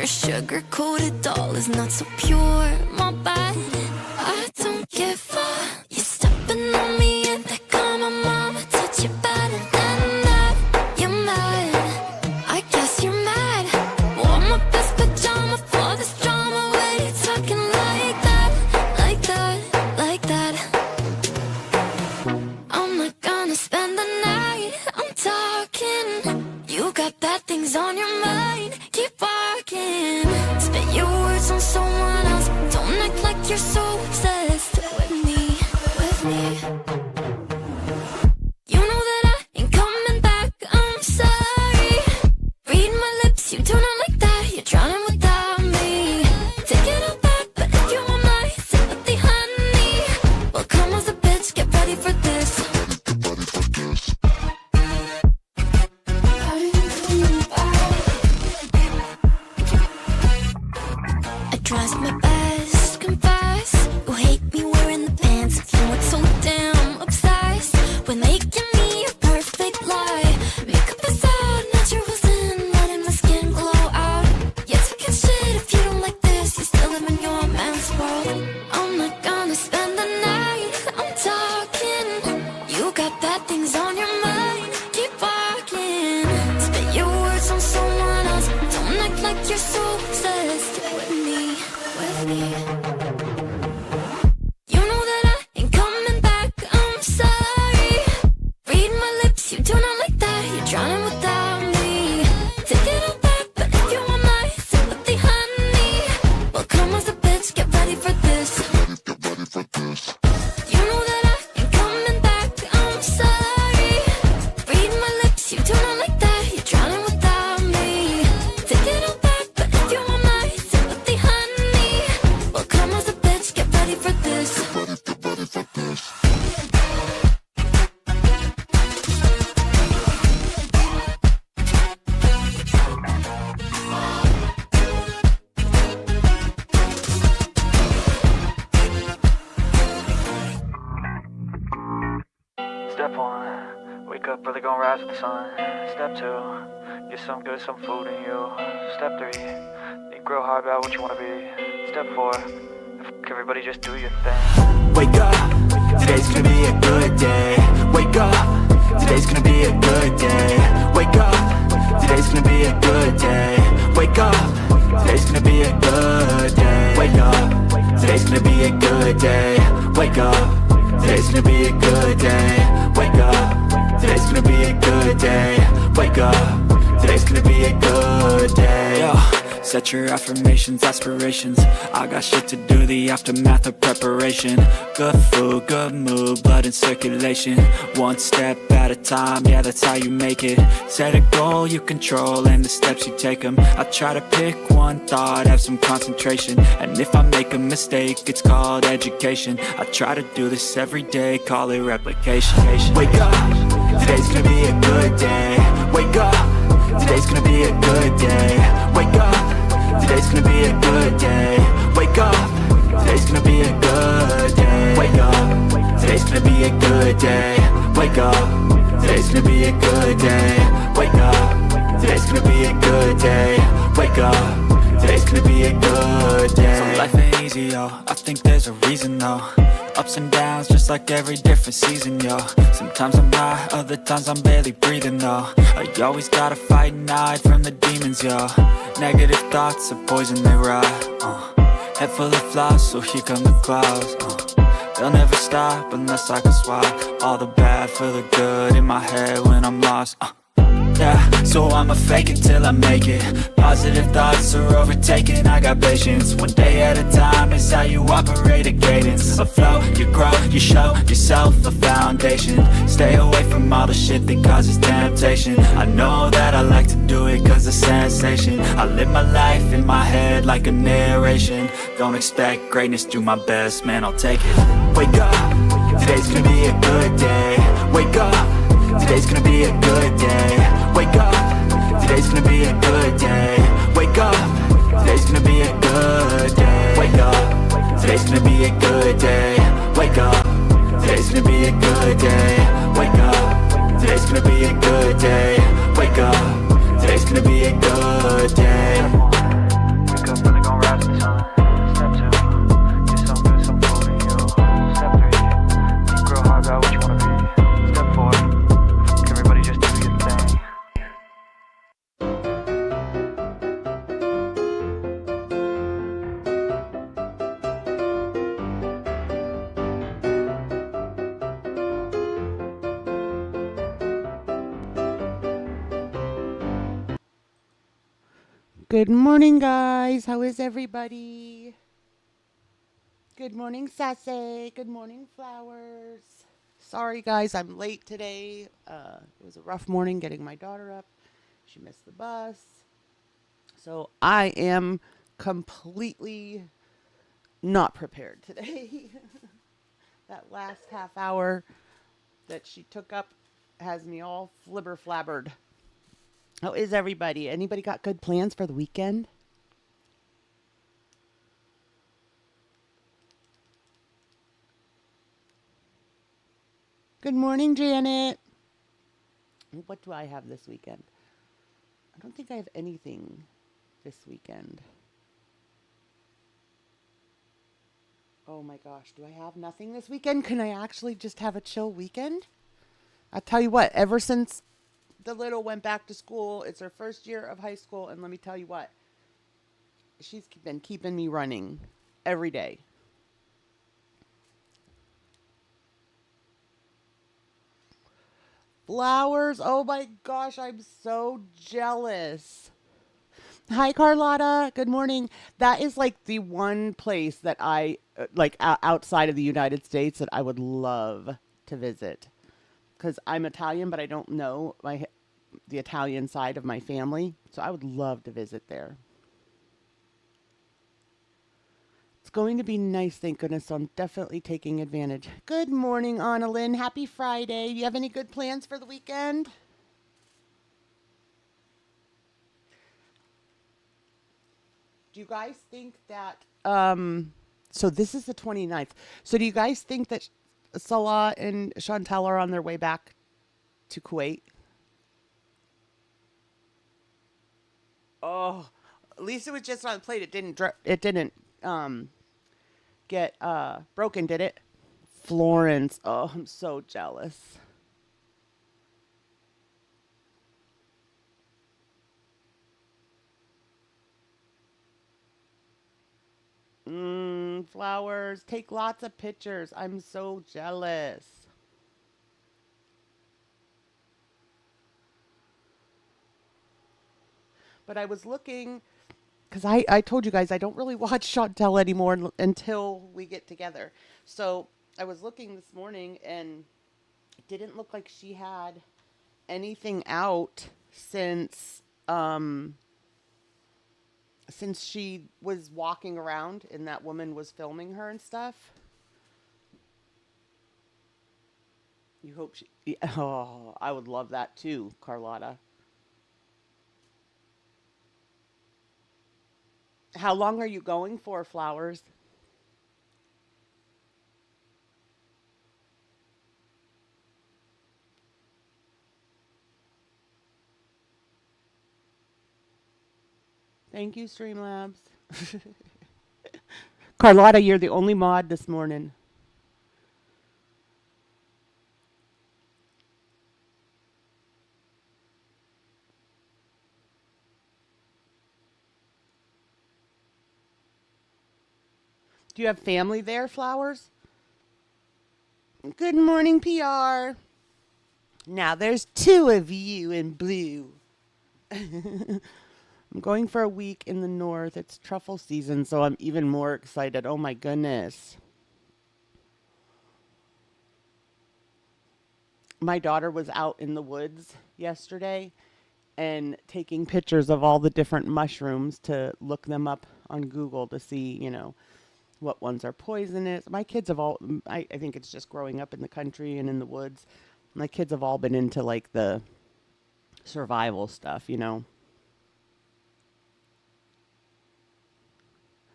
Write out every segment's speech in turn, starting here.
Your sugar-coated doll is not so pure, my bad. I don't give up. You're stepping on me and they call my mama. Touch you better than that. You're mad. I guess you're mad. Wore my best pajama for this drama. Why you talking like that, like that, like that? I'm not gonna spend the night. I'm talking. You got bad things on your mind. Keep walking. Spit your words on someone else. Don't act like you're so obsessed with me, with me. You know that I ain't coming back. I'm sorry. Read my lips, you do not like that. You're drowning without me. Take it all back, but if you want my sympathy, honey, well, come as a bitch, get ready for this. I tries my best, confess. You hate me wearing the pants. You were so damn obsessed with making me a perfect lie. Makeup is out, naturals in, letting my skin glow out. You took a shit if you don't like this. You still live in your man's world. I'm not gonna spend the night. I'm talking. You got bad things on your mind. Keep walking. Spit your words on someone else. Don't act like you're so obsessed with me, with me. You know that I ain't coming back. I'm sorry. Read my lips, you do not like that. You're drowning without me. Take it all back, but if you want my sympathy, honey, well, come as a bitch, get ready for this. You know that I ain't coming back. I'm sorry. Read my lips, you do not like that. You're drowning without me. Take it all back, but if you want my sympathy, honey, well, come as a bitch, get ready for this. Step 1, wake up early, gonna rise with the sun. Step 2, get some good, some food in you. Step 3, think real hard about what you wanna be. Step 4, everybody just do your thing. Wake up, today's gonna be a good day. Wake up, today's gonna be a good day. Wake up, today's gonna be a good day. Wake up, today's gonna be a good day. Wake up, today's gonna be a good day. Wake up, today's gonna be a good day. Wake up, today's gonna be a good day. Wake up, today's gonna be a good day. Yo, set your affirmations, aspirations. I got shit to do, the aftermath of preparation. Good food, good mood, blood in circulation. One step at a time, yeah, that's how you make it. Set a goal you control and the steps you take them. I try to pick one thought, have some concentration. And if I make a mistake, it's called education. I try to do this every day, call it replication. Wake up, today's gonna be a good day. Wake up, today's gonna be a good day. Wake up, today's gonna be a good day. Wake up, today's gonna be a good day. Wake up, today's gonna be a good day. Wake up, today's gonna be a good day. Wake up, today's gonna be a good day. Wake up, today's gonna be a good day. So life ain't easy, yo, I think there's a reason though. Ups and downs, just like every different season, yo. Sometimes I'm high, other times I'm barely breathing, though. You always gotta fight and hide from the demons, yo. Negative thoughts are poison, they rot. Head full of flies, so here come the clouds. They'll never stop unless I can swap all the bad for the good in my head when I'm lost. Yeah, so I'ma fake it till I make it. Positive thoughts are overtaken, I got patience. One day at a time is how you operate a cadence. A flow, you grow, you show yourself a foundation. Stay away from all the shit that causes temptation. I know that I like to do it cause it's sensation. I live my life in my head like a narration. Don't expect greatness, do my best, man, I'll take it. Wake up, today's gonna be a good day. Wake up, today's gonna be a good day. Wake up, today's gonna be a good day. Wake up, today's gonna be a good day. Wake up, today's gonna be a good day. Wake up, today's gonna be a good day. Wake up, today's gonna be a good day. Wake up, today's gonna be a good day. Good morning, guys. How is everybody? Good morning, Sassy. Good morning, Flowers. Sorry, guys, I'm late today. It was a rough morning getting my daughter up. She missed the bus. So I am completely not prepared today. That last half hour that she took up has me all flibber flabbered. How is everybody? Anybody got good plans for the weekend? Good morning, Janet. What do I have this weekend? I don't think I have anything this weekend. Oh my gosh, do I have nothing this weekend? Can I actually just have a chill weekend? I'll tell you what, ever since the little went back to school, it's her first year of high school, and let me tell you what, she's been keeping me running every day. Flowers, oh my gosh, I'm so jealous. Hi, Carlotta. Good morning. That is like the one place that I like outside of the United States that I would love to visit because I'm Italian, but I don't know the Italian side of my family, so I would love to visit there. It's going to be nice, thank goodness. So I'm definitely taking advantage. Good morning, Annalyn. Happy Friday. Do you have any good plans for the weekend? Do you guys think that so this is the 29th. So do you guys think that Salah and Chantel are on their way back to Kuwait? Oh, at least it was just on the plate. It didn't get broken, did it? Florence. Oh, I'm so jealous. Flowers. Take lots of pictures. I'm so jealous. But I was looking, because I told you guys I don't really watch Chantel anymore until we get together. So I was looking this morning and it didn't look like she had anything out since she was walking around and that woman was filming her and stuff. You hope she. Oh, I would love that too, Carlotta. How long are you going for, Flowers? Thank you, Streamlabs. Carlotta, you're the only mod this morning. Do you have family there, Flowers? Good morning, PR. Now there's two of you in blue. I'm going for a week in the north. It's truffle season, so I'm even more excited. Oh my goodness. My daughter was out in the woods yesterday and taking pictures of all the different mushrooms to look them up on Google to see, what ones are poisonous. My kids have all, I think it's just growing up in the country and in the woods. My kids have all been into like the survival stuff.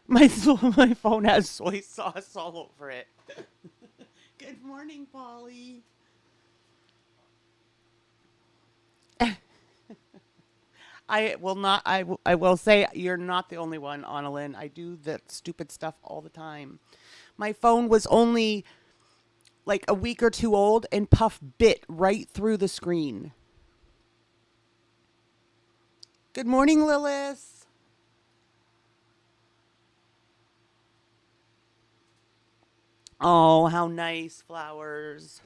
My my phone has soy sauce all over it. Good morning, Polly. I will not. I will say you're not the only one, Annalyn. I do that stupid stuff all the time. My phone was only like a week or two old, and Puff bit right through the screen. Good morning, Lilith. Oh, how nice, Flowers.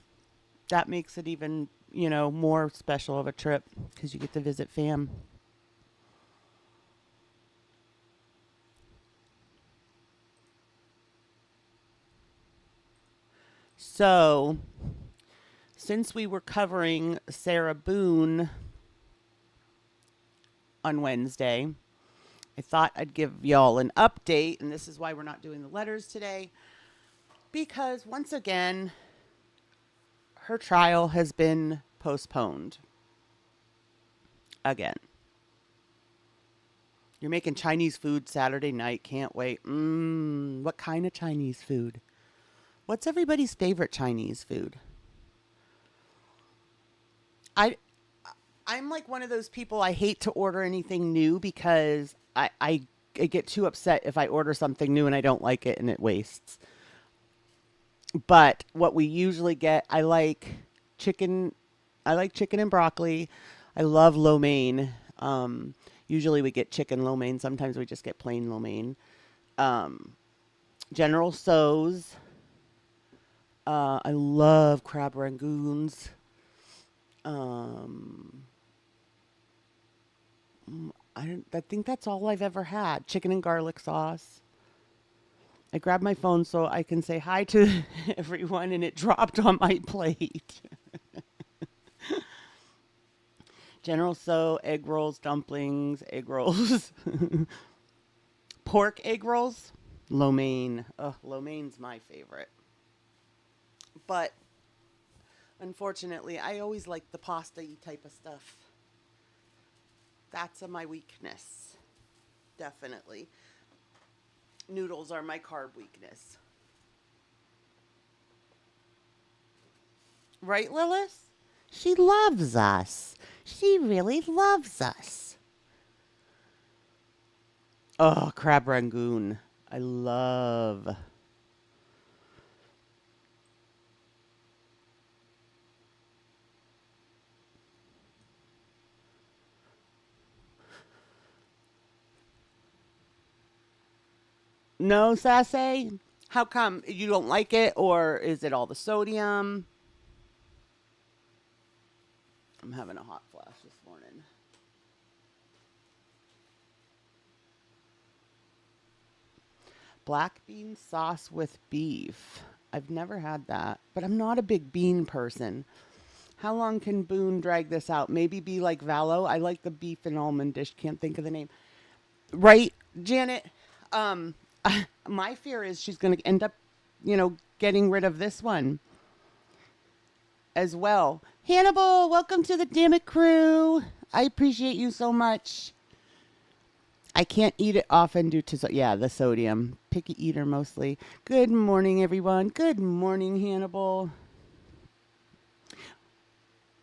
That makes it even, more special of a trip because you get to visit fam. So, since we were covering Sarah Boone on Wednesday, I thought I'd give y'all an update, and this is why we're not doing the letters today, because once again, her trial has been postponed. Again. You're making Chinese food Saturday night. Can't wait. What kind of Chinese food? What's everybody's favorite Chinese food? I'm like one of those people, I hate to order anything new because I get too upset if I order something new and I don't like it and it wastes. But what we usually get, I like chicken and broccoli. I love lo mein. Usually we get chicken lo mein. Sometimes we just get plain lo mein. General Tso's. I love crab rangoons. I think that's all I've ever had. Chicken and garlic sauce. I grabbed my phone so I can say hi to everyone, and it dropped on my plate. General Tso, egg rolls, dumplings, egg rolls. Pork egg rolls. Lo mein. Lo mein's my favorite. But unfortunately, I always like the pasta-y type of stuff. That's my weakness. Definitely. Noodles are my carb weakness. Right, Lilith? She loves us. She really loves us. Oh, crab rangoon. I love. No, Sassy? How come? You don't like it, or is it all the sodium? I'm having a hot flash this morning. Black bean sauce with beef. I've never had that, but I'm not a big bean person. How long can Boone drag this out? Maybe be like Valo. I like the beef and almond dish. Can't think of the name. Right, Janet? My fear is she's going to end up, getting rid of this one as well. Hannibal, welcome to the Dammit crew. I appreciate you so much. I can't eat it often due to, the sodium. Picky eater mostly. Good morning, everyone. Good morning, Hannibal.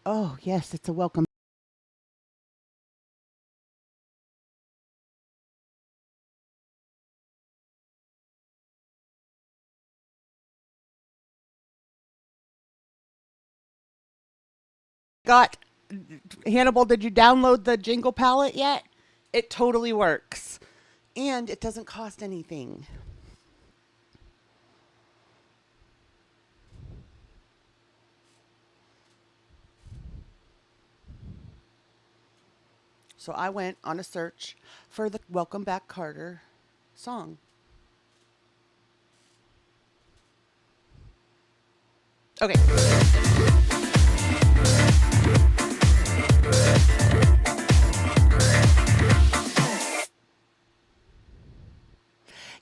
Oh, yes, it's a welcome. Hannibal, did you download the Jingle palette yet? It totally works. And it doesn't cost anything. So I went on a search for the Welcome Back Carter song. Okay.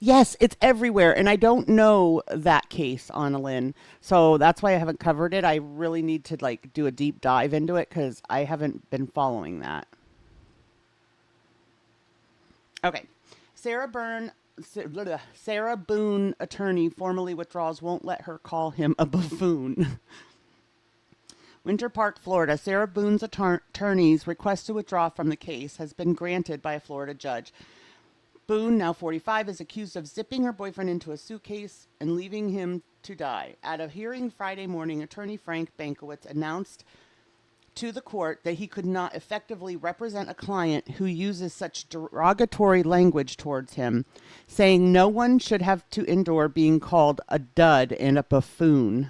Yes, it's everywhere, and I don't know that case, Annalyn. So that's why I haven't covered it. I really need to do a deep dive into it because I haven't been following that. Okay, Sarah Boone attorney formally withdraws, won't let her call him a buffoon. Winter Park, Florida. Sarah Boone's attorney's request to withdraw from the case has been granted by a Florida judge. Boone, now 45, is accused of zipping her boyfriend into a suitcase and leaving him to die. At a hearing Friday morning, attorney Frank Bankowitz announced to the court that he could not effectively represent a client who uses such derogatory language towards him, saying no one should have to endure being called a dud and a buffoon.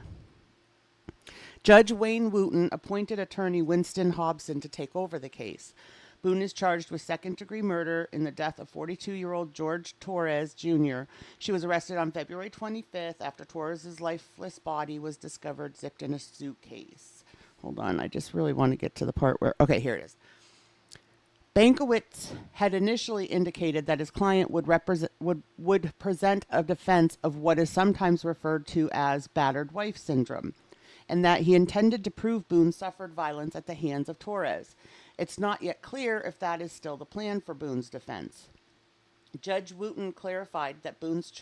Judge Wayne Wooten appointed attorney Winston Hobson to take over the case. Boone is charged with second-degree murder in the death of 42-year-old George Torres Jr. She was arrested on February 25th after Torres's lifeless body was discovered zipped in a suitcase. Hold on, I just really want to get to the part where... Okay, here it is. Bankowitz had initially indicated that his client would present a defense of what is sometimes referred to as battered wife syndrome, and that he intended to prove Boone suffered violence at the hands of Torres. It's not yet clear if that is still the plan for Boone's defense. Judge Wooten clarified that Boone's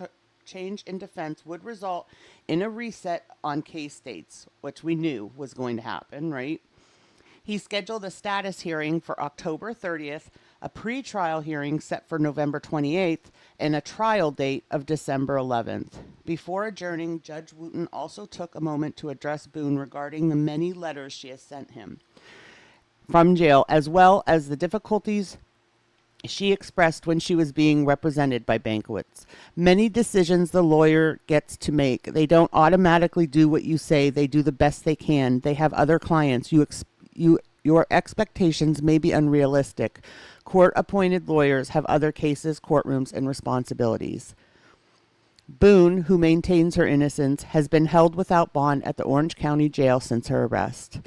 change in defense would result in a reset on case dates, which we knew was going to happen, right? He scheduled a status hearing for October 30th, a pre-trial hearing set for November 28th, and a trial date of December 11th. Before adjourning, Judge Wooten also took a moment to address Boone regarding the many letters she has sent him from jail, as well as the difficulties she expressed when she was being represented by Bankowitz. Many decisions the lawyer gets to make. They don't automatically do what you say. They do the best they can. They have other clients. Your expectations may be unrealistic. Court-appointed lawyers have other cases, courtrooms, and responsibilities. Boone, who maintains her innocence, has been held without bond at the Orange County Jail since her arrest.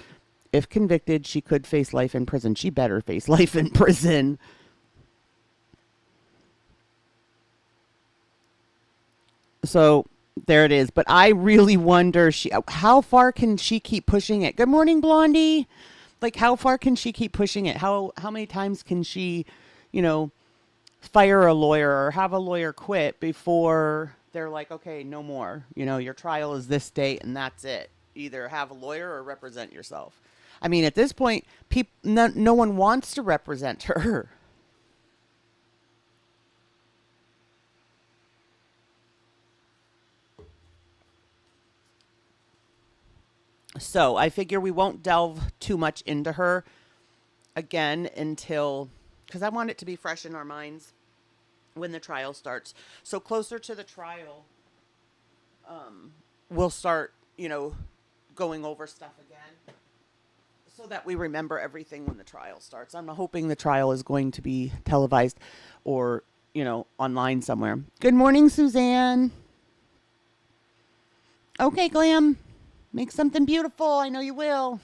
If convicted, she could face life in prison. She better face life in prison. So there it is. But I really wonder, how far can she keep pushing it? Good morning, Blondie. Like, how far can she keep pushing it? How many times can she, fire a lawyer or have a lawyer quit before they're like, okay, no more. Your trial is this date and that's it. Either have a lawyer or represent yourself. I mean, at this point, no one wants to represent her. So I figure we won't delve too much into her again until, because I want it to be fresh in our minds when the trial starts. So closer to the trial, we'll start, going over stuff again so that we remember everything when the trial starts. I'm hoping the trial is going to be televised or, online somewhere. Good morning, Suzanne. Okay, Glam. Make something beautiful. I know you will.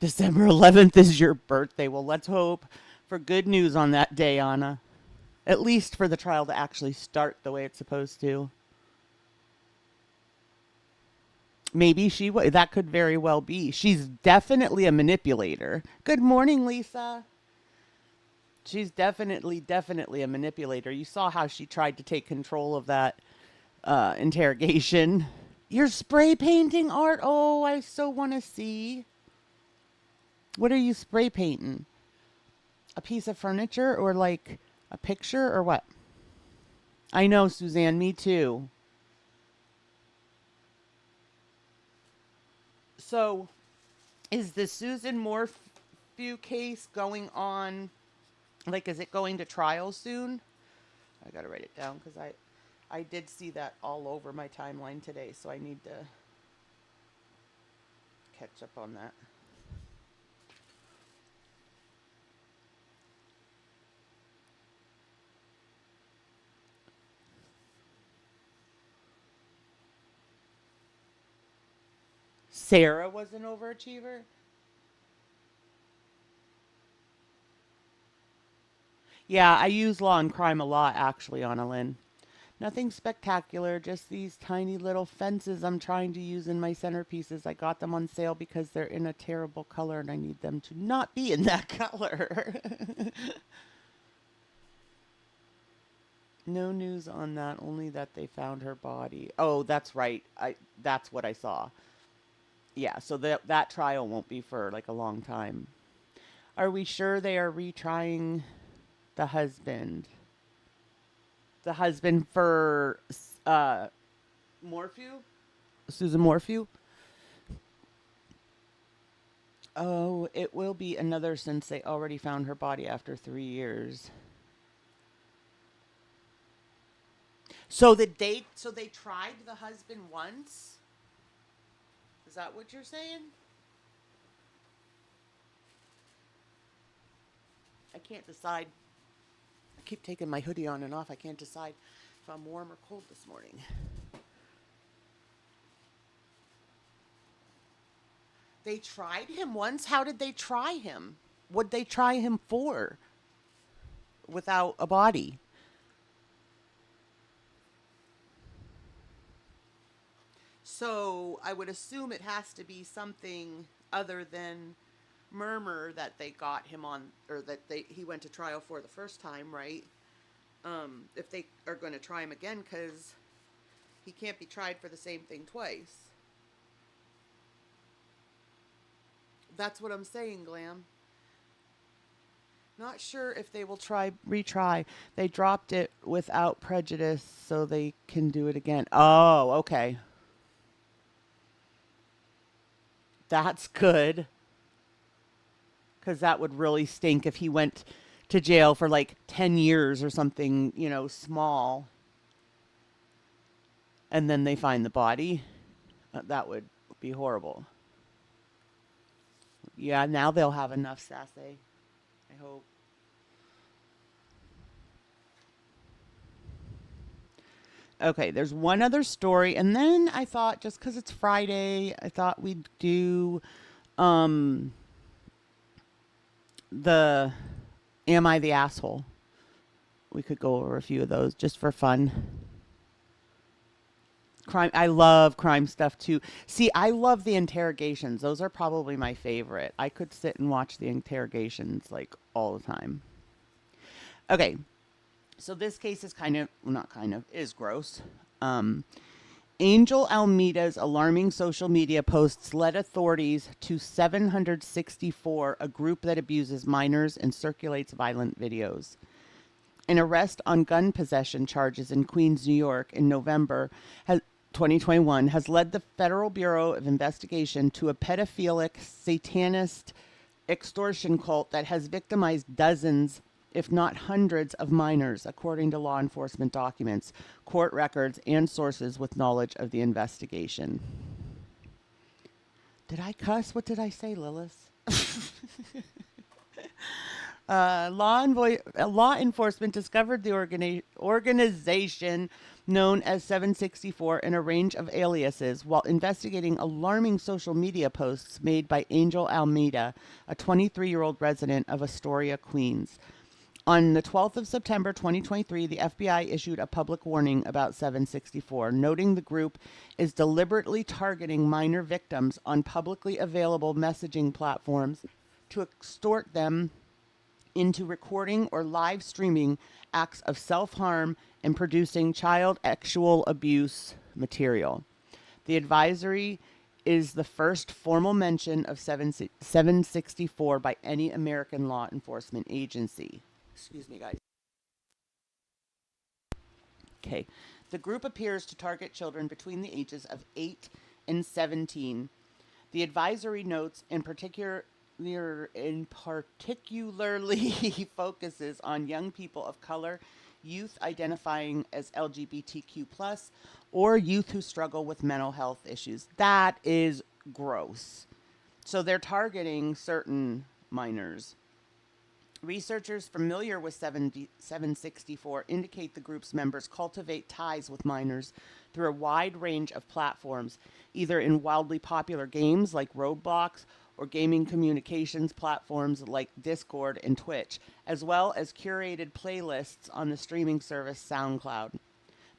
December 11th is your birthday. Well, let's hope for good news on that day, Anna. At least for the trial to actually start the way it's supposed to. Maybe that could very well be. She's definitely a manipulator. Good morning, Lisa. She's definitely a manipulator. You saw how she tried to take control of that interrogation. You're spray painting art? Oh, I so want to see. What are you spray painting? A piece of furniture or like a picture or what? I know, Suzanne, me too. So, is the Susan Morphew case going on? Like, is it going to trial soon? I gotta write it down because I did see that all over my timeline today, so I need to catch up on that. Sarah was an overachiever? Yeah, I use Law and Crime a lot, actually, Anna Lynn. Nothing spectacular, just these tiny little fences I'm trying to use in my centerpieces. I got them on sale because they're in a terrible color and I need them to not be in that color. No news on that, only that they found her body. Oh, that's right. That's what I saw. Yeah, so that trial won't be for like a long time. Are we sure they are retrying the husband? The husband for Morphew? Susan Morphew? Oh, it will be another since they already found her body after 3 years. So they tried the husband once? Is that what you're saying? I can't decide. I keep taking my hoodie on and off. I can't decide if I'm warm or cold this morning. They tried him once. How did they try him? What'd they try him for? Without a body. So I would assume it has to be something other than murmur that they got him on, or that he went to trial for the first time, right? If they are going to try him again, because he can't be tried for the same thing twice. That's what I'm saying, Glam. Not sure if they will retry. They dropped it without prejudice, so they can do it again. Oh, okay. That's good. Because that would really stink if he went to jail for like 10 years or something, small. And then they find the body. That would be horrible. Yeah, now they'll have enough, Sassy. I hope. Okay, there's one other story, and then I thought, just because it's Friday, I thought we'd do the Am I the Asshole? We could go over a few of those just for fun. Crime. I love crime stuff too. See, I love the interrogations. Those are probably my favorite. I could sit and watch the interrogations like all the time. Okay. So this case is is gross. Angel Almeida's alarming social media posts led authorities to 764, a group that abuses minors and circulates violent videos. An arrest on gun possession charges in Queens, New York in November 2021 has led the Federal Bureau of Investigation to a pedophilic, satanist extortion cult that has victimized dozens, if not hundreds, of minors, according to law enforcement documents, court records, and sources with knowledge of the investigation. Did I cuss? What did I say, Lilith? Law enforcement discovered the organization known as 764 in a range of aliases while investigating alarming social media posts made by Angel Almeida, a 23-year-old resident of Astoria, Queens. On the 12th of September 2023, the FBI issued a public warning about 764, noting the group is deliberately targeting minor victims on publicly available messaging platforms to extort them into recording or live streaming acts of self-harm and producing child sexual abuse material. The advisory is the first formal mention of 764 by any American law enforcement agency. Excuse me, guys. Okay. The group appears to target children between the ages of 8 and 17. The advisory notes particularly focuses on young people of color, youth identifying as LGBTQ+, or youth who struggle with mental health issues. That is gross. So they're targeting certain minors. Researchers familiar with 764 indicate the group's members cultivate ties with minors through a wide range of platforms, either in wildly popular games like Roblox or gaming communications platforms like Discord and Twitch, as well as curated playlists on the streaming service SoundCloud.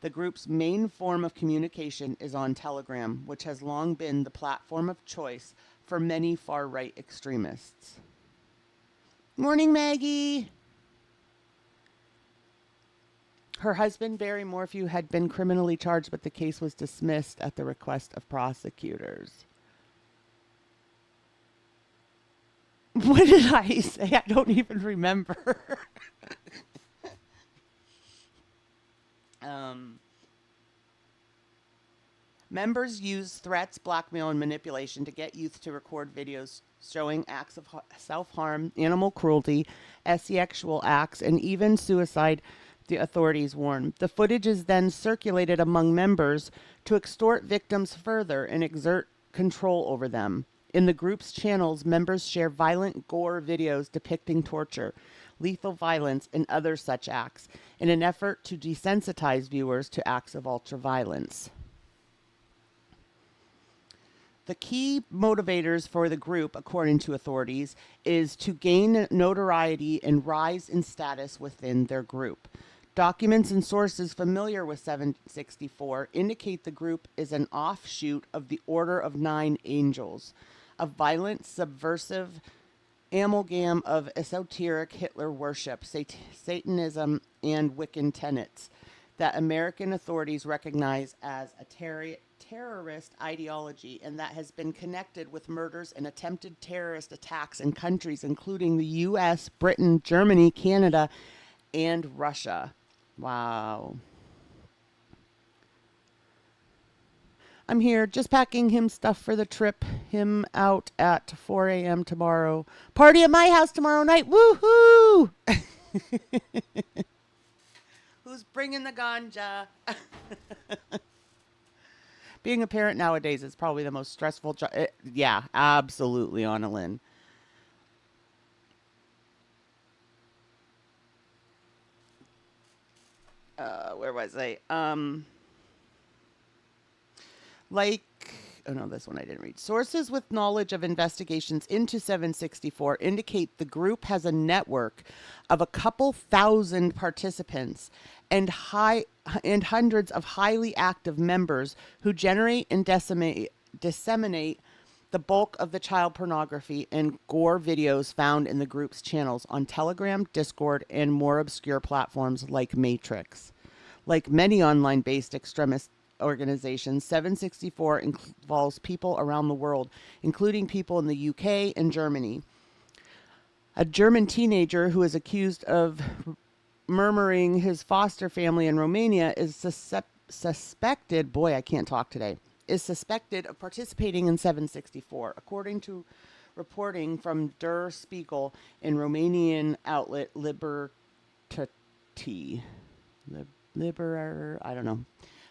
The group's main form of communication is on Telegram, which has long been the platform of choice for many far-right extremists. Morning, Maggie. Her husband, Barry Morphew, had been criminally charged, but the case was dismissed at the request of prosecutors. What did I say? I don't even remember. Members use threats, blackmail, and manipulation to get youth to record videos showing acts of self-harm, animal cruelty, sexual acts, and even suicide, the authorities warn. The footage is then circulated among members to extort victims further and exert control over them. In the group's channels, members share violent gore videos depicting torture, lethal violence, and other such acts in an effort to desensitize viewers to acts of ultraviolence. The key motivators for the group, according to authorities, is to gain notoriety and rise in status within their group. Documents and sources familiar with 764 indicate the group is an offshoot of the Order of Nine Angels, a violent, subversive amalgam of esoteric Hitler worship, Satanism, and Wiccan tenets that American authorities recognize as a terrorist ideology, and that has been connected with murders and attempted terrorist attacks in countries including the U.S., Britain, Germany, Canada, and Russia. Wow. I'm here just packing him stuff for the trip. Him out at 4 a.m. tomorrow. Party at my house tomorrow night. Woohoo! Who's bringing the ganja? Being a parent nowadays is probably the most stressful job. Yeah, absolutely, Anna Lynn. Where was I? Oh no, this one I didn't read. Sources with knowledge of investigations into 764 indicate the group has a network of a couple thousand participants and hundreds of highly active members who generate and disseminate the bulk of the child pornography and gore videos found in the group's channels on Telegram, Discord, and more obscure platforms like Matrix. Like many online-based extremist organizations, 764 involves people around the world, including people in the UK and Germany. A German teenager who is accused of murdering his foster family in Romania is suspected, boy, I can't talk today, is suspected of participating in 764, according to reporting from Der Spiegel and Romanian outlet Liberty. I don't know.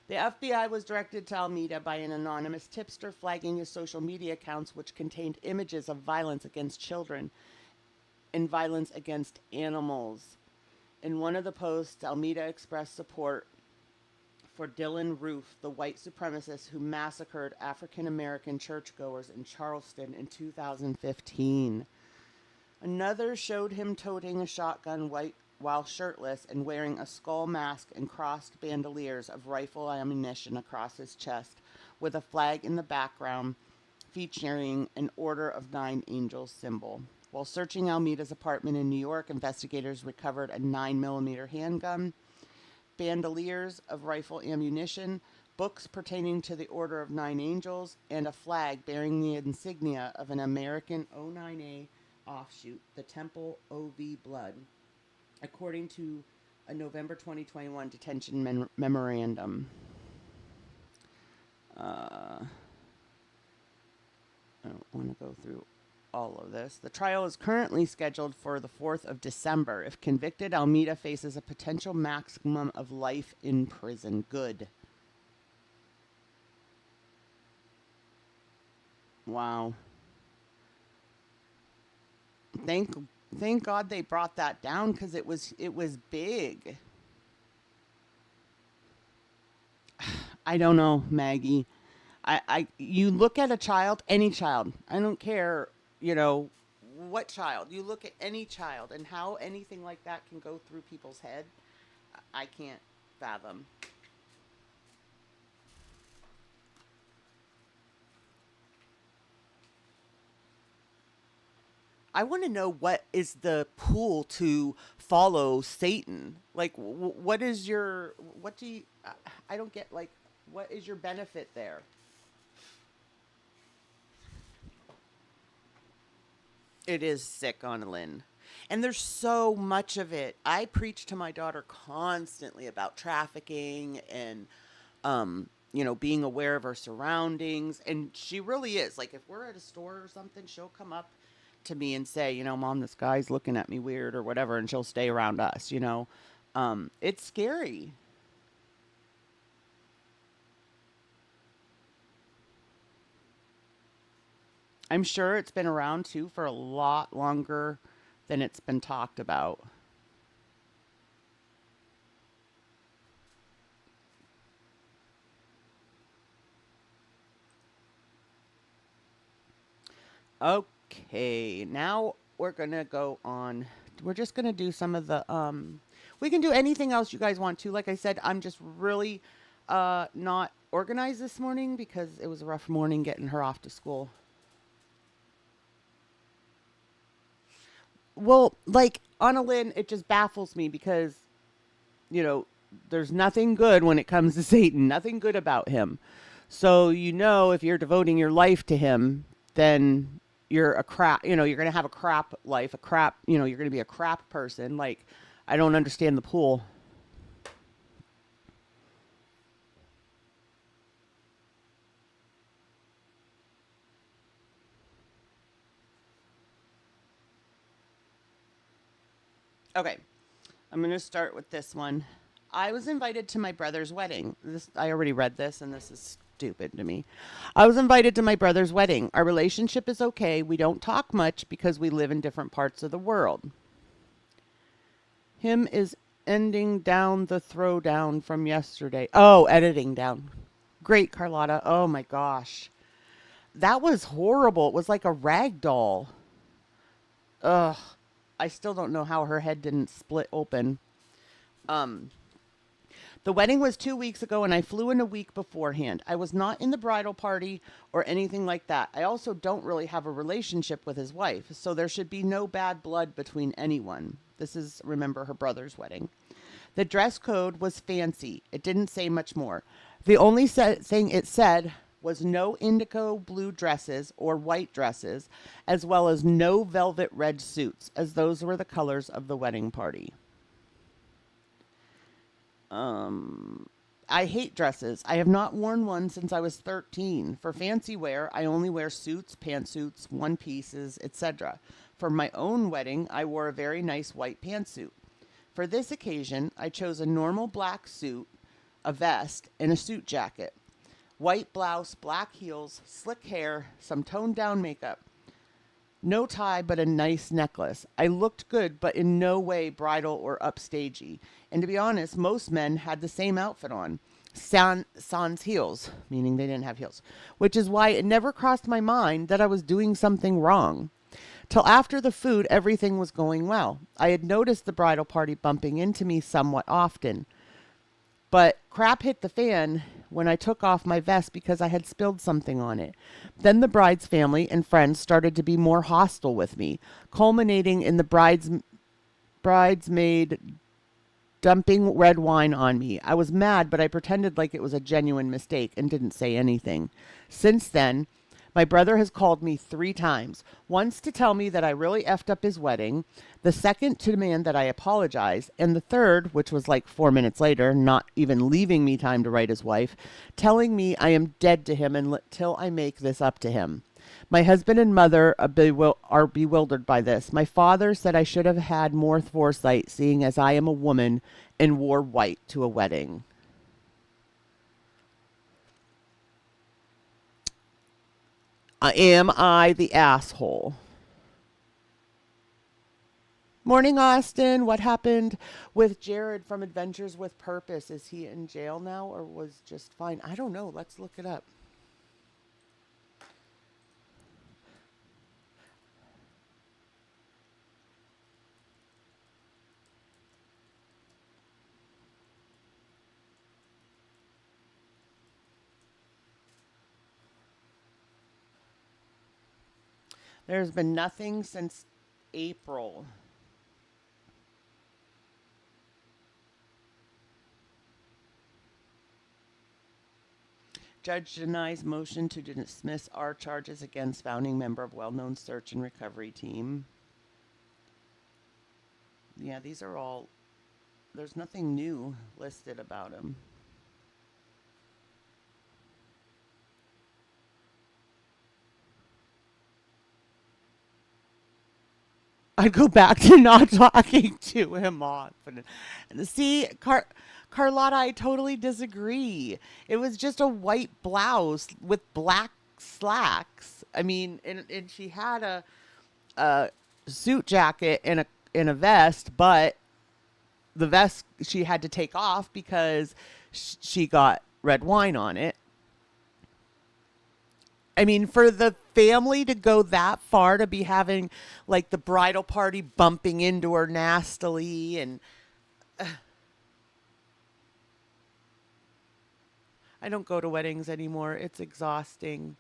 The FBI was directed to Almeida by an anonymous tipster flagging his social media accounts, which contained images of violence against children and violence against animals. In one of the posts, Almeida expressed support for Dylan Roof, the white supremacist who massacred African-American churchgoers in Charleston in 2015. Another showed him toting a shotgun while shirtless and wearing a skull mask and crossed bandoliers of rifle ammunition across his chest, with a flag in the background featuring an Order of Nine Angels symbol. While searching Almeida's apartment in New York, investigators recovered a 9mm handgun, bandoliers of rifle ammunition, books pertaining to the Order of Nine Angels, and a flag bearing the insignia of an American O9A offshoot, the Temple OV Blood, according to a November 2021 detention memorandum. I don't want to go through all of this. The trial is currently scheduled for the 4th of December. If convicted, Almeida faces a potential maximum of life in prison. Good. Wow. Thank God they brought that down, because it was big. I don't know, Maggie. You look at a child, any child. I don't care, what child. You look at any child and how anything like that can go through people's head. I can't fathom. I want to know what is the pull to follow Satan. Like, what is your, what do you, I don't get, like, what is your benefit there? It is sick, Annalyn. And there's so much of it. I preach to my daughter constantly about trafficking and, being aware of our surroundings. And she really is. Like, if we're at a store or something, she'll come up to me and say, Mom, this guy's looking at me weird or whatever, and she'll stay around us, It's scary. I'm sure it's been around too for a lot longer than it's been talked about. Okay, now we're gonna go on. We're just gonna do some of the we can do anything else you guys want to. Like I said, I'm just really not organized this morning because it was a rough morning getting her off to school. Well, like Anna Lynn, it just baffles me because, you know, there's nothing good when it comes to Satan, nothing good about him. So, if you're devoting your life to him, then you're a crap, you're going to have a crap life, you're going to be a crap person. Like, I don't understand the pool. Okay, I'm going to start with this one. I was invited to my brother's wedding. I already read this, and this is stupid to me. I was invited to my brother's wedding. Our relationship is okay. We don't talk much because we live in different parts of the world. Him is ending down the throwdown from yesterday. Oh, editing down. Great, Carlotta. Oh my gosh. That was horrible. It was like a rag doll. Ugh. I still don't know how her head didn't split open. The wedding was 2 weeks ago and I flew in a week beforehand. I was not in the bridal party or anything like that. I also don't really have a relationship with his wife, so there should be no bad blood between anyone. This is, remember, her brother's wedding. The dress code was fancy. It didn't say much more. The only thing it said was no indigo blue dresses or white dresses, as well as no velvet red suits, as those were the colors of the wedding party. I hate dresses. I have not worn one since I was 13. For fancy wear, I only wear suits, pantsuits, one pieces, etc. For my own wedding, I wore a very nice white pantsuit. For this occasion, I chose a normal black suit, a vest, and a suit jacket. White blouse, black heels, slick hair, some toned down makeup. No tie, but a nice necklace. I looked good, but in no way bridal or upstagey. And to be honest, most men had the same outfit on. Sans heels, meaning they didn't have heels. Which is why it never crossed my mind that I was doing something wrong. Till after the food, everything was going well. I had noticed the bridal party bumping into me somewhat often. But crap hit the fan when I took off my vest because I had spilled something on it. Then the bride's family and friends started to be more hostile with me, culminating in the bridesmaid dumping red wine on me. I was mad, but I pretended like it was a genuine mistake and didn't say anything. Since then, my brother has called me 3 times. Once to tell me that I really effed up his wedding. The second to demand that I apologize. And the third, which was like 4 minutes later, not even leaving me time to write his wife, telling me I am dead to him until I make this up to him. My husband and mother are bewildered by this. My father said I should have had more foresight, seeing as I am a woman and wore white to a wedding. Am I the asshole? Morning, Austin. What happened with Jared from Adventures with Purpose? Is he in jail now or was just fine? I don't know. Let's look it up. There's been nothing since April. Judge denies motion to dismiss our charges against founding member of well-known search and recovery team. Yeah, these are all, there's nothing new listed about him. I'd go back to not talking to him often. See, Carlotta, I totally disagree. It was just a white blouse with black slacks. I mean, and she had a suit jacket and a vest, but the vest she had to take off because she got red wine on it. I mean, for the family to go that far to be having like the bridal party bumping into her nastily and I don't go to weddings anymore. It's exhausting.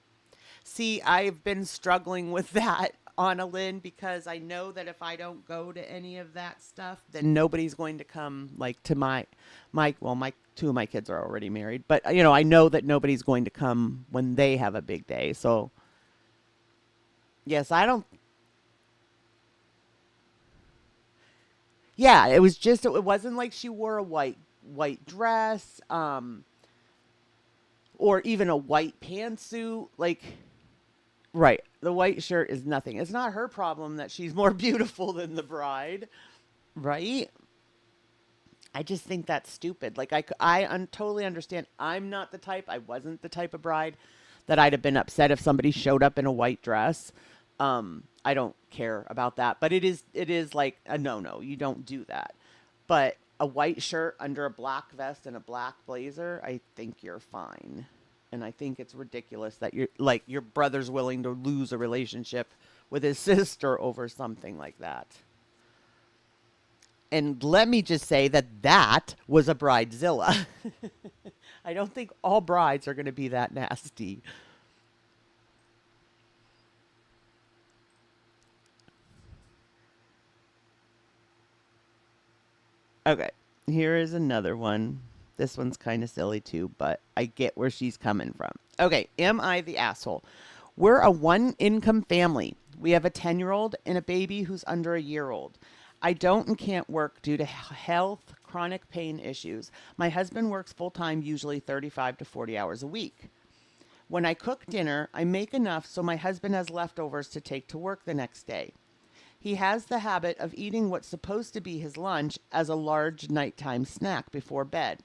See, I've been struggling with that, Anna Lynn, because I know that if I don't go to any of that stuff, then nobody's going to come like to my two of my kids are already married, but I know that nobody's going to come when they have a big day. So yes, I don't. Yeah, it was just it wasn't like she wore a white dress or even a white pantsuit like. Right. The white shirt is nothing. It's not her problem that she's more beautiful than the bride. Right? I just think that's stupid. Like, totally understand. I'm not the type, I wasn't the type of bride that I'd have been upset if somebody showed up in a white dress. I don't care about that. But it is like a no. You don't do that. But a white shirt under a black vest and a black blazer, I think you're fine. And I think it's ridiculous that your brother's willing to lose a relationship with his sister over something like that. And let me just say that was a bridezilla. I don't think all brides are going to be that nasty. Okay, here is another one. This one's kind of silly too, but I get where she's coming from. Okay, am I the asshole? We're a one-income family. We have a 10-year-old and a baby who's under a year old. I don't and can't work due to health, chronic pain issues. My husband works full-time, usually 35 to 40 hours a week. When I cook dinner, I make enough so my husband has leftovers to take to work the next day. He has the habit of eating what's supposed to be his lunch as a large nighttime snack before bed.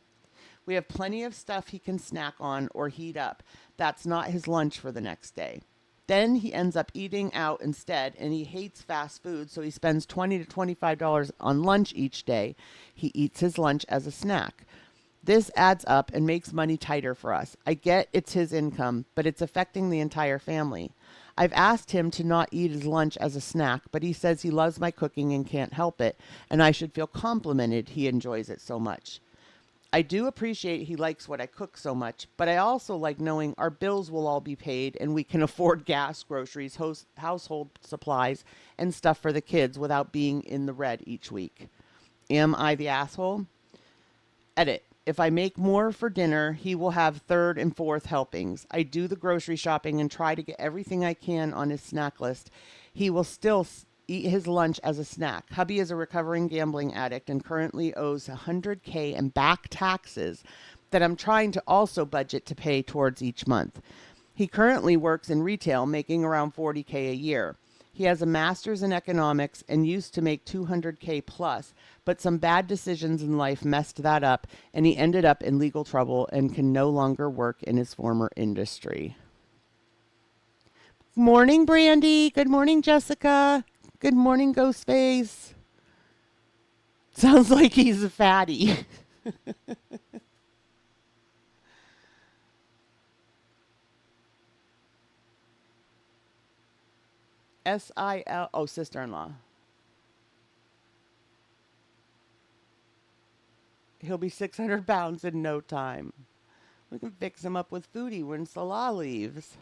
We have plenty of stuff he can snack on or heat up. That's not his lunch for the next day. Then he ends up eating out instead, and he hates fast food, so he spends $20 to $25 on lunch each day. He eats his lunch as a snack. This adds up and makes money tighter for us. I get it's his income, but it's affecting the entire family. I've asked him to not eat his lunch as a snack, but he says he loves my cooking and can't help it, and I should feel complimented he enjoys it so much. I do appreciate he likes what I cook so much, but I also like knowing our bills will all be paid and we can afford gas, groceries, household supplies, and stuff for the kids without being in the red each week. Am I the asshole? Edit. If I make more for dinner, he will have third and fourth helpings. I do the grocery shopping and try to get everything I can on his snack list. He will still eat his lunch as a snack. Hubby is a recovering gambling addict and currently owes $100K in back taxes that I'm trying to also budget to pay towards each month. He currently works in retail, making around $40K a year. He has a master's in economics and used to make $200K plus, but some bad decisions in life messed that up, and he ended up in legal trouble and can no longer work in his former industry. Morning, Brandy. Good morning, Jessica. Good morning, Ghostface. Sounds like he's a fatty. S-I-L, oh, sister-in-law. He'll be 600 pounds in no time. We can fix him up with Foodie when Salah leaves.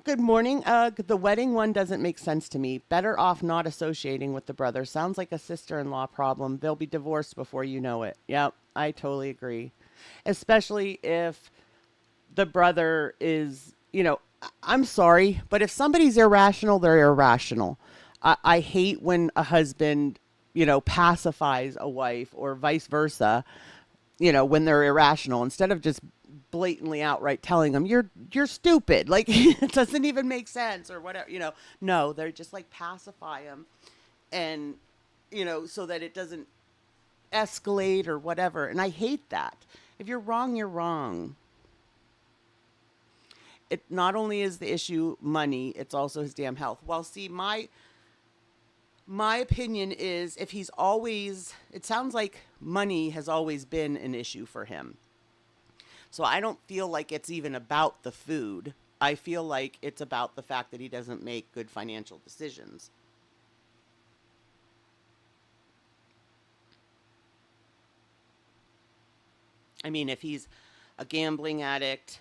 Good morning. The wedding one doesn't make sense to me. Better off not associating with the brother. Sounds like a sister-in-law problem. They'll be divorced before you know it. Yep, I totally agree. Especially if the brother is, I'm sorry, but if somebody's irrational, they're irrational. I hate when a husband, pacifies a wife or vice versa, when they're irrational, instead of just blatantly outright telling them you're stupid, like it doesn't even make sense or whatever, no, they're just like pacify them and so that it doesn't escalate or whatever. And I hate that. If you're wrong, you're wrong. It not only is the issue money, it's also his damn health. Well, see, my opinion is if he's always, it sounds like money has always been an issue for him. So I don't feel like it's even about the food. I feel like it's about the fact that he doesn't make good financial decisions. I mean, if he's a gambling addict,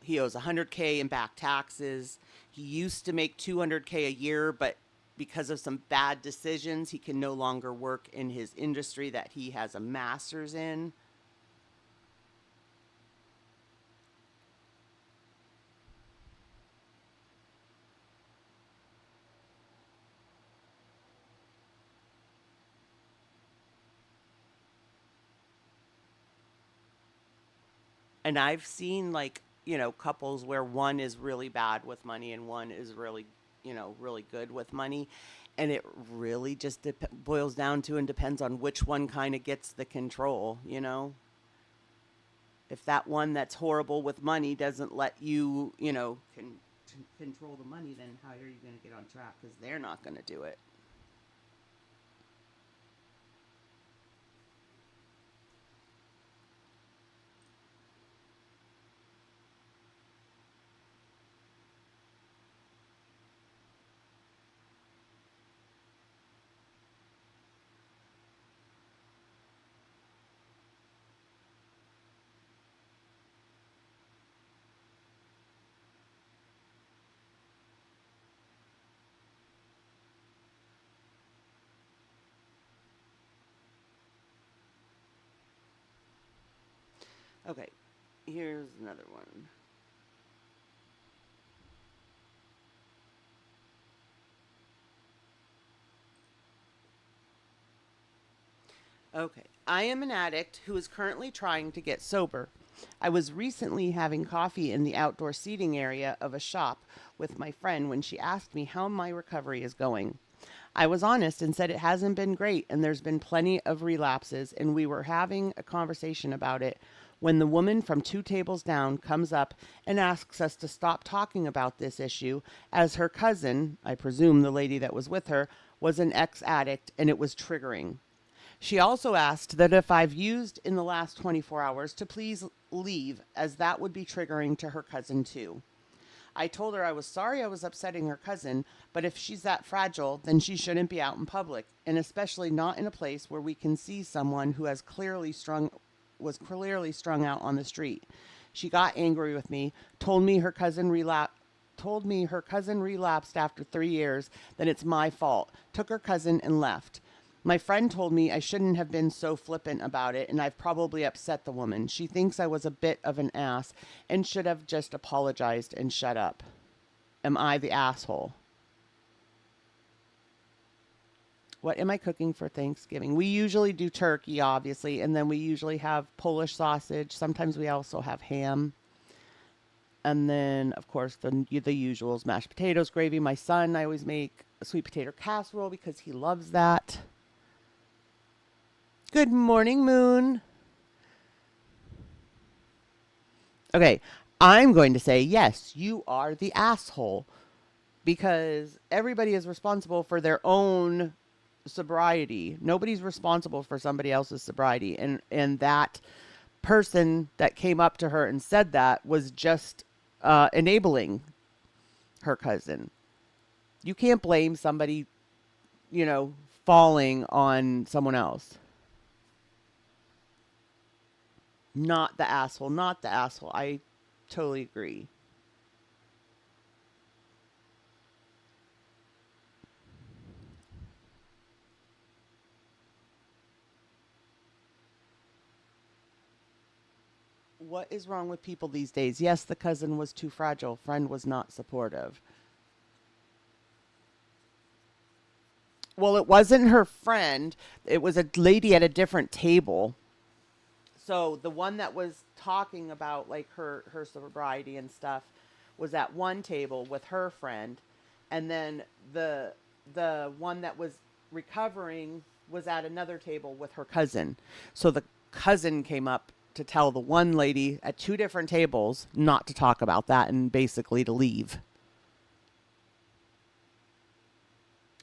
he owes 100K in back taxes. He used to make 200K a year, but because of some bad decisions, he can no longer work in his industry that he has a master's in. And I've seen, like, couples where one is really bad with money and one is really, really good with money. And it really just boils down to and depends on which one kind of gets the control. If that one that's horrible with money doesn't let you, control the money, then how are you going to get on track? Because they're not going to do it. Okay, here's another one. Okay, I am an addict who is currently trying to get sober. I was recently having coffee in the outdoor seating area of a shop with my friend when she asked me how my recovery is going. I was honest and said it hasn't been great and there's been plenty of relapses, and we were having a conversation about it when the woman from two tables down comes up and asks us to stop talking about this issue as her cousin, I presume the lady that was with her, was an ex-addict and it was triggering. She also asked that if I've used in the last 24 hours to please leave, as that would be triggering to her cousin too. I told her I was sorry I was upsetting her cousin, but if she's that fragile, then she shouldn't be out in public, and especially not in a place where we can see someone who was clearly strung out on the street. She got angry with me, told me her cousin relapsed after 3 years, then it's my fault, took her cousin and left. My friend told me I shouldn't have been so flippant about it, and I've probably upset the woman. She thinks I was a bit of an ass and should have just apologized and shut up. Am I the asshole? What am I cooking for Thanksgiving? We usually do turkey, obviously, and then we usually have Polish sausage. Sometimes we also have ham. And then, of course, the usuals, mashed potatoes, gravy. My son, I always make a sweet potato casserole because he loves that. Good morning, Moon. Okay, I'm going to say, yes, you are the asshole, because everybody is responsible for their own sobriety. Nobody's responsible for somebody else's sobriety. And that person that came up to her and said that was just enabling her cousin. You can't blame somebody, falling on someone else. Not the asshole, not the asshole. I totally agree. What is wrong with people these days? Yes, the cousin was too fragile. Friend was not supportive. Well, it wasn't her friend. It was a lady at a different table. So the one that was talking about like her sobriety and stuff was at one table with her friend, and then the one that was recovering was at another table with her cousin. So the cousin came up to tell the one lady at two different tables not to talk about that and basically to leave.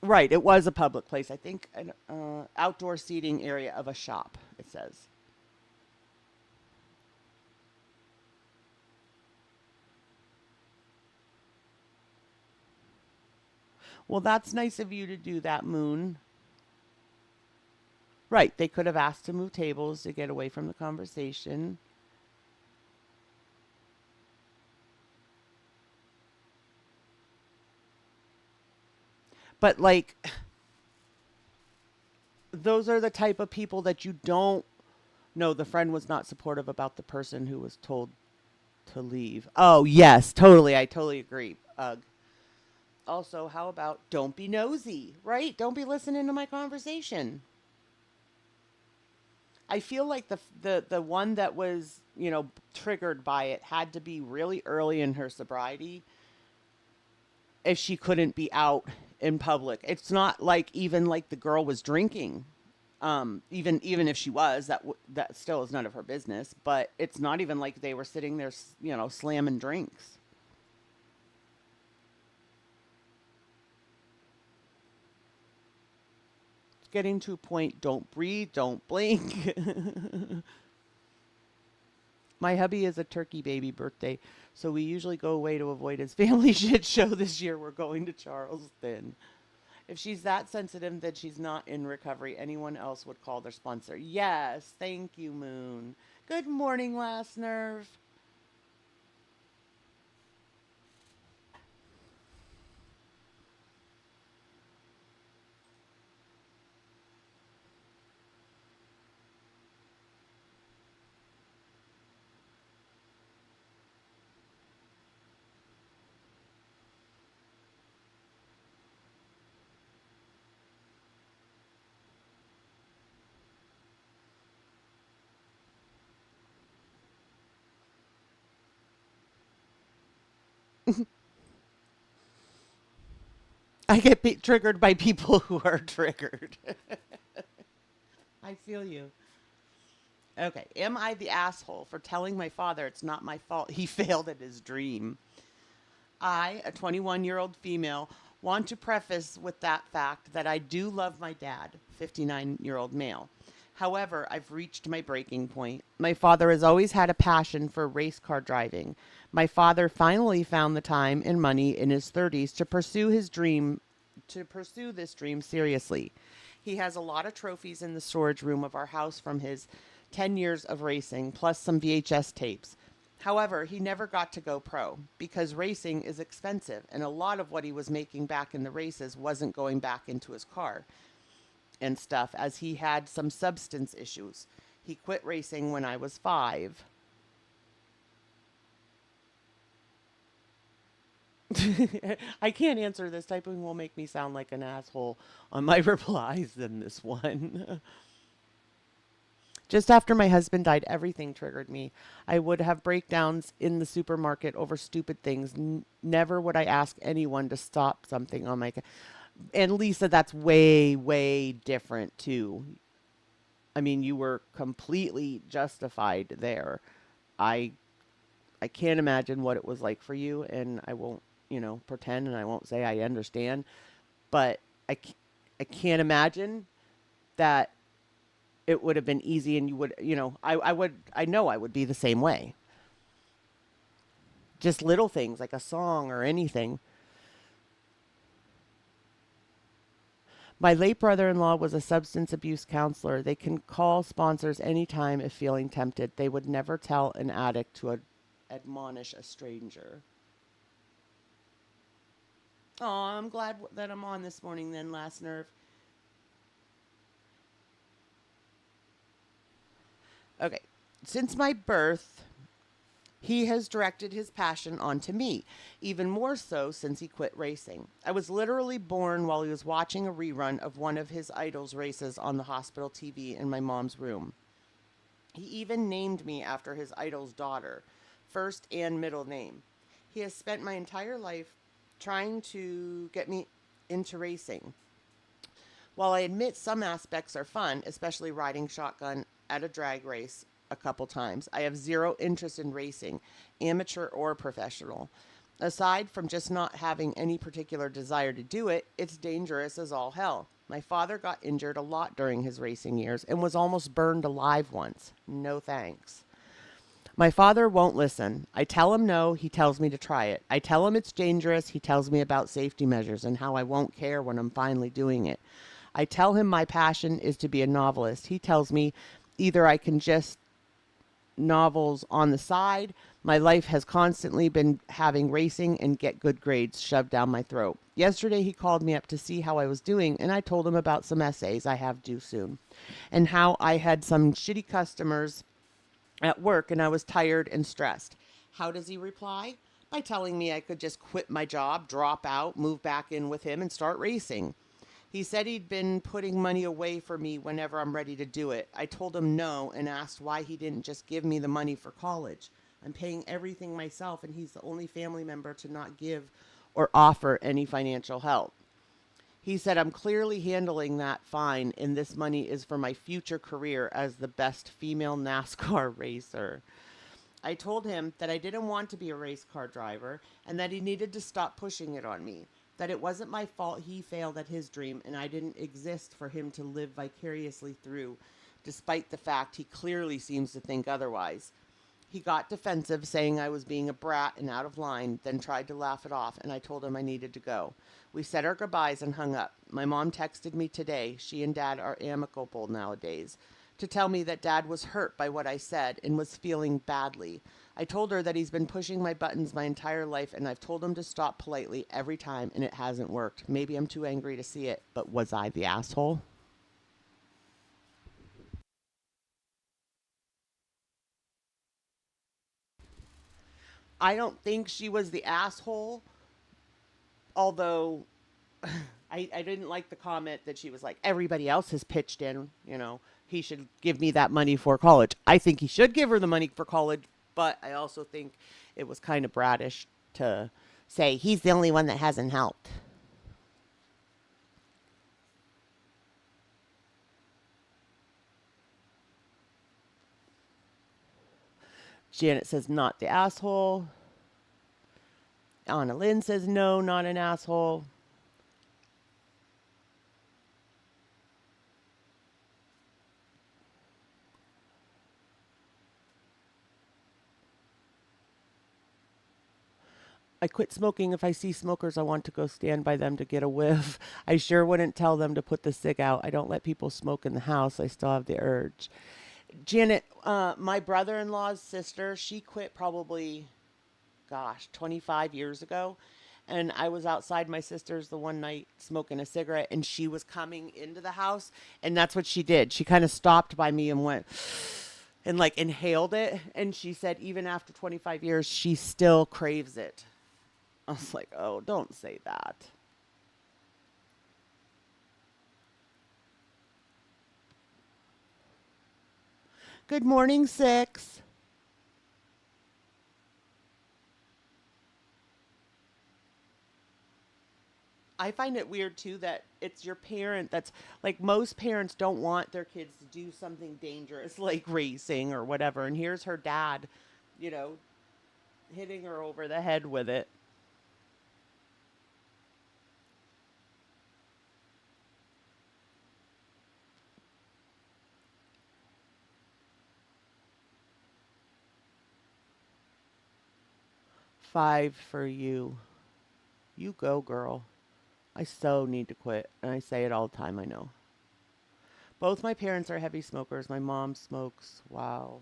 Right, it was a public place. I think an outdoor seating area of a shop, it says. Well, that's nice of you to do that, Moon. Right, they could have asked to move tables to get away from the conversation. But like those are the type of people that you don't know. The friend was not supportive about the person who was told to leave. Oh, yes, totally. I totally agree. Ugh. Also, how about don't be nosy, right? Don't be listening to my conversation. I feel like the one that was, triggered by it had to be really early in her sobriety if she couldn't be out in public. It's not like even like the girl was drinking. Even if she was, that still is none of her business. But it's not even like they were sitting there, slamming drinks. It's getting to a point. Don't breathe. Don't blink. My hubby is a turkey baby birthday, so we usually go away to avoid his family shit show. This year we're going to Charleston. If she's that sensitive, then she's not in recovery. Anyone else would call their sponsor. Yes, thank you, Moon. Good morning, Last Nerve. I get triggered by people who are triggered. I feel you. Okay, am I the asshole for telling my father it's not my fault he failed at his dream? I, a 21-year-old female, want to preface with that fact that I do love my dad, 59-year-old male. However, I've reached my breaking point. My father has always had a passion for race car driving. My father finally found the time and money in his 30s to pursue this dream seriously. He has a lot of trophies in the storage room of our house from his 10 years of racing, plus some VHS tapes. However, he never got to go pro because racing is expensive, and a lot of what he was making back in the races wasn't going back into his car and stuff, as he had some substance issues. He quit racing when I was 5. I can't answer this. Typing will make me sound like an asshole on my replies than this one. Just after my husband died, everything triggered me. I would have breakdowns in the supermarket over stupid things. Never would I ask anyone to stop something on my... And Lisa, that's way, way different too. I mean, you were completely justified there. I I can't imagine what it was like for you, and I won't, pretend, and I won't say I understand, but I can't imagine that it would have been easy, and you would, I know I would be the same way. Just little things like a song or anything. My late brother-in-law was a substance abuse counselor. They can call sponsors anytime if feeling tempted. They would never tell an addict to admonish a stranger. Oh, I'm glad that I'm on this morning then, Last Nerve. Okay. Since my birth, he has directed his passion onto me, even more so since he quit racing. I was literally born while he was watching a rerun of one of his idols' races on the hospital TV in my mom's room. He even named me after his idol's daughter, first and middle name. He has spent my entire life trying to get me into racing. While I admit some aspects are fun, especially riding shotgun at a drag race a couple times, I have zero interest in racing, amateur or professional. Aside from just not having any particular desire to do it, it's dangerous as all hell. My father got injured a lot during his racing years and was almost burned alive once. No thanks. My father won't listen. I tell him no, he tells me to try it. I tell him it's dangerous, he tells me about safety measures and how I won't care when I'm finally doing it. I tell him my passion is to be a novelist. He tells me either I can just novels on the side. My life has constantly been having racing and get good grades shoved down my throat. Yesterday he called me up to see how I was doing, and I told him about some essays I have due soon and how I had some shitty customers at work and I was tired and stressed. How does he reply? By telling me I could just quit my job, drop out, move back in with him, and start racing. He said he'd been putting money away for me whenever I'm ready to do it. I told him no and asked why he didn't just give me the money for college. I'm paying everything myself and he's the only family member to not give or offer any financial help. He said I'm clearly handling that fine and this money is for my future career as the best female NASCAR racer. I told him that I didn't want to be a race car driver and that he needed to stop pushing it on me. That it wasn't my fault he failed at his dream and I didn't exist for him to live vicariously through, despite the fact he clearly seems to think otherwise. He got defensive, saying I was being a brat and out of line, then tried to laugh it off, and I told him I needed to go. We said our goodbyes and hung up. My mom texted me today, she and Dad are amicable nowadays, to tell me that Dad was hurt by what I said and was feeling badly. I told her that he's been pushing my buttons my entire life and I've told him to stop politely every time and it hasn't worked. Maybe I'm too angry to see it, but was I the asshole? I don't think she was the asshole, although I didn't like the comment that she was like, everybody else has pitched in, he should give me that money for college. I think he should give her the money for college, but I also think it was kind of bratish to say he's the only one that hasn't helped. Janet says, not the asshole. Anna Lynn says, no, not an asshole. I quit smoking. If I see smokers, I want to go stand by them to get a whiff. I sure wouldn't tell them to put the cig out. I don't let people smoke in the house. I still have the urge. Janet, my brother-in-law's sister, she quit probably, 25 years ago. And I was outside my sister's the one night smoking a cigarette, and she was coming into the house, and that's what she did. She kind of stopped by me and went and like inhaled it. And she said even after 25 years, she still craves it. I was like, oh, don't say that. Good morning, Six. I find it weird too that it's your parent that's like most parents don't want their kids to do something dangerous like racing or whatever. And here's her dad, you know, hitting her over the head with it. Five for you. You go, girl. I so need to quit, and I say it all the time, I know. Both my parents are heavy smokers. My mom smokes. Wow.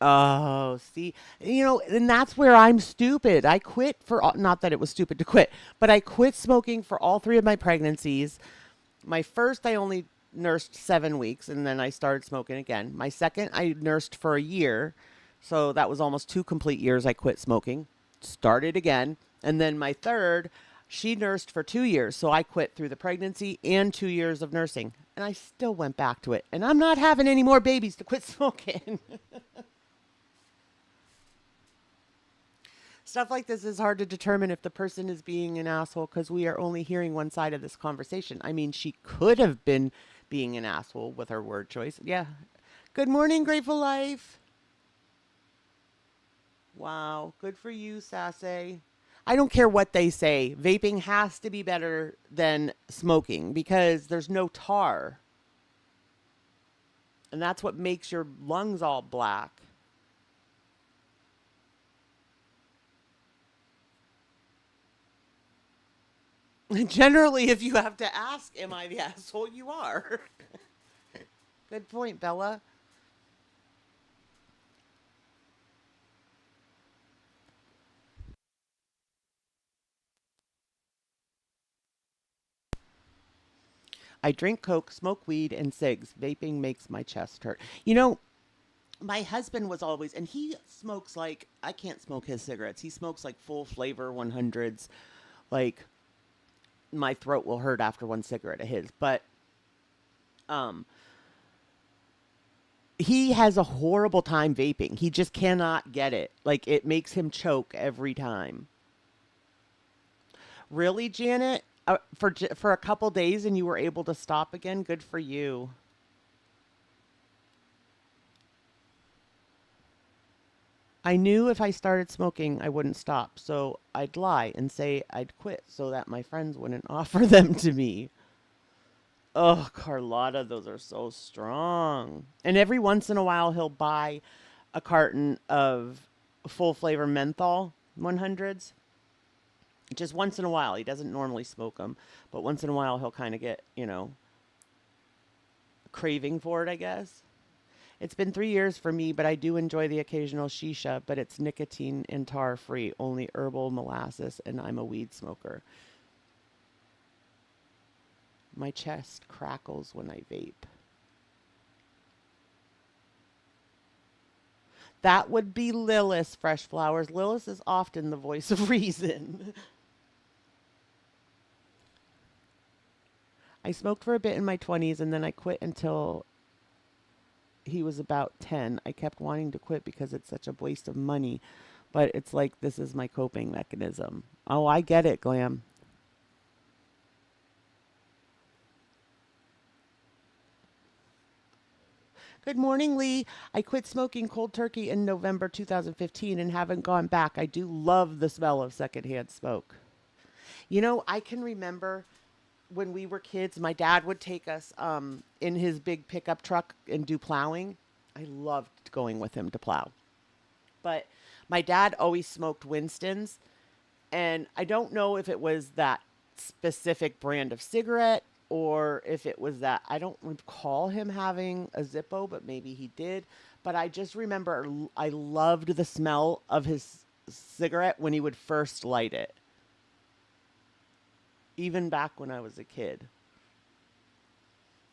Oh, see, and that's where I'm stupid. I quit for, not that it was stupid to quit, but I quit smoking for all three of my pregnancies. My first, I only nursed 7 weeks, and then I started smoking again. My second, I nursed for a year. So that was almost 2 complete years I quit smoking, started again. And then my third, she nursed for 2 years. So I quit through the pregnancy and 2 years of nursing. And I still went back to it. And I'm not having any more babies to quit smoking. Stuff like this is hard to determine if the person is being an asshole because we are only hearing one side of this conversation. I mean, she could have been being an asshole with her word choice. Yeah. Good morning, Grateful Life. Wow. Good for you, Sassy. I don't care what they say. Vaping has to be better than smoking because there's no tar. And that's what makes your lungs all black. Generally, if you have to ask, am I the asshole, you are. Good point, Bella. I drink Coke, smoke weed, and cigs. Vaping makes my chest hurt. You know, my husband was always, and he smokes like, I can't smoke his cigarettes. He smokes like full flavor 100s. Like, my throat will hurt after one cigarette of his. But um, he has a horrible time vaping. He just cannot get it. Like, it makes him choke every time. Really, Janet? For a couple days and you were able to stop again? Good for you. I knew if I started smoking, I wouldn't stop. So I'd lie and say I'd quit so that my friends wouldn't offer them to me. Oh, Carlotta, those are so strong. And every once in a while, he'll buy a carton of full flavor menthol 100s. Just once in a while. He doesn't normally smoke them, but once in a while, he'll kind of get, craving for it, I guess. It's been 3 years for me, but I do enjoy the occasional shisha, but it's nicotine and tar free, only herbal molasses, and I'm a weed smoker. My chest crackles when I vape. That would be Lilith, Fresh Flowers. Lilith is often the voice of reason. I smoked for a bit in my 20s and then I quit until he was about 10. I kept wanting to quit because it's such a waste of money, but it's like this is my coping mechanism. Oh, I get it, Glam. Good morning, Lee. I quit smoking cold turkey in November 2015 and haven't gone back. I do love the smell of secondhand smoke. I can remember when we were kids, my dad would take us in his big pickup truck and do plowing. I loved going with him to plow. But my dad always smoked Winston's. And I don't know if it was that specific brand of cigarette or if it was that, I don't recall him having a Zippo, but maybe he did. But I just remember I loved the smell of his cigarette when he would first light it, even back when I was a kid.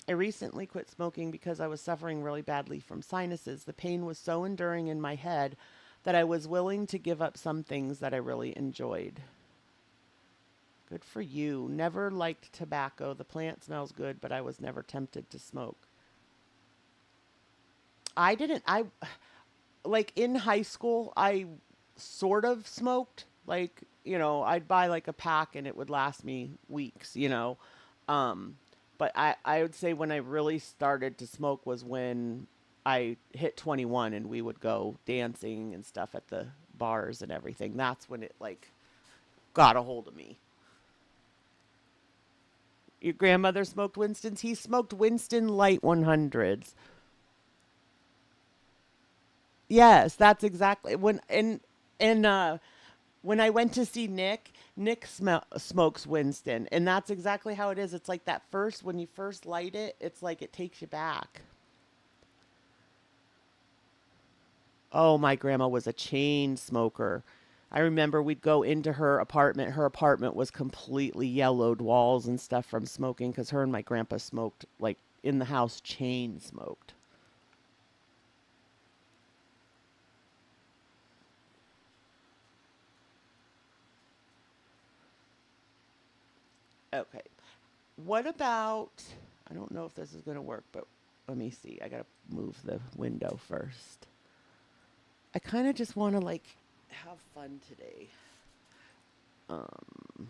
I recently quit smoking because I was suffering really badly from sinuses. The pain was so enduring in my head that I was willing to give up some things that I really enjoyed. Good for you. Never liked tobacco. The plant smells good, but I was never tempted to smoke. I didn't, like in high school, I sort of smoked. Like, I'd buy like a pack and it would last me weeks. Um, but I would say when I really started to smoke was when I hit 21 and we would go dancing and stuff at the bars and everything. That's when it like got a hold of me. Your grandmother smoked Winston's? He smoked Winston Light 100s. Yes, that's exactly and when I went to see Nick smokes Winston, and that's exactly how it is. It's like that first when you first light it, it's like it takes you back. Oh, my grandma was a chain smoker. I remember we'd go into her apartment. Her apartment was completely yellowed walls and stuff from smoking because her and my grandpa smoked, like in the house, chain smoked. Okay. What about, I don't know if this is going to work, but let me see. I got to move the window first. I kind of just want to like have fun today. Um,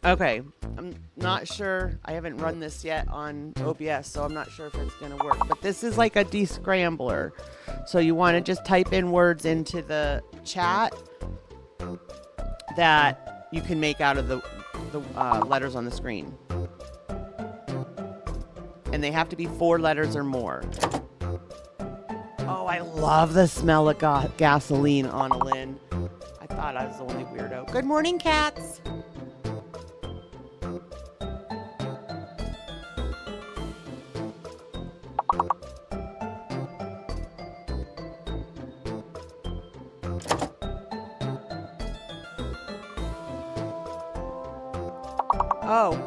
Okay, I'm not sure. I haven't run this yet on OBS, so I'm not sure if it's going to work. But this is like a descrambler. So you want to just type in words into the chat that you can make out of the letters on the screen. And they have to be 4 letters or more. Oh, I love the smell of gasoline, Annalyn. I thought I was the only weirdo. Good morning, cats. Oh,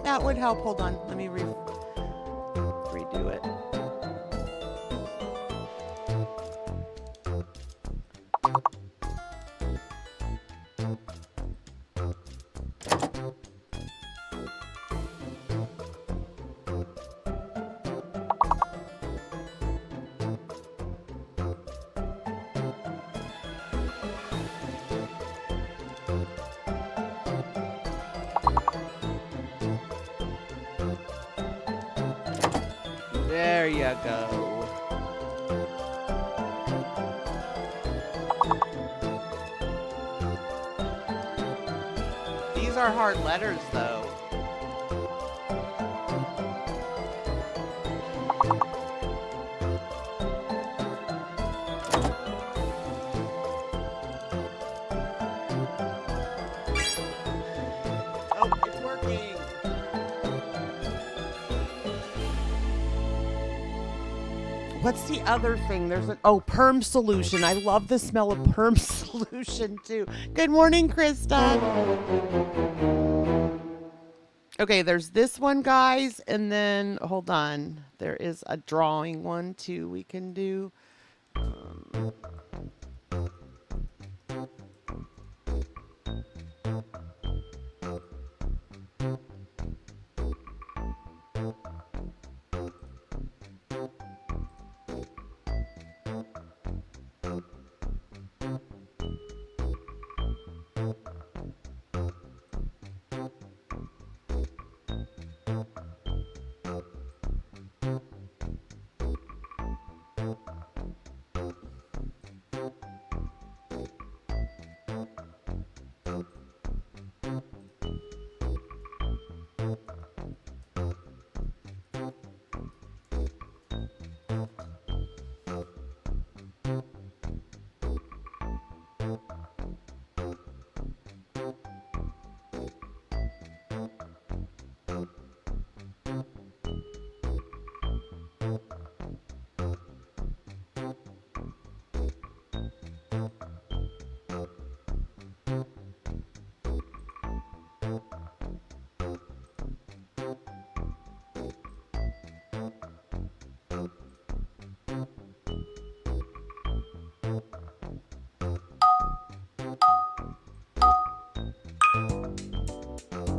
that would help. Hold on. Let me redo it. There you go. These are hard letters, though. Oh, it's working. What's the other thing? There's a perm solution. I love the smell of perm solution too. Good morning, Krista. Okay, there's this one, guys, and then hold on. There is a drawing one too we can do.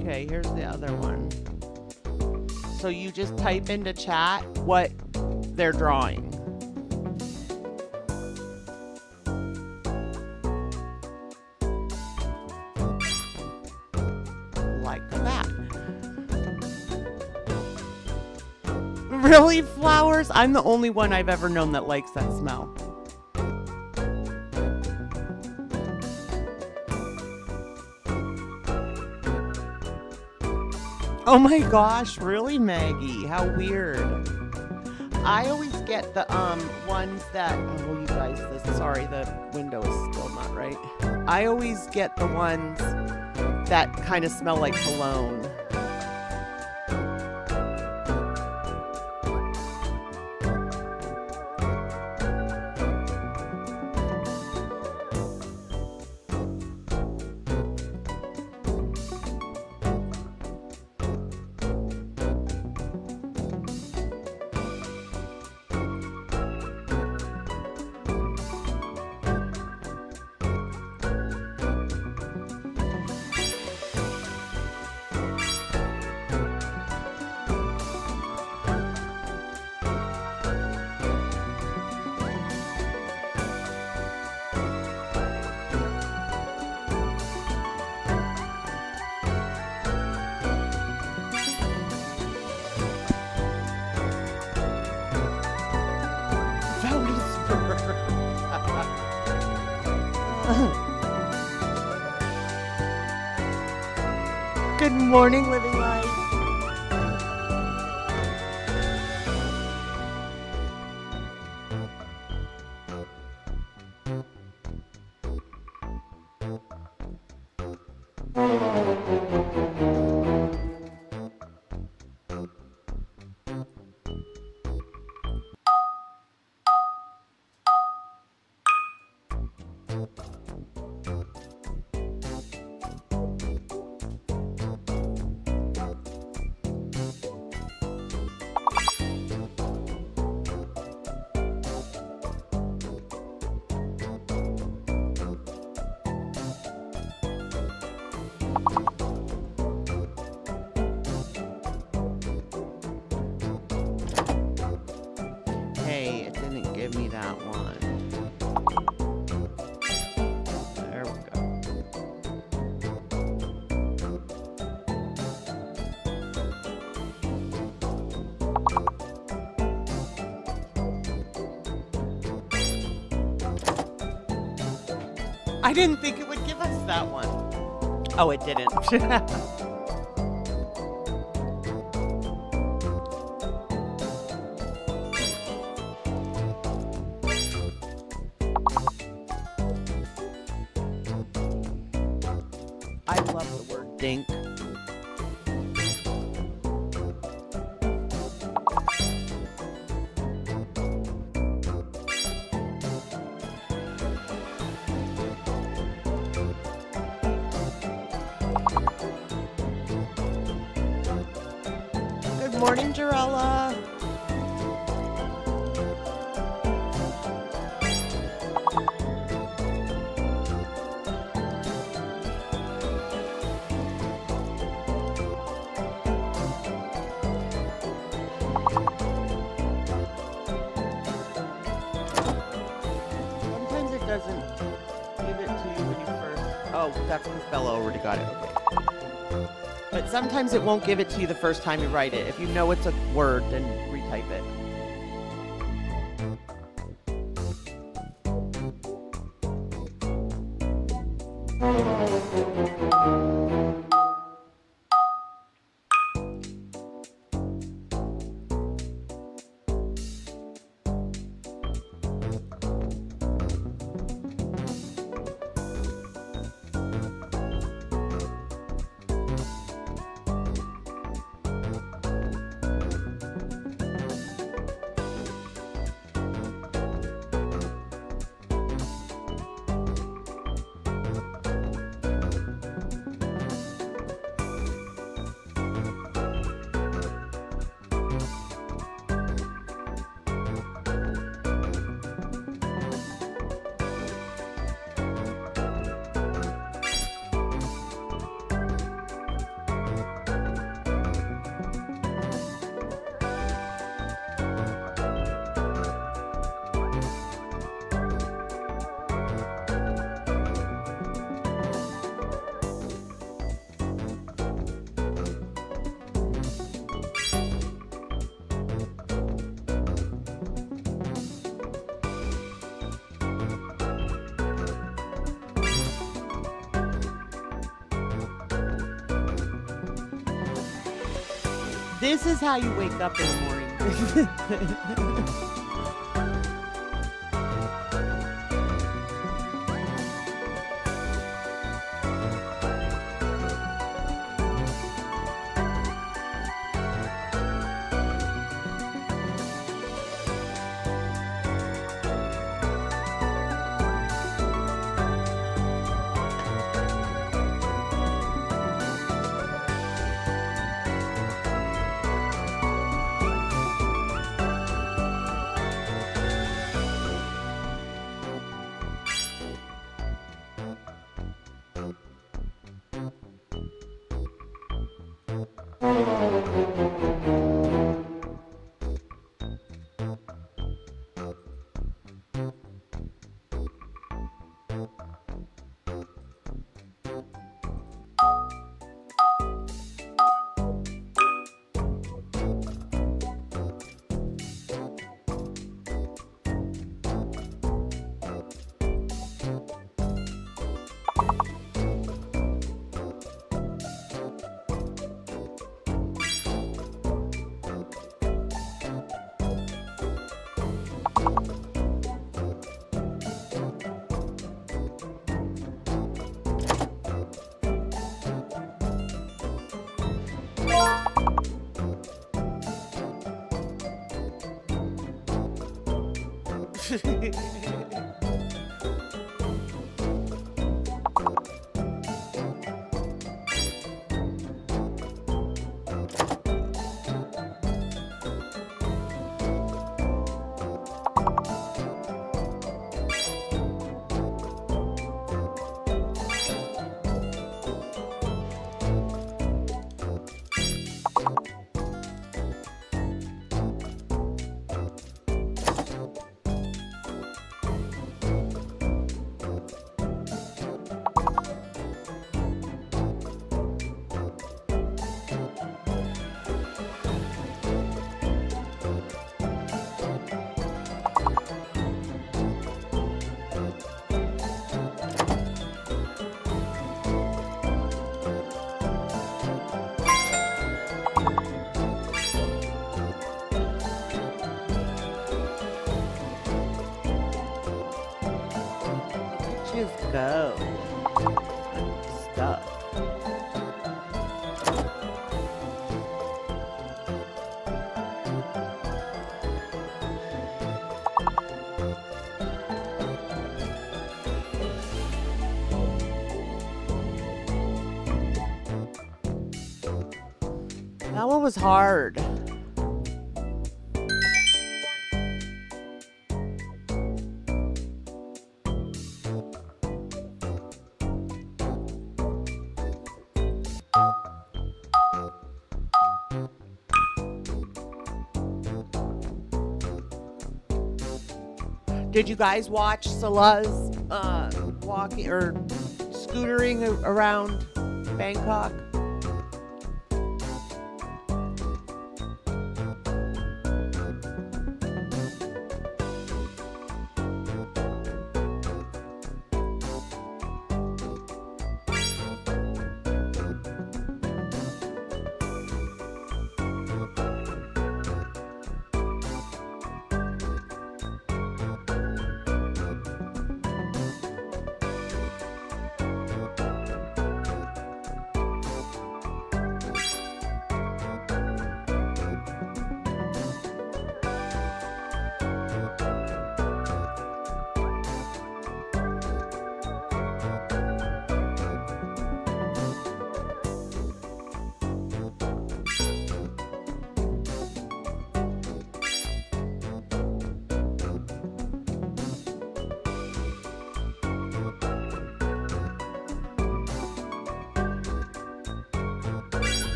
Okay, here's the other one. So you just type into chat what they're drawing. Like that. Really, flowers? I'm the only one I've ever known that likes that smell. Oh my gosh, really, Maggie? How weird. I always get the ones that, oh, you guys, sorry, the window is still not right. I always get the ones that kind of smell like cologne. Good morning, Living Life. Hey, it didn't give me that one. There we go. I didn't think it would give us that one. Oh, it didn't. I love the word dink. Good morning, Jarella. Sometimes it doesn't give it to you when you first... Oh, that's because Bella already got it. Okay. But sometimes it won't give it to you the first time you write it. If you know it's a word, then retype it. This is how you wake up in the morning. Just go. Stop. That one was hard. Did you guys watch Salah's walking or scootering around Bangkok?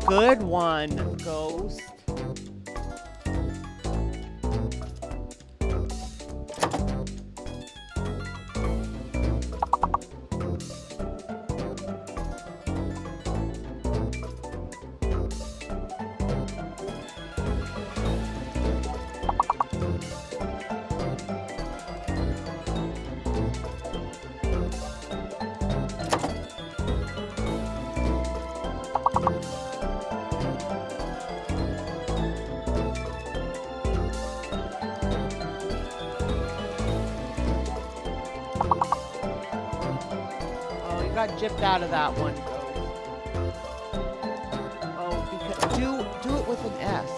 Good one, Ghost. got gypped out of that one. Oh, because do it with an S.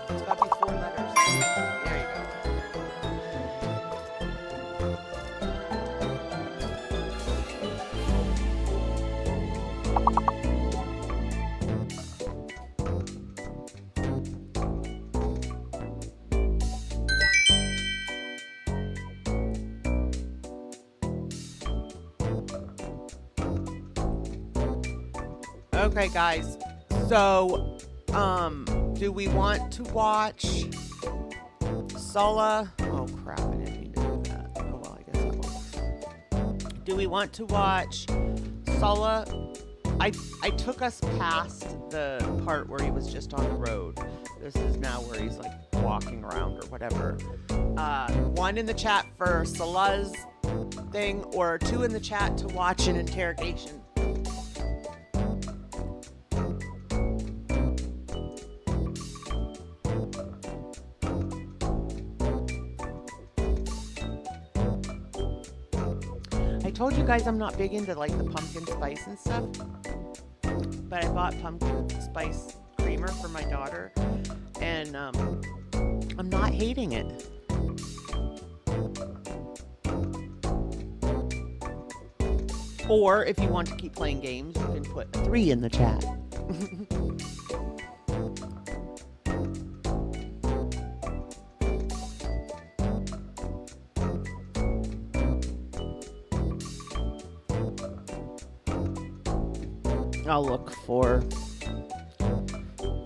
It's got to be 4 letters. There you go. Okay, guys. So, do we want to watch Sola? Oh crap! I didn't mean to do that. Oh well, I guess that works. Do we want to watch Sola? I took us past the part where he was just on the road. This is now where he's like walking around or whatever. 1 in the chat for Sola's thing, or 2 in the chat to watch an interrogation. I told you guys I'm not big into like the pumpkin spice and stuff, but I bought pumpkin spice creamer for my daughter, and I'm not hating it. Or if you want to keep playing games, you can put a 3 in the chat. I'll look for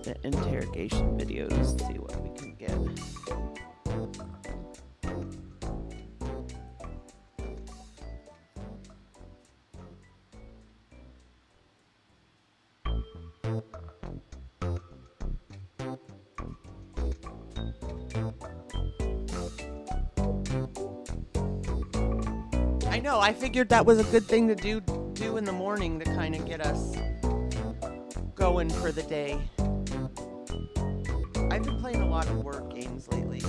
the interrogation videos, see what we can get. I know, I figured that was a good thing to do in the morning to kind of get us going for the day. I've been playing a lot of word games lately.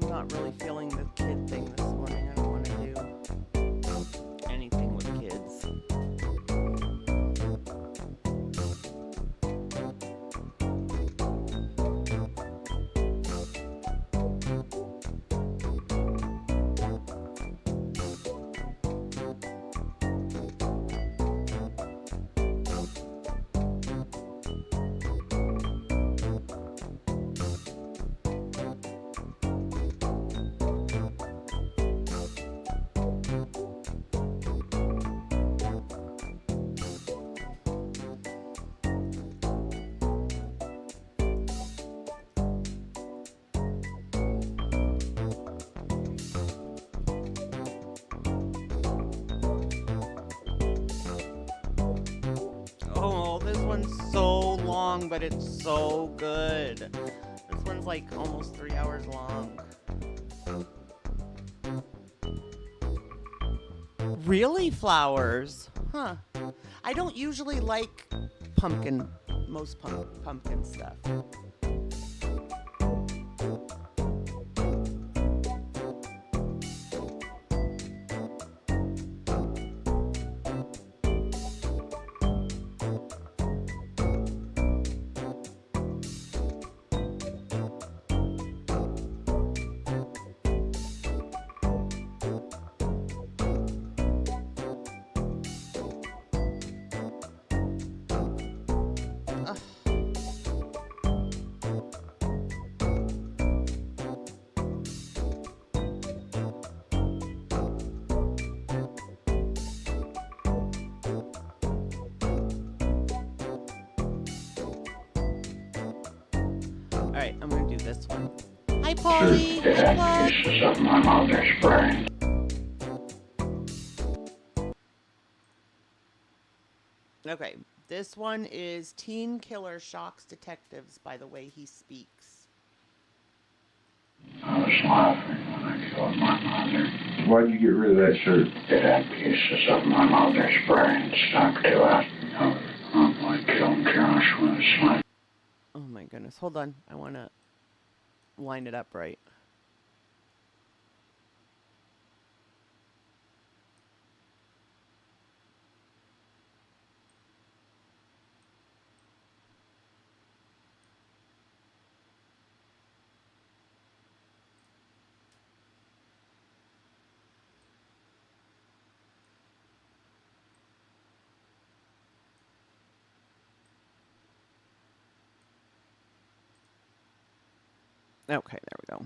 Not really feeling the kid thing this morning. I don't want to do anything with kids. Oh, this one's so long, but it's so good. This one's like almost 3 hours long. Really, flowers? Huh. I don't usually like most pumpkin stuff. Alright, I'm gonna do this one. Hi, Polly! Hi, Pug! My mother's brain. Okay, this one is teen killer shocks detectives by the way he speaks. I was laughing when I killed my mother. Why'd you get rid of that shirt? It had pieces of my mother's brain stuck to it. I'm like killing Josh with a sniper. Oh my goodness, hold on. I want to line it up right. Okay, there we go.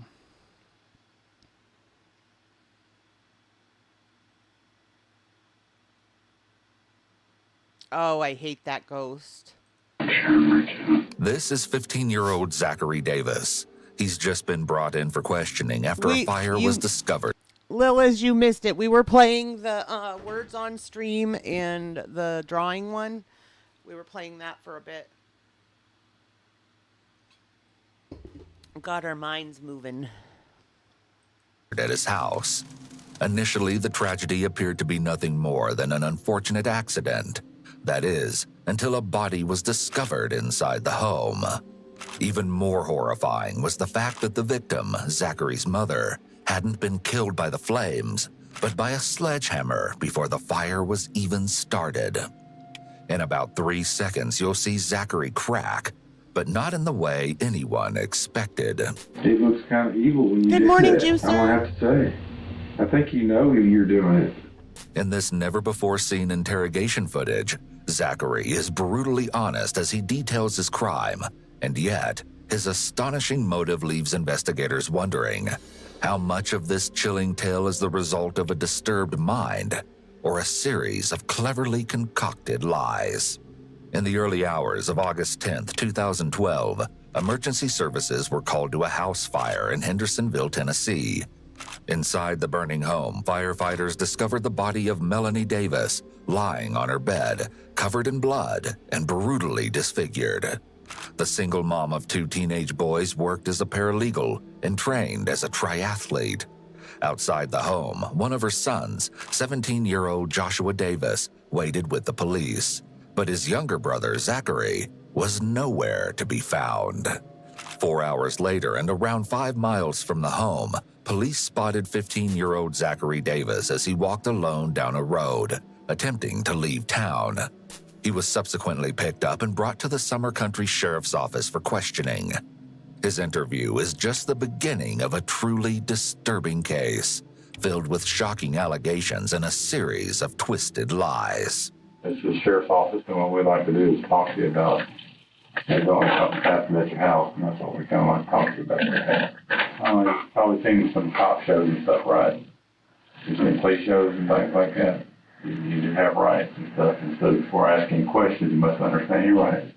Oh, I hate that ghost. This is 15-year-old Zachary Davis. He's just been brought in for questioning after a fire was discovered. Liz, you missed it. We were playing the words on stream and the drawing one. We were playing that for a bit. Got our minds moving. At his house. Initially, the tragedy appeared to be nothing more than an unfortunate accident. That is, until a body was discovered inside the home. Even more horrifying was the fact that the victim, Zachary's mother, hadn't been killed by the flames, but by a sledgehammer before the fire was even started. In about 3 seconds, you'll see Zachary crack, but not in the way anyone expected. It looks kind of evil when you Good do morning, that. Juicer. I don't have to say. I think you know you're doing it. In this never-before-seen interrogation footage, Zachary is brutally honest as he details his crime, and yet his astonishing motive leaves investigators wondering how much of this chilling tale is the result of a disturbed mind or a series of cleverly concocted lies. In the early hours of August 10, 2012, emergency services were called to a house fire in Hendersonville, Tennessee. Inside the burning home, firefighters discovered the body of Melanie Davis lying on her bed, covered in blood and brutally disfigured. The single mom of 2 teenage boys worked as a paralegal and trained as a triathlete. Outside the home, one of her sons, 17-year-old Joshua Davis, waited with the police. But his younger brother, Zachary, was nowhere to be found. 4 hours later, and around 5 miles from the home, police spotted 15-year-old Zachary Davis as he walked alone down a road, attempting to leave town. He was subsequently picked up and brought to the Summer Country Sheriff's Office for questioning. His interview is just the beginning of a truly disturbing case, filled with shocking allegations and a series of twisted lies. This is the sheriff's office, and what we'd like to do is talk to you about something happened at your house, and that's what we kind of like to talk to you about. You've probably seen some cop shows and stuff, right? You've seen police shows and things like that. You do have rights and stuff, and so before asking questions, you must understand your rights.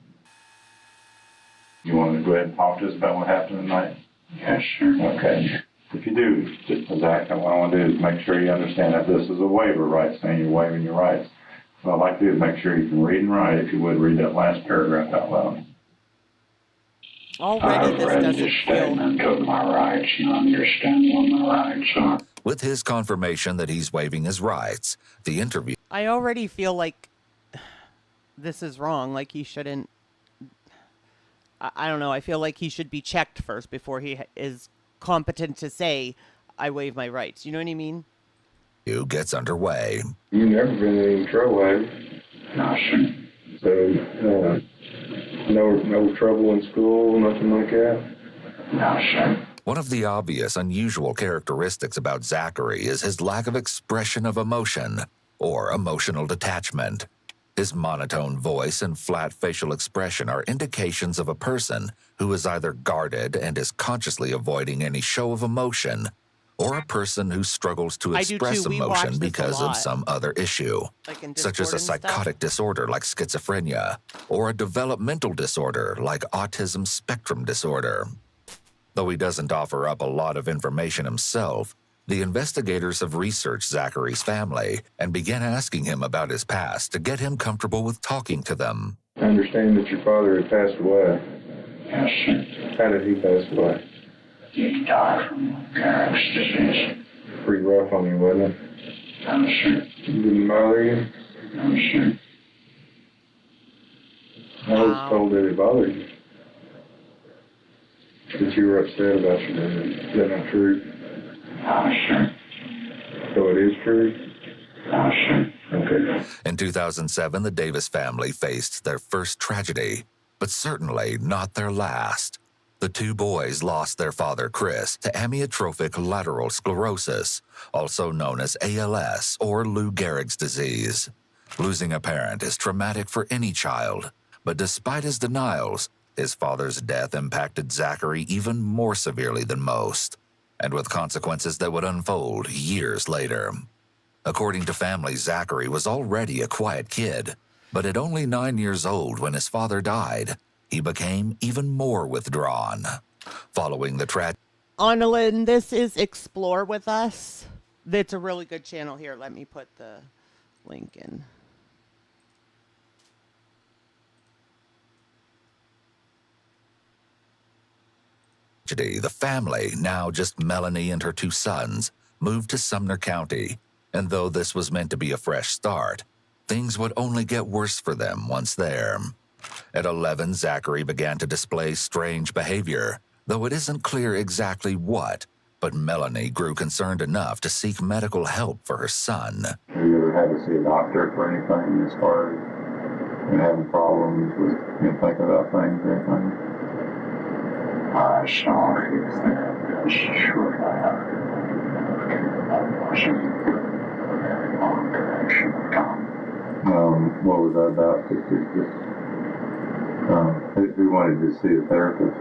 You want to go ahead and talk to us about what happened tonight? Yes, sir. Okay. If you do, just Zach, what I want to do is make sure you understand that this is a waiver, right, saying you're waiving your rights. What I'd like to do is make sure you can read and write. If you would, read that last paragraph out loud. Already this read doesn't the feel... statement of my rights and understand what my rights are. With his confirmation that he's waiving his rights, the interview... I already feel like this is wrong. Like he shouldn't... I don't know. I feel like he should be checked first before he is competent to say, I waive my rights. You know what I mean? gets underway. You've never been in any trouble, have you? No, sir. So, no trouble in school, nothing like that? No, sir. One of the obvious unusual characteristics about Zachary is his lack of expression of emotion or emotional detachment. His monotone voice and flat facial expression are indications of a person who is either guarded and is consciously avoiding any show of emotion, or a person who struggles to express emotion because of some other issue, such as a psychotic disorder like schizophrenia, or a developmental disorder like autism spectrum disorder. Though he doesn't offer up a lot of information himself, The investigators have researched Zachary's family and began asking him about his past to get him comfortable with talking to them. I understand that your father had passed away. Yes, sir. How did he pass away? He died from Garrett's disease. Pretty rough on you, wasn't it? Yes, sir. Didn't bother you? Yes, sir. I was told that it bothered you. That you were upset about your dad. Is that not true? Yes, sir. So it is true? Yes, sir. Okay. In 2007, the Davis family faced their first tragedy, but certainly not their last. The two boys lost their father, Chris, to amyotrophic lateral sclerosis, also known as ALS or Lou Gehrig's disease. Losing a parent is traumatic for any child, but despite his denials, his father's death impacted Zachary even more severely than most, and with consequences that would unfold years later. According to family, Zachary was already a quiet kid, but at only 9 years old when his father died, he became even more withdrawn. Following the tragedy, Annalyn, this is Explore With Us. That's a really good channel here. Let me put the link in. the family, now just Melanie and her two sons, moved to Sumner County, and though this was meant to be a fresh start, things would only get worse for them once there. At 11, Zachary began to display strange behavior, though it isn't clear exactly what, but Melanie grew concerned enough to seek medical help for her son. Have you ever had to see a doctor for anything as far as having problems with thinking about things or anything? I saw a therapist shortly after I wasn't a very long duration of time. What was that about? Who wanted to see a therapist?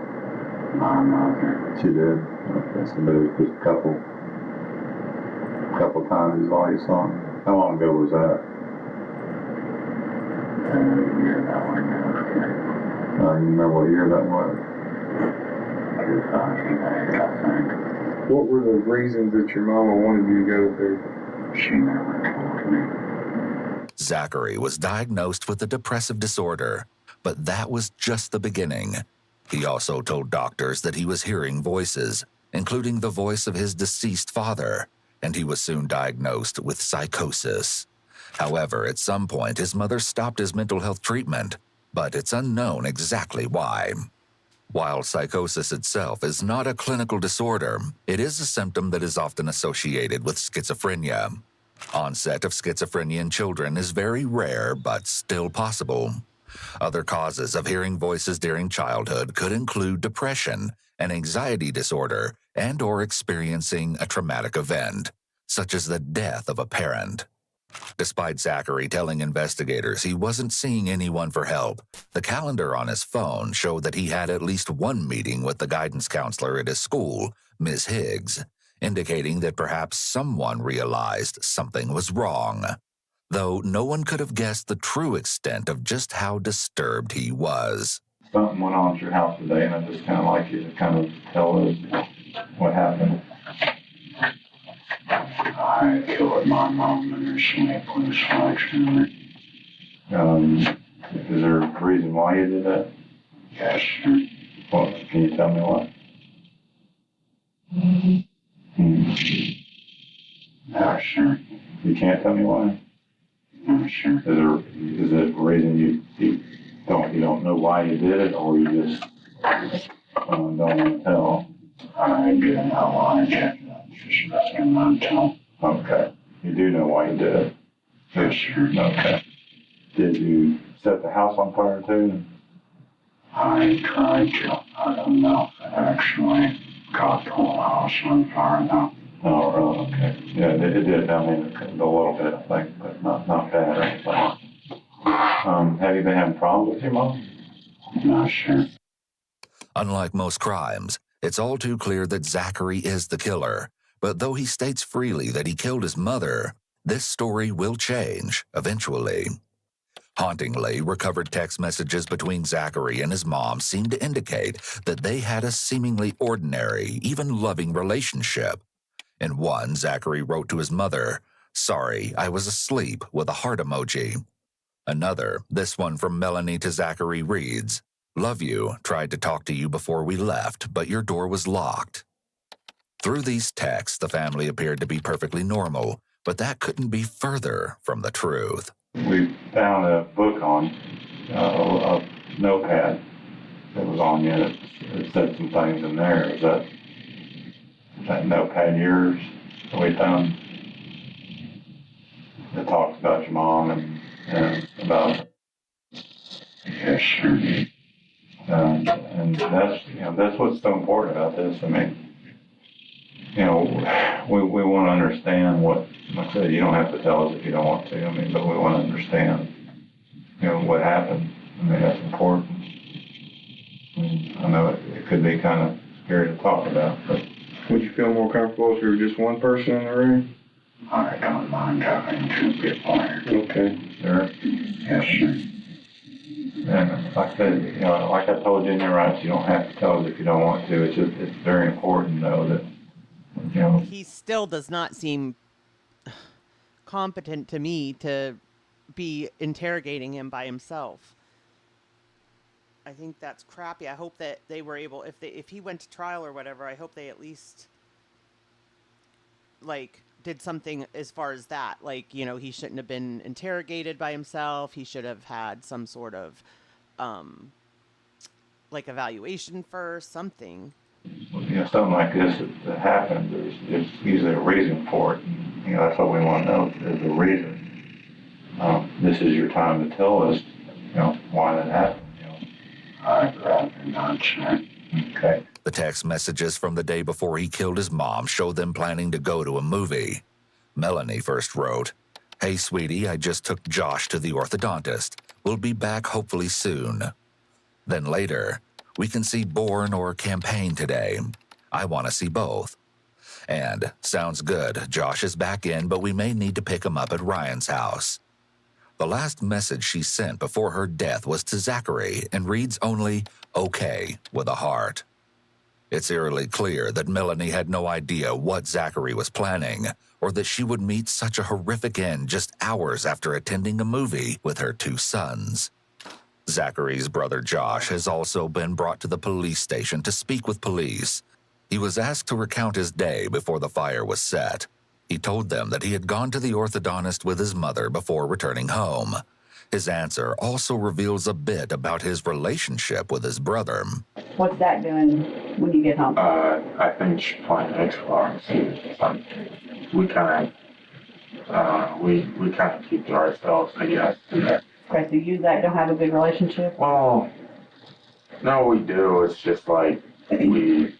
My mother. She did. Okay, so there was just a couple times while you saw him. How long ago was that? A year that went after. You remember what year that was? 2008, I think. What were the reasons that your mama wanted you to go to therapy? She never told me. Zachary was diagnosed with a depressive disorder, but that was just the beginning. He also told doctors that he was hearing voices, including the voice of his deceased father, and he was soon diagnosed with psychosis. However, at some point, his mother stopped his mental health treatment, but it's unknown exactly why. While psychosis itself is not a clinical disorder, it is a symptom that is often associated with schizophrenia. Onset of schizophrenia in children is very rare, but still possible. Other causes of hearing voices during childhood could include depression, an anxiety disorder, and/or experiencing a traumatic event, such as the death of a parent. Despite Zachary telling investigators he wasn't seeing anyone for help, the calendar on his phone showed that he had at least one meeting with the guidance counselor at his school, Ms. Higgs, indicating that perhaps someone realized something was wrong, though no one could have guessed the true extent of just how disturbed he was. Something went on at your house today, and I just kind of like you to kind of tell us what happened. I killed my mom in her sleep with a sledgehammer. Is there a reason why you did that? Yes, sir. Well, can you tell me why? Yes, sir. You can't tell me why? Yes, sir. Is it a reason you don't know why you did it, or you just don't want to tell? I do know why I did it. Just letting not tell. Okay. You do know why you did it? Yes, sir. Okay. Did you set the house on fire too? I tried to. I don't know if it actually got the whole house on fire though. Oh, really? Okay. Yeah, it did. I mean, a little bit, I think, but not bad or anything. Have you been having problems with your mom? No, sir. Unlike most crimes, it's all too clear that Zachary is the killer. But though he states freely that he killed his mother, this story will change eventually. Hauntingly, recovered text messages between Zachary and his mom seem to indicate that they had a seemingly ordinary, even loving relationship. In one, Zachary wrote to his mother, "Sorry, I was asleep," with a heart emoji. Another, this one from Melanie to Zachary, reads, "Love you, tried to talk to you before we left, but your door was locked." Through these texts, the family appeared to be perfectly normal, but that couldn't be further from the truth. We found a book on a notepad that was on you that said some things in there. Is that notepad yours that we found? It talks about your mom and about. Yes, sir. And that's what's so important about this. I mean, we want to understand what, like I said, you don't have to tell us if you don't want to. I mean, but we want to understand, what happened. I mean, that's important. I know it could be kind of scary to talk about, but. Would you feel more comfortable if there were just one person in the room? I don't mind having two people here. Okay. Sure. Yes, sir. And like I said, like I told you in your rights, you don't have to tell us if you don't want to. It's very important, though, that, He still does not seem competent to me to be interrogating him by himself. I think that's crappy. I hope that they were able, if he went to trial or whatever, I hope they at least, did something as far as that. He shouldn't have been interrogated by himself. He should have had some sort of, evaluation first, something. Something like this that happens, there's usually a reason for it. And, that's what we want to know, is the reason. This is your time to tell us, why that happened. I'd rather not, sir. Okay. The text messages from the day before he killed his mom show them planning to go to a movie. Melanie first wrote, "Hey, sweetie, I just took Josh to the orthodontist. We'll be back hopefully soon." Then later, "We can see Bourne or Campaign today. I want to see both." And, "Sounds good. Josh is back in, but we may need to pick him up at Ryan's house." The last message she sent before her death was to Zachary and reads only, "Okay," with a heart. It's eerily clear that Melanie had no idea what Zachary was planning, or that she would meet such a horrific end just hours after attending a movie with her two sons. Zachary's brother Josh has also been brought to the police station to speak with police. He was asked to recount his day before the fire was set. He told them that he had gone to the orthodontist with his mother before returning home. His answer also reveals a bit about his relationship with his brother. What's that doing when you get home? I think she's playing Xbox. We kind of, we kind of keep to ourselves, I guess. Okay, so you guys don't have a good relationship? Well, no, we do. It's just I don't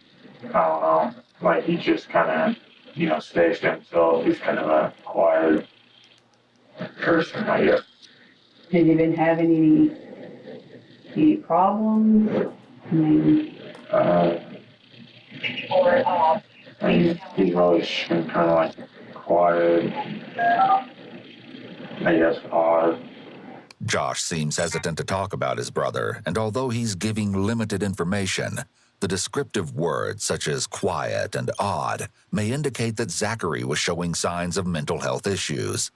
know, he just kind of, stays to himself. He's kind of a quiet person, I guess. Have you been having any problems? I mean, he's always been kind of quiet, I guess, odd. Josh seems hesitant to talk about his brother, and although he's giving limited information, the descriptive words such as quiet and odd may indicate that Zachary was showing signs of mental health issues.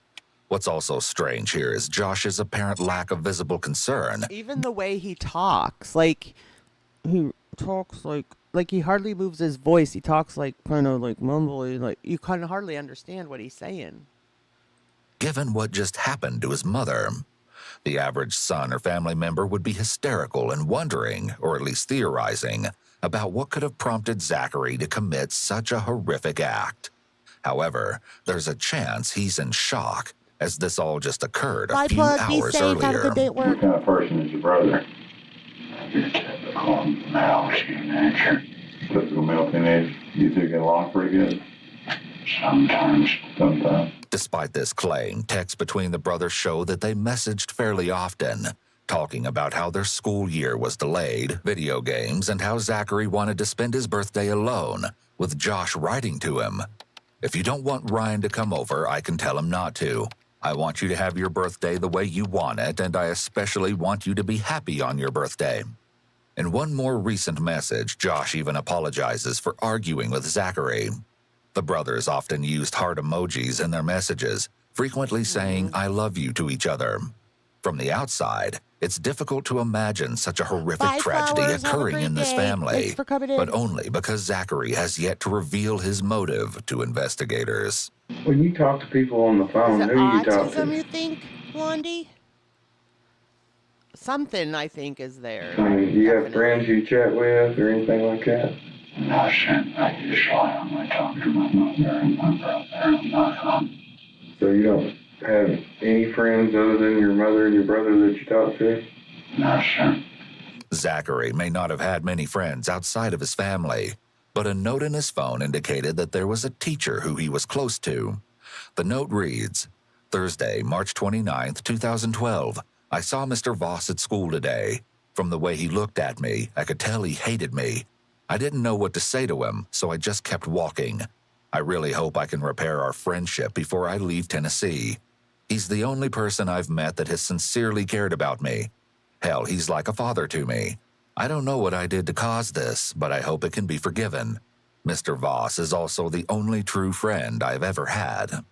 What's also strange here is Josh's apparent lack of visible concern. Even the way he talks, he talks like he hardly moves his voice. He talks kind of mumbly, you kind of hardly understand what he's saying. Given what just happened to his mother, the average son or family member would be hysterical and wondering, or at least theorizing, about what could have prompted Zachary to commit such a horrific act. However, there's a chance he's in shock, as this all just occurred a few hours earlier. What kind of person is your brother? Your typical male teenager. Typical male teenager. You two get along pretty good? Sometimes. Despite this claim, texts between the brothers show that they messaged fairly often, talking about how their school year was delayed, video games, and how Zachary wanted to spend his birthday alone, with Josh writing to him, "If you don't want Ryan to come over, I can tell him not to. I want you to have your birthday the way you want it, and I especially want you to be happy on your birthday." In one more recent message, Josh even apologizes for arguing with Zachary. The brothers often used heart emojis in their messages, frequently saying "I love you" to each other. From the outside, it's difficult to imagine such a horrific Bye, tragedy flowers. Have a occurring great in this day. family, Thanks for coming in. but only because Zachary has yet to reveal his motive to investigators. When you talk to people on the phone, Is it who you talk autism, to? you think, Blondie? Something, I think, is there. I mean, do you have Definitely. friends you chat with or anything like that? No, sir. I usually only talk to my mother and my brother and my aunt. So you don't have any friends other than your mother and your brother that you talk to? No, sir. Zachary may not have had many friends outside of his family, but a note in his phone indicated that there was a teacher who he was close to. The note reads, Thursday, March 29th, 2012. I saw Mr. Voss at school today. From the way he looked at me, I could tell he hated me. I didn't know what to say to him, so I just kept walking. I really hope I can repair our friendship before I leave Tennessee. He's the only person I've met that has sincerely cared about me. Hell, he's like a father to me. I don't know what I did to cause this, but I hope it can be forgiven. Mr. Voss is also the only true friend I've ever had.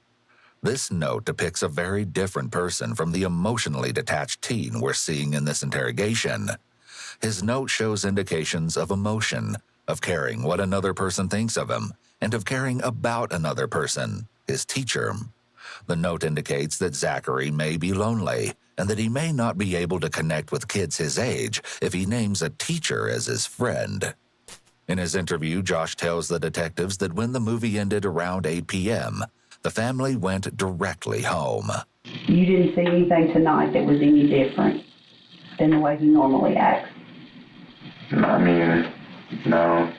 This note depicts a very different person from the emotionally detached teen we're seeing in this interrogation. His note shows indications of emotion, of caring what another person thinks of him, and of caring about another person, his teacher. The note indicates that Zachary may be lonely and that he may not be able to connect with kids his age if he names a teacher as his friend. In his interview, Josh tells the detectives that when the movie ended around 8 p.m., the family went directly home. You didn't see anything tonight that was any different than the way he normally acts? I mean, no.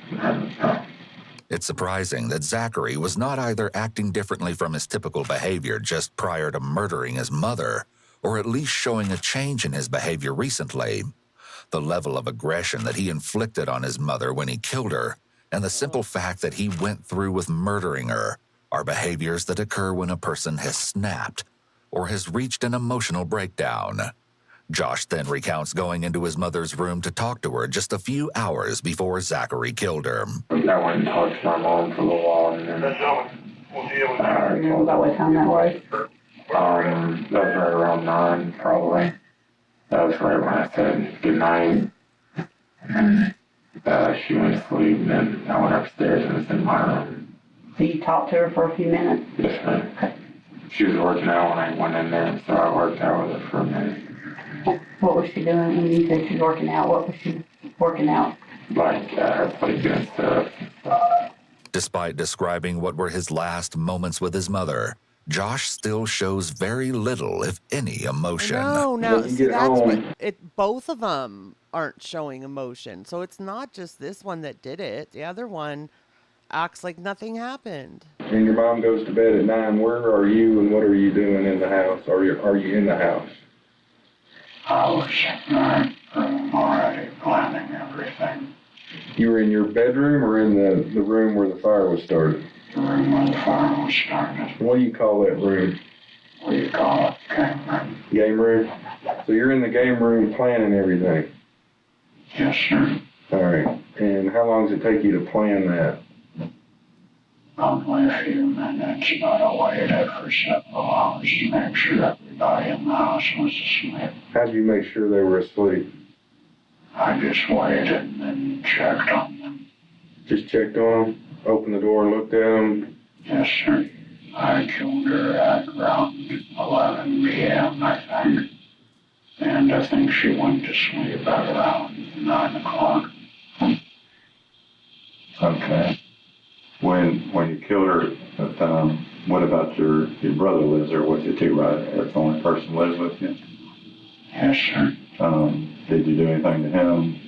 It's surprising that Zachary was not either acting differently from his typical behavior just prior to murdering his mother, or at least showing a change in his behavior recently. The level of aggression that he inflicted on his mother when he killed her, and the simple fact that he went through with murdering her, are behaviors that occur when a person has snapped or has reached an emotional breakdown. Josh then recounts going into his mother's room to talk to her just a few hours before Zachary killed her. I went and talked to my mom for a little while, and then Remember about what time that was? that was right around 9, probably. That was right when I said goodnight. And she went to sleep, and then I went upstairs and was in my room. So you talked to her for a few minutes? Yes, ma'am. She was working out when I went in there, so I worked out with her for a minute. What was she doing when you said she was working out? What was she working out? Like, doing stuff. Despite describing what were his last moments with his mother, Josh still shows very little, if any, emotion. No, When you see, get that's what home- both of them aren't showing emotion. So it's not just this one that did it. The other one acts like nothing happened. And your mom goes to bed at 9, where are you and what are you doing in the house? Are you in the house? I was in my room already planning everything. You were in your bedroom or in the room where the fire was started? The room where the fire was started. What do you call that room? What do you call it? Game room. Game room? So you're in the game room planning everything? Yes, sir. All right. And how long does it take you to plan that? Only a few minutes, but I waited for several hours to make sure everybody in the house was asleep. How did you make sure they were asleep? I just waited and then checked on them. Just checked on them, opened the door and looked at them? Yes, sir. I killed her at around 11 p.m., I think. And I think she went to sleep at around 9 o'clock. Okay. When you killed her, what about your brother lives there with you too, right? That's the only person who lives with you? Yes, sir. Did you do anything to him?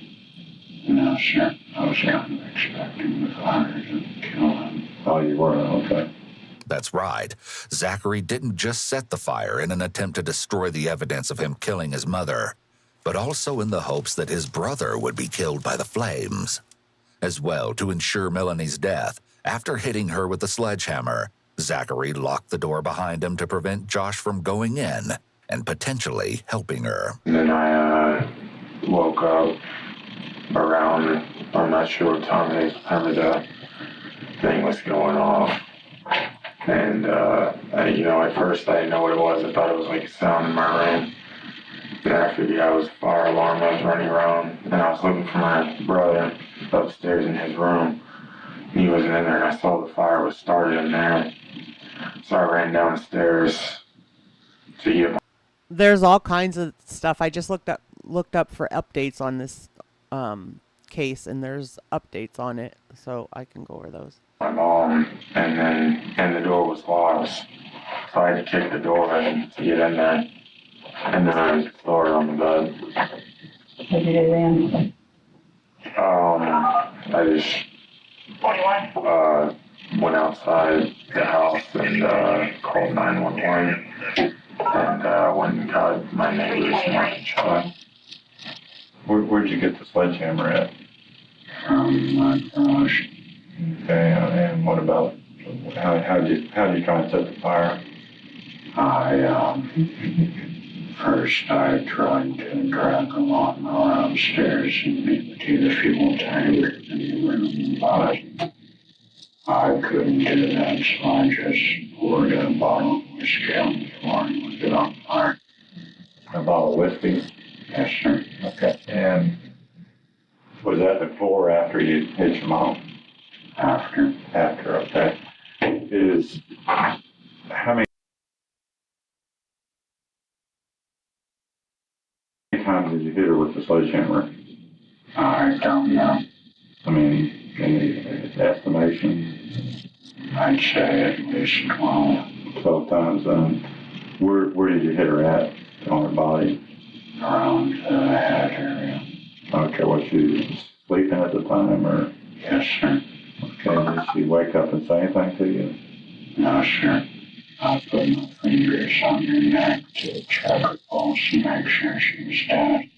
No, sir. I was kind of expecting the fire to kill him. Oh, you were? Okay. That's right. Zachary didn't just set the fire in an attempt to destroy the evidence of him killing his mother, but also in the hopes that his brother would be killed by the flames. As well, to ensure Melanie's death, after hitting her with the sledgehammer, Zachary locked the door behind him to prevent Josh from going in and potentially helping her. And then I woke up around, I'm not sure what time it is, time of day. thing was going off. And, at first I didn't know what it was. I thought it was like a sound in my room. Then I figured out it was a fire alarm. I was running around, and I was looking for my brother upstairs in his room. He wasn't in there, and I saw the fire was started in there. So I ran downstairs to get my... There's all kinds of stuff. I just looked up for updates on this case, and there's updates on it, so I can go over those. My mom, and the door was locked, so I had to kick the door in to get in there, and then I saw her on the bed. What did you do then? I just went outside the house and called 911, and went and got my neighbors and my child. Where'd you get the sledgehammer at? My gosh. Okay, and what about, how did you try and set the fire? First I tried to drag the lawnmower upstairs and empty the fuel tank in the room, but I couldn't do that, so I just poured a bottle of whiskey on the floor and left it on fire. A bottle of whiskey? Yes, sir. Okay, and was that before or after you hit your mom? After. After, okay. How many times did you hit her with the sledgehammer? I don't know. I mean, any estimation? I'd say at least 12. 12 times. Where did you hit her at on her body? Around the head area. Okay, was she sleeping at the time, or? Yes, sir. Okay, did she wake up and say anything to you? No, sir. I put my fingers on her neck to check her pulse and make sure she was dead.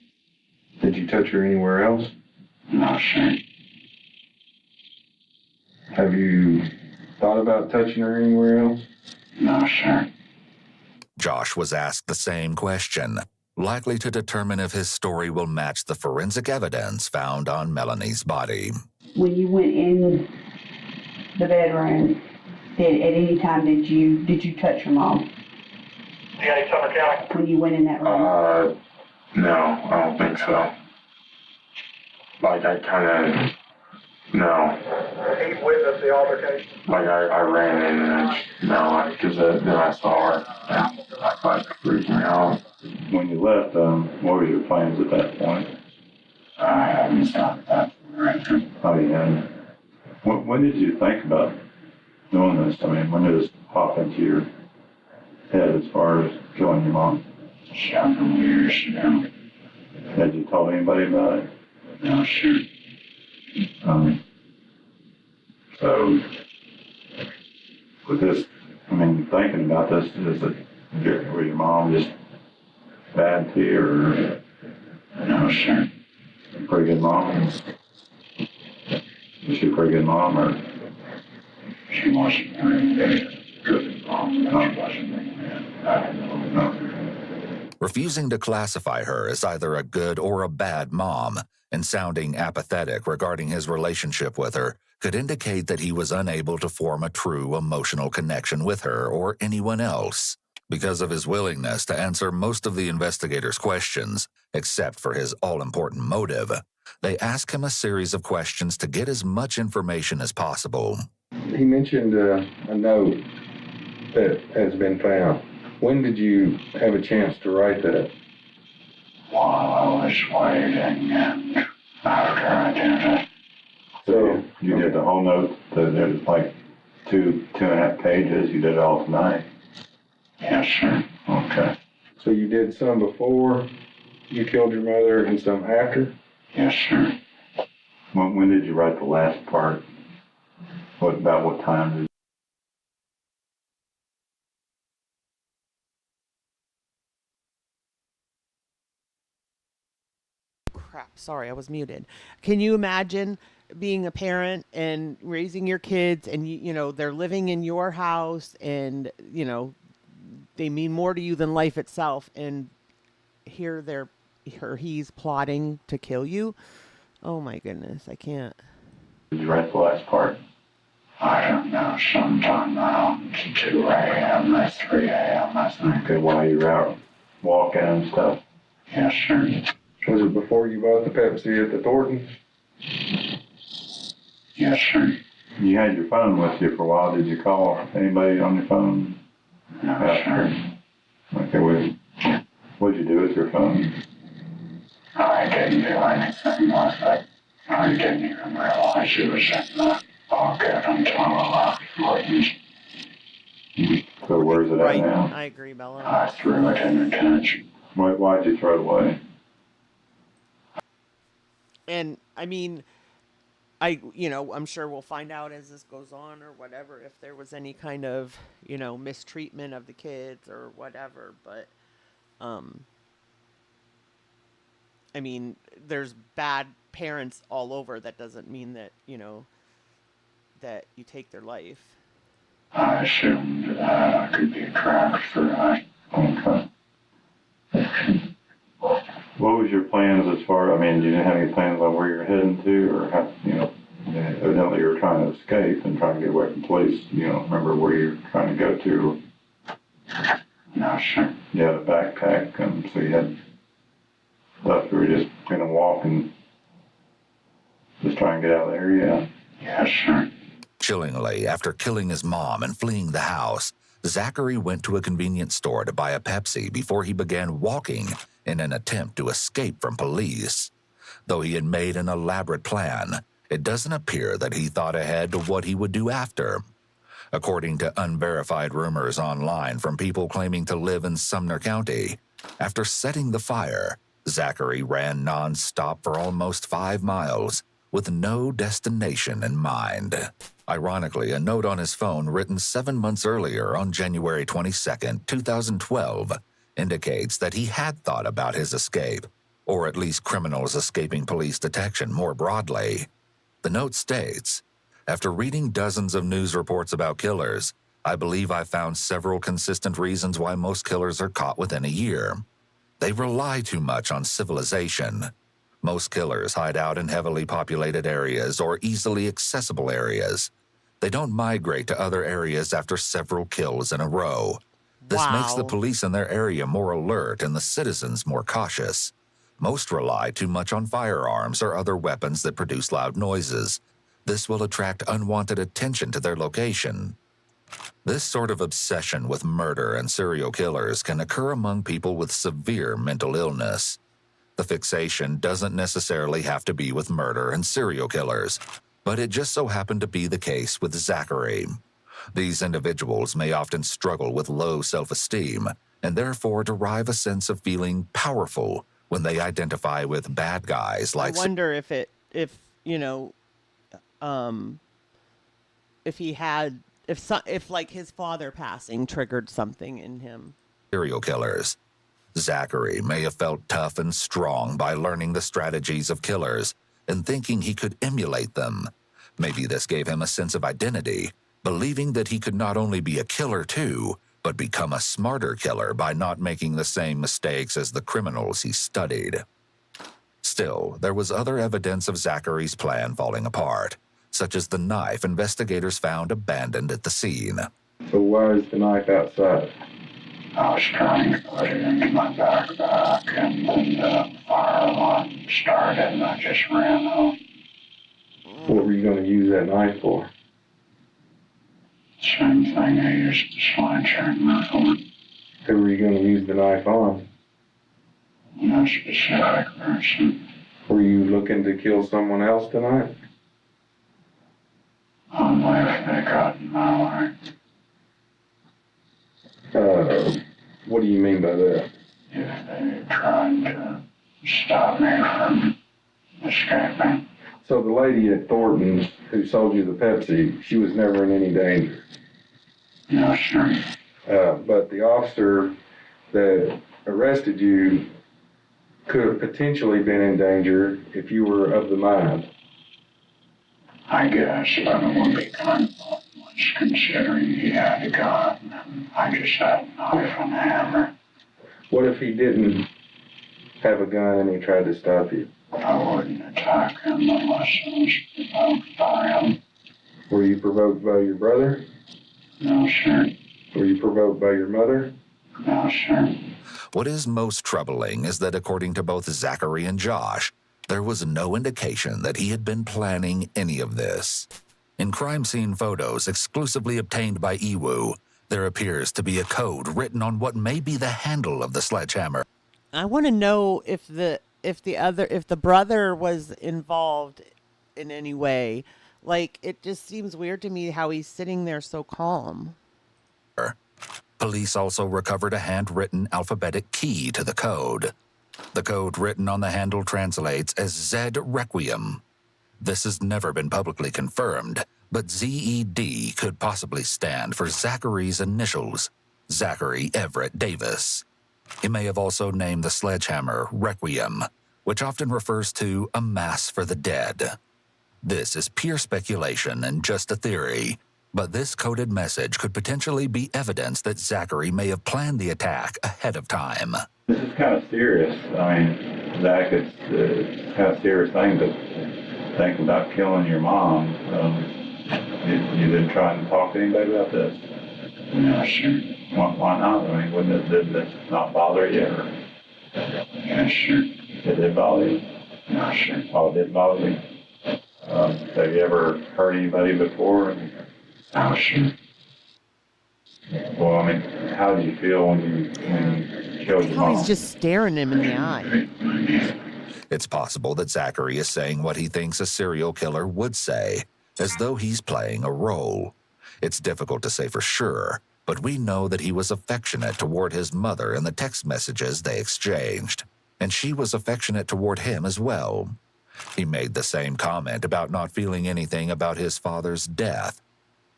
Did you touch her anywhere else? No, sir. Have you thought about touching her anywhere else? No, sir. Josh was asked the same question, likely to determine if his story will match the forensic evidence found on Melanie's body. When you went in the bedroom, at any time did you touch your mom? Yeah, Summer County. When you went in that room? No, I don't think so. Like, I kind of, no. He witnessed the altercation. Like, I ran in and because then I saw her, and I freaked me out. When you left, what were your plans at that point? I haven't stopped that for anything. Oh, yeah. When did you think about doing this? I mean, when did this pop into your head as far as killing your mom? Several years ago. Had you told anybody about it? No, sir. So, with this, I mean, thinking about this, was your mom just bad to you, or? No, sir. Pretty good mom? Was she a pretty good mom, or? She wasn't very good mom, but she wasn't very good. I don't know. Refusing to classify her as either a good or a bad mom and sounding apathetic regarding his relationship with her could indicate that he was unable to form a true emotional connection with her or anyone else. Because of his willingness to answer most of the investigators' questions, except for his all-important motive, they ask him a series of questions to get as much information as possible. He mentioned a note that has been found. When did you have a chance to write that? While I was waiting and after I did it. So you did the whole note, that it was like two and a half pages, you did it all tonight? Yes, sir. Okay. So you did some before you killed your mother and some after? Yes, sir. When did you write the last part? About what time did Crap, sorry, I was muted. Can you imagine being a parent and raising your kids and they're living in your house and they mean more to you than life itself, and here he's plotting to kill you? Oh my goodness, I can't. you write the last part? I don't know, sometime around 2 a.m. or 3 a.m. I think. Okay, while you were out walking and stuff? Yes, sir. Was it before you bought the Pepsi at the Thorntons? Yes, sir. You had your phone with you for a while. Did you call anybody on your phone? No, sir. Okay, what'd you do with your phone? I didn't do anything with it. I didn't even realize it was in my pocket until I left Thornton's. So where's it Right. at now? I agree, Bella. I threw it in the ditch. Why'd you throw it away? And I mean, I'm sure we'll find out as this goes on or whatever if there was any kind of, mistreatment of the kids or whatever. But, I mean, there's bad parents all over. That doesn't mean that, that you take their life. I assumed that I could be tracked for that. Okay. What was your plans as far, you didn't have any plans on where you're heading to, or evidently you were trying to escape and trying to get away from police. You don't remember where you're trying to go to? No, sir. You had a backpack, and so you had stuff you were just going to walk and just try and get out of the area? Yes, sir. Chillingly, after killing his mom and fleeing the house, Zachary went to a convenience store to buy a Pepsi before he began walking in an attempt to escape from police. Though he had made an elaborate plan, it doesn't appear that he thought ahead to what he would do after. According to unverified rumors online from people claiming to live in Sumner County, after setting the fire, Zachary ran non-stop for almost 5 miles with no destination in mind. Ironically, a note on his phone written 7 months earlier on January 22, 2012, indicates that he had thought about his escape, or at least criminals escaping police detection more broadly. The note states, "After reading dozens of news reports about killers, I believe I found several consistent reasons why most killers are caught within a year. They rely too much on civilization. Most killers hide out in heavily populated areas or easily accessible areas. They don't migrate to other areas after several kills in a row. This makes the police in their area more alert and the citizens more cautious. Most rely too much on firearms or other weapons that produce loud noises. This will attract unwanted attention to their location." This sort of obsession with murder and serial killers can occur among people with severe mental illness. The fixation doesn't necessarily have to be with murder and serial killers, but it just so happened to be the case with Zachary. These individuals may often struggle with low self-esteem and therefore derive a sense of feeling powerful when they identify with bad guys like... I wonder if like his father passing triggered something in him. Serial killers. Zachary may have felt tough and strong by learning the strategies of killers and thinking he could emulate them. Maybe this gave him a sense of identity, believing that he could not only be a killer too, but become a smarter killer by not making the same mistakes as the criminals he studied. Still, there was other evidence of Zachary's plan falling apart, such as the knife investigators found abandoned at the scene. So why is the knife outside? I was trying to put it into my backpack, and then the fire alarm started, and I just ran out. What were you going to use that knife for? Same thing I used the slasher and rifle. Who were you going to use the knife on? No specific person. Were you looking to kill someone else tonight? Only if they got in my way. What do you mean by that? If they tried to stop me from escaping. So the lady at Thornton's who sold you the Pepsi, she was never in any danger? No, sir. But the officer that arrested you could have potentially been in danger if you were of the mind. I guess, but it would be kind of pointless considering he had a gun and I just had a knife and a hammer. What if he didn't have a gun and he tried to stop you? I wouldn't attack him unless it was provoked by him. Were you provoked by your brother? No, sir. Were you provoked by your mother? No, sir. What is most troubling is that according to both Zachary and Josh, there was no indication that he had been planning any of this. In crime scene photos exclusively obtained by Ewu, there appears to be a code written on what may be the handle of the sledgehammer. I want to know if the brother was involved in any way. Like, it just seems weird to me how he's sitting there so calm. Police also recovered a handwritten alphabetic key to the code. The code written on the handle translates as Z Requiem. This has never been publicly confirmed, but ZED could possibly stand for Zachary's initials, Zachary Everett Davis. He may have also named the sledgehammer Requiem, which often refers to a mass for the dead. This is pure speculation and just a theory, but this coded message could potentially be evidence that Zachary may have planned the attack ahead of time. This is kind of serious. I mean, Zach, it's kind of serious thing to think about killing your mom. You didn't try and talk to anybody about this? No, sir. Why not? I mean, did this not bother you? Yes, sir. Did it bother you? No, sir. Oh, it did bother you? Have you ever hurt anybody before? No, sir. Well, I mean, how do you feel when you killed your How mom? he's just staring him in the eye. It's possible that Zachary is saying what he thinks a serial killer would say, as though he's playing a role. It's difficult to say for sure, but we know that he was affectionate toward his mother in the text messages they exchanged, and she was affectionate toward him as well. He made the same comment about not feeling anything about his father's death.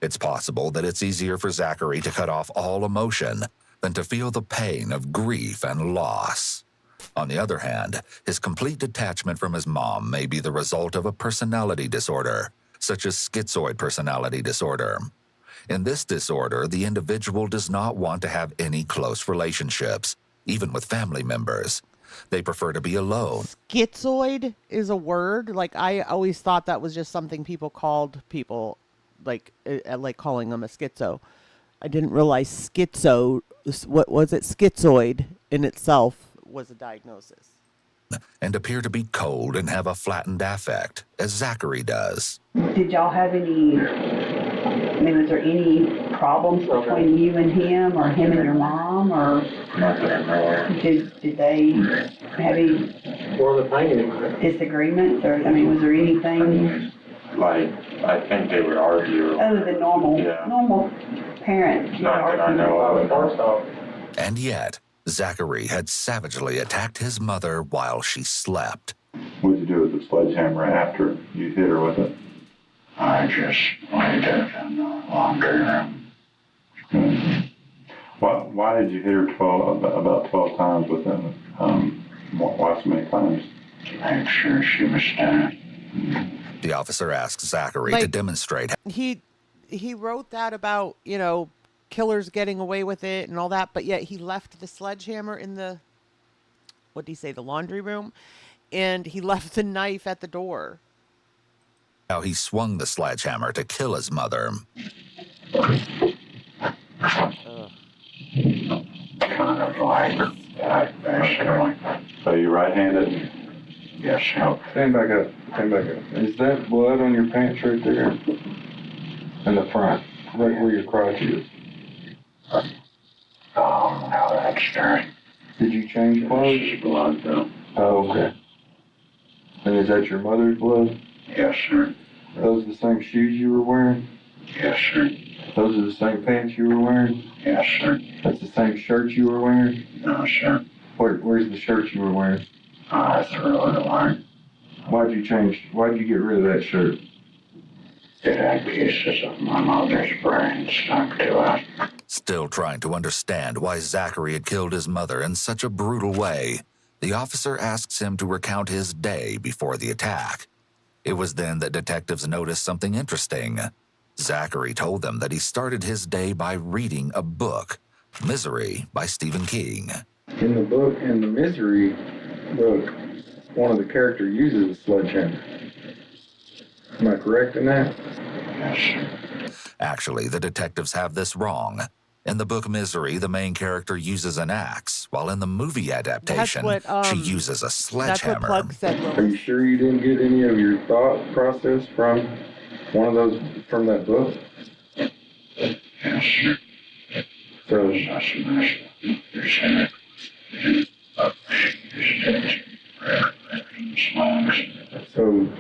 It's possible that it's easier for Zachary to cut off all emotion than to feel the pain of grief and loss. On the other hand, his complete detachment from his mom may be the result of a personality disorder, such as schizoid personality disorder. In this disorder, the individual does not want to have any close relationships, even with family members. They prefer to be alone. Schizoid is a word. Like, I always thought that was just something people called people, like calling them a schizo. I didn't realize schizoid in itself was a diagnosis. And appear to be cold and have a flattened affect, as Zachary does. Did y'all have any, I mean, was there any problems between you and him, or him and your mom, or Not that I know of. did they have any disagreements, or, I mean, was there anything Like, I think they would argue. other than normal, Yeah. normal parents? Not that I know of. And yet, Zachary had savagely attacked his mother while she slept. What did you do with the sledgehammer after you hit her with it? I just laid it in the laundry room. Why did you hit her about 12 times within, why so many times? Make sure she was dead. The officer asks Zachary to demonstrate. He wrote that about, killers getting away with it and all that, but yet he left the sledgehammer in the, what did he say, the laundry room, and he left the knife at the door. How he swung the sledgehammer to kill his mother. Kind of like that, basically. So you right-handed? Yes, sir. Stand back up. Is that blood on your pants right there? In the front, right where your crotch is. Oh, no, that's dirty. Did you change clothes? This is blood, though. Oh, okay. And is that your mother's blood? Yes, sir. Are those the same shoes you were wearing? Yes, sir. Those are the same pants you were wearing? Yes, sir. That's the same shirt you were wearing? No, sir. Where's the shirt you were wearing? I threw it away. Why'd you get rid of that shirt? It had pieces of my mother's brain stuck to it. Still trying to understand why Zachary had killed his mother in such a brutal way, the officer asks him to recount his day before the attack. It was then that detectives noticed something interesting. Zachary told them that he started his day by reading a book, Misery by Stephen King. In the book, in the Misery book, one of the characters uses a sledgehammer. Am I correct in that? Actually, the detectives have this wrong. In the book Misery, the main character uses an axe, while in the movie adaptation, she uses a sledgehammer. That's what Plug said, Are Willis. you sure you didn't get any of your thought process from one of those, from that book? So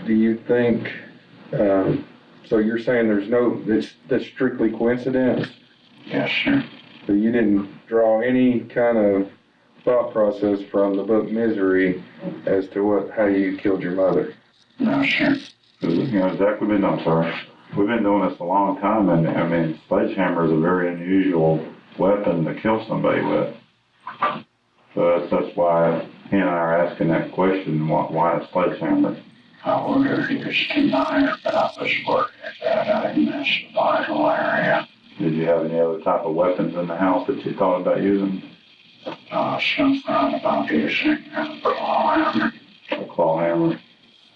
do you think, so you're saying there's no, that's strictly coincidence? Yes, sir. So you didn't draw any kind of thought process from the book Misery as to how you killed your mother? No, sir. You know, Zach, we've been doing this a long time, and I mean, sledgehammer is a very unusual weapon to kill somebody with. So that's why he and I are asking that question, why a sledgehammer? I ordered yours tonight, but I was worried that I missed the vital area. Did you have any other type of weapons in the house that you thought about using? Something about using a claw hammer. A claw hammer?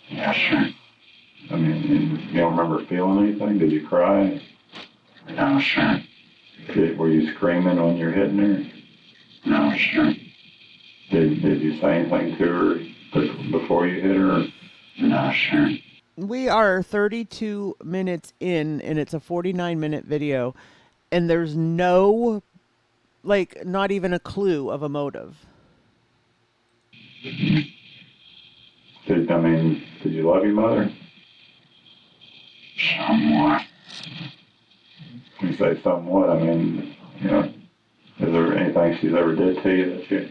Yes, sir. I mean, you don't remember feeling anything? Did you cry? No, sir. Were you screaming when you're hitting her? No, sir. Did you say anything to her before you hit her? No, sir. We are 32 minutes in, and it's a 49-minute video, and there's no, not even a clue of a motive. Did you love your mother? Somewhat. When you say somewhat, I mean, you know, is there anything she's ever did to you that you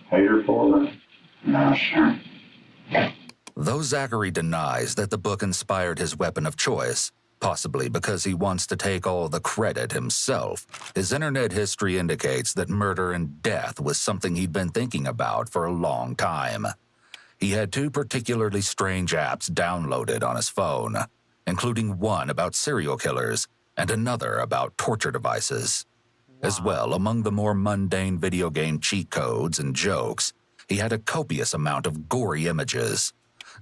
hate her for? No, sir. Though Zachary denies that the book inspired his weapon of choice, possibly because he wants to take all the credit himself, his internet history indicates that murder and death was something he'd been thinking about for a long time. He had 2 particularly strange apps downloaded on his phone, including one about serial killers and another about torture devices. As well, among the more mundane video game cheat codes and jokes, he had a copious amount of gory images.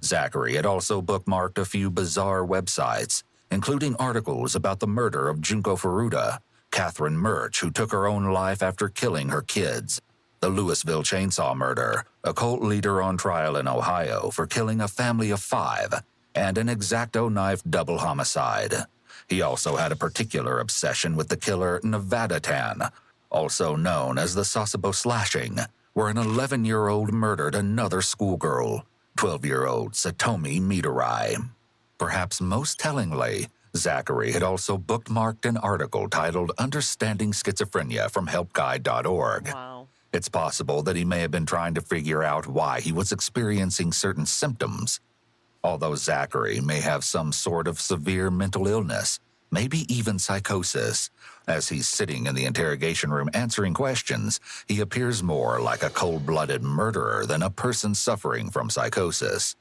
Zachary had also bookmarked a few bizarre websites, including articles about the murder of Junko Furuta, Catherine Murch, who took her own life after killing her kids, the Louisville chainsaw murder, a cult leader on trial in Ohio for killing a family of 5, and an X-Acto knife double homicide. He also had a particular obsession with the killer Nevada Tan, also known as the Sasebo slashing, where an 11-year-old murdered another schoolgirl, 12-year-old Satomi Midorai. Perhaps most tellingly, Zachary had also bookmarked an article titled Understanding Schizophrenia from helpguide.org. Wow. It's possible that he may have been trying to figure out why he was experiencing certain symptoms. Although Zachary may have some sort of severe mental illness, maybe even psychosis, as he's sitting in the interrogation room answering questions, he appears more like a cold-blooded murderer than a person suffering from psychosis.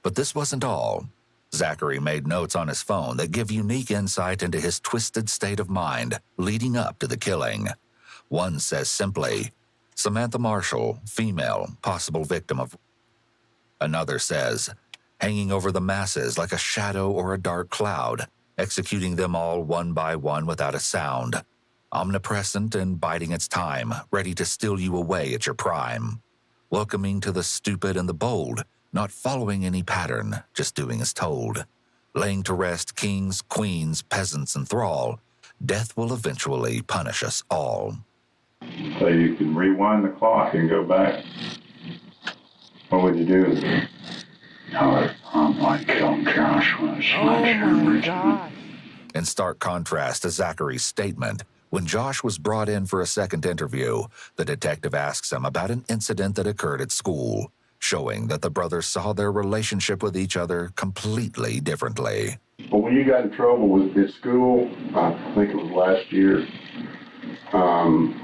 But this wasn't all. Zachary made notes on his phone that give unique insight into his twisted state of mind leading up to the killing. One says simply, Samantha Marshall, female, possible victim of... Another says, hanging over the masses like a shadow or a dark cloud, executing them all one by one without a sound, omnipresent and biding its time, ready to steal you away at your prime, welcoming to the stupid and the bold, not following any pattern, just doing as told, laying to rest kings, queens, peasants, and thrall. Death will eventually punish us all. So you can rewind the clock and go back. What would you do? I'm like killing Josh with a sledgehammer. Oh my gosh. In stark contrast to Zachary's statement, when Josh was brought in for a second interview, the detective asks him about an incident that occurred at school, showing that the brothers saw their relationship with each other completely differently. Well, when you got in trouble at school, I think it was last year,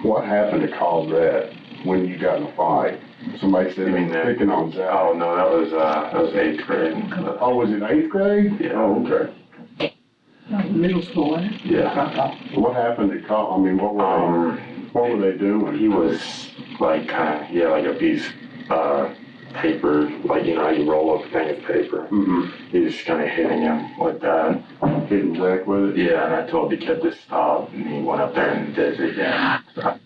what happened to cause that when you got in a fight? Somebody said they were picking on Zach. Oh, no, that was 8th grade. Oh, was it 8th grade? Yeah. Oh, okay. Middle school, wasn't it? Yeah. What happened to cause, I mean, what were they doing? He was like, like a piece, paper, like, you know how you roll up a thing of paper. He was kind of hitting him with that. Hitting Zach with it? Yeah, and I told the kid to stop, and he went up there and did it again. So,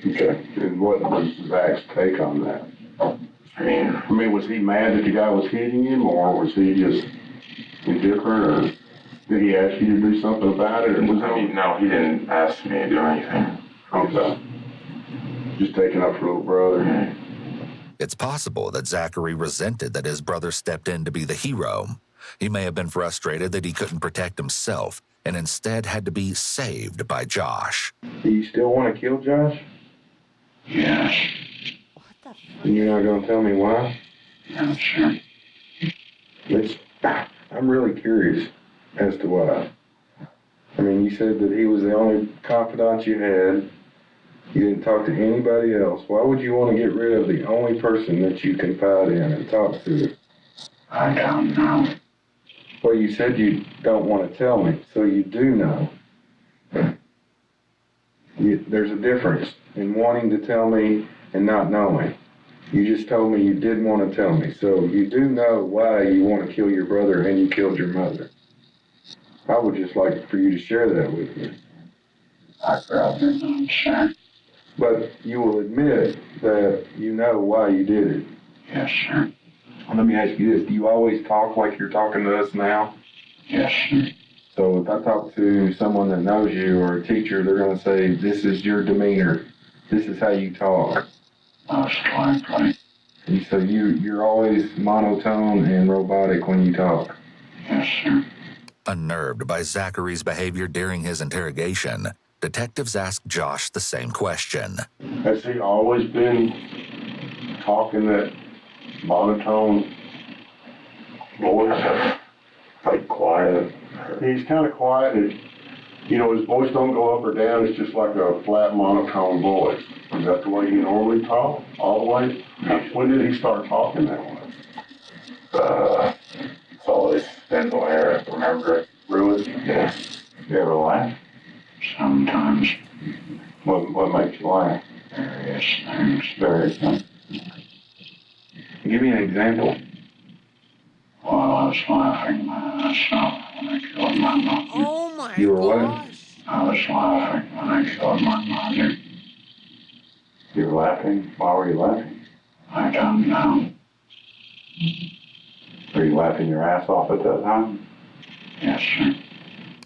Okay. And what was Zach's take on that? I mean, Was he mad that the guy was hitting him, or was he just indifferent, or did he ask you to do something about it? Or was no, he didn't ask me to do anything. Okay. Just taking up for little brother. It's possible that Zachary resented that his brother stepped in to be the hero. He may have been frustrated that he couldn't protect himself and instead had to be saved by Josh. Do you still want to kill Josh? Yes. And you're not going to tell me why? Yeah, sure. I'm really curious as to why. I mean, you said that he was the only confidant you had. You didn't talk to anybody else. Why would you want to get rid of the only person that you confide in and talk to? I don't know. Well, you said you don't want to tell me, so you do know. There's a difference in wanting to tell me and not knowing. You just told me you didn't want to tell me, so you do know why you want to kill your brother and you killed your mother. I would just like for you to share that with me. I'd rather not share. But you will admit that you know why you did it. Yes, sir. Let me ask you this. Do you always talk like you're talking to us now? Yes, sir. So if I talk to someone that knows you or a teacher, they're going to say, this is your demeanor. This is how you talk. Most likely. And so you're always monotone and robotic when you talk. Yes, sir. Unnerved by Zachary's behavior during his interrogation, detectives asked Josh the same question. Has he always been talking that monotone voice? Like quiet. He's kind of quiet. His voice don't go up or down. It's just like a flat monotone voice. Is that the way he normally talk? All the way? When did he start talking that way? It's always been the way I remember it. Really? Yeah. You ever laugh? Sometimes. What makes you laugh? Various things. Various things. Give me an example. Well, I was laughing myself when I killed my mother. Oh my You were what? gosh. I was laughing when I killed my mother. You were laughing? Why were you laughing? I don't know. Were you laughing your ass off at that time? Yes, sir.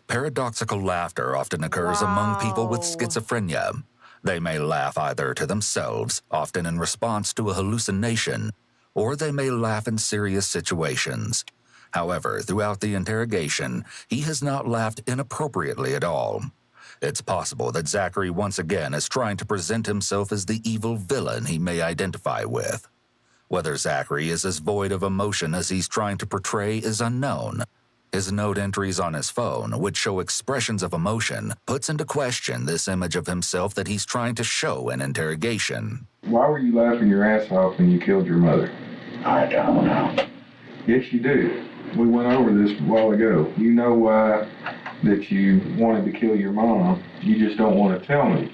Paradoxical laughter often occurs among people with schizophrenia. They may laugh either to themselves, often in response to a hallucination, or they may laugh in serious situations. However, throughout the interrogation, he has not laughed inappropriately at all. It's possible that Zachary once again is trying to present himself as the evil villain he may identify with. Whether Zachary is as void of emotion as he's trying to portray is unknown. His note entries on his phone, which show expressions of emotion, puts into question this image of himself that he's trying to show in interrogation. Why were you laughing your ass off when you killed your mother? I don't know. Yes, you do. We went over this a while ago. You know why that you wanted to kill your mom. You just don't want to tell me.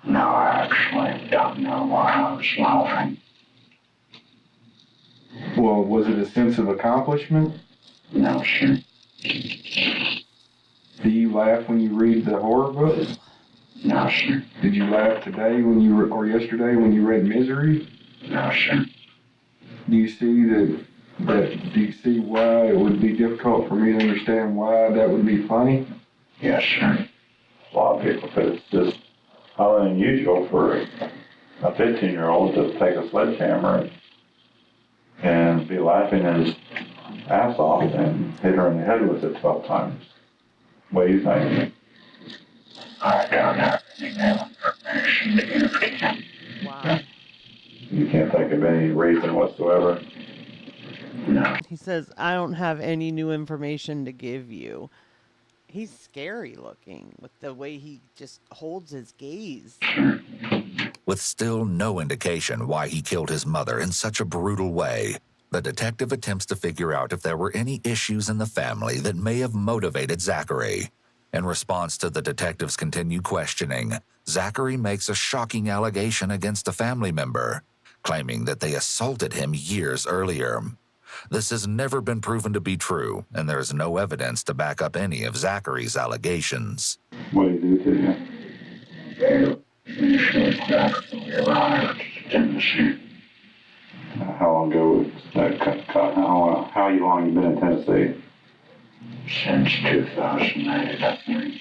No, I actually don't know why I was laughing. Well, was it a sense of accomplishment? No, sir. Do you laugh when you read the horror books? No, sir. Did you laugh today or yesterday when you read Misery? No, sir. Do you see do you see why it would be difficult for me to understand why that would be funny? Yes, sir. A lot of people say it's just highly unusual for a 15-year-old to take a sledgehammer and be laughing his ass off and hit her in the head with it 12 times. What do you think? I don't have any more information to give to you. Wow. You can't think of any reason whatsoever? No. He says, I don't have any new information to give you. He's scary looking with the way he just holds his gaze. With still no indication why he killed his mother in such a brutal way, the detective attempts to figure out if there were any issues in the family that may have motivated Zachary. In response to the detective's continued questioning, Zachary makes a shocking allegation against a family member, claiming that they assaulted him years earlier. This has never been proven to be true, and there is no evidence to back up any of Zachary's allegations. What did he do to you? How long ago was that cut? How long you been in Tennessee? Since 2008, I think,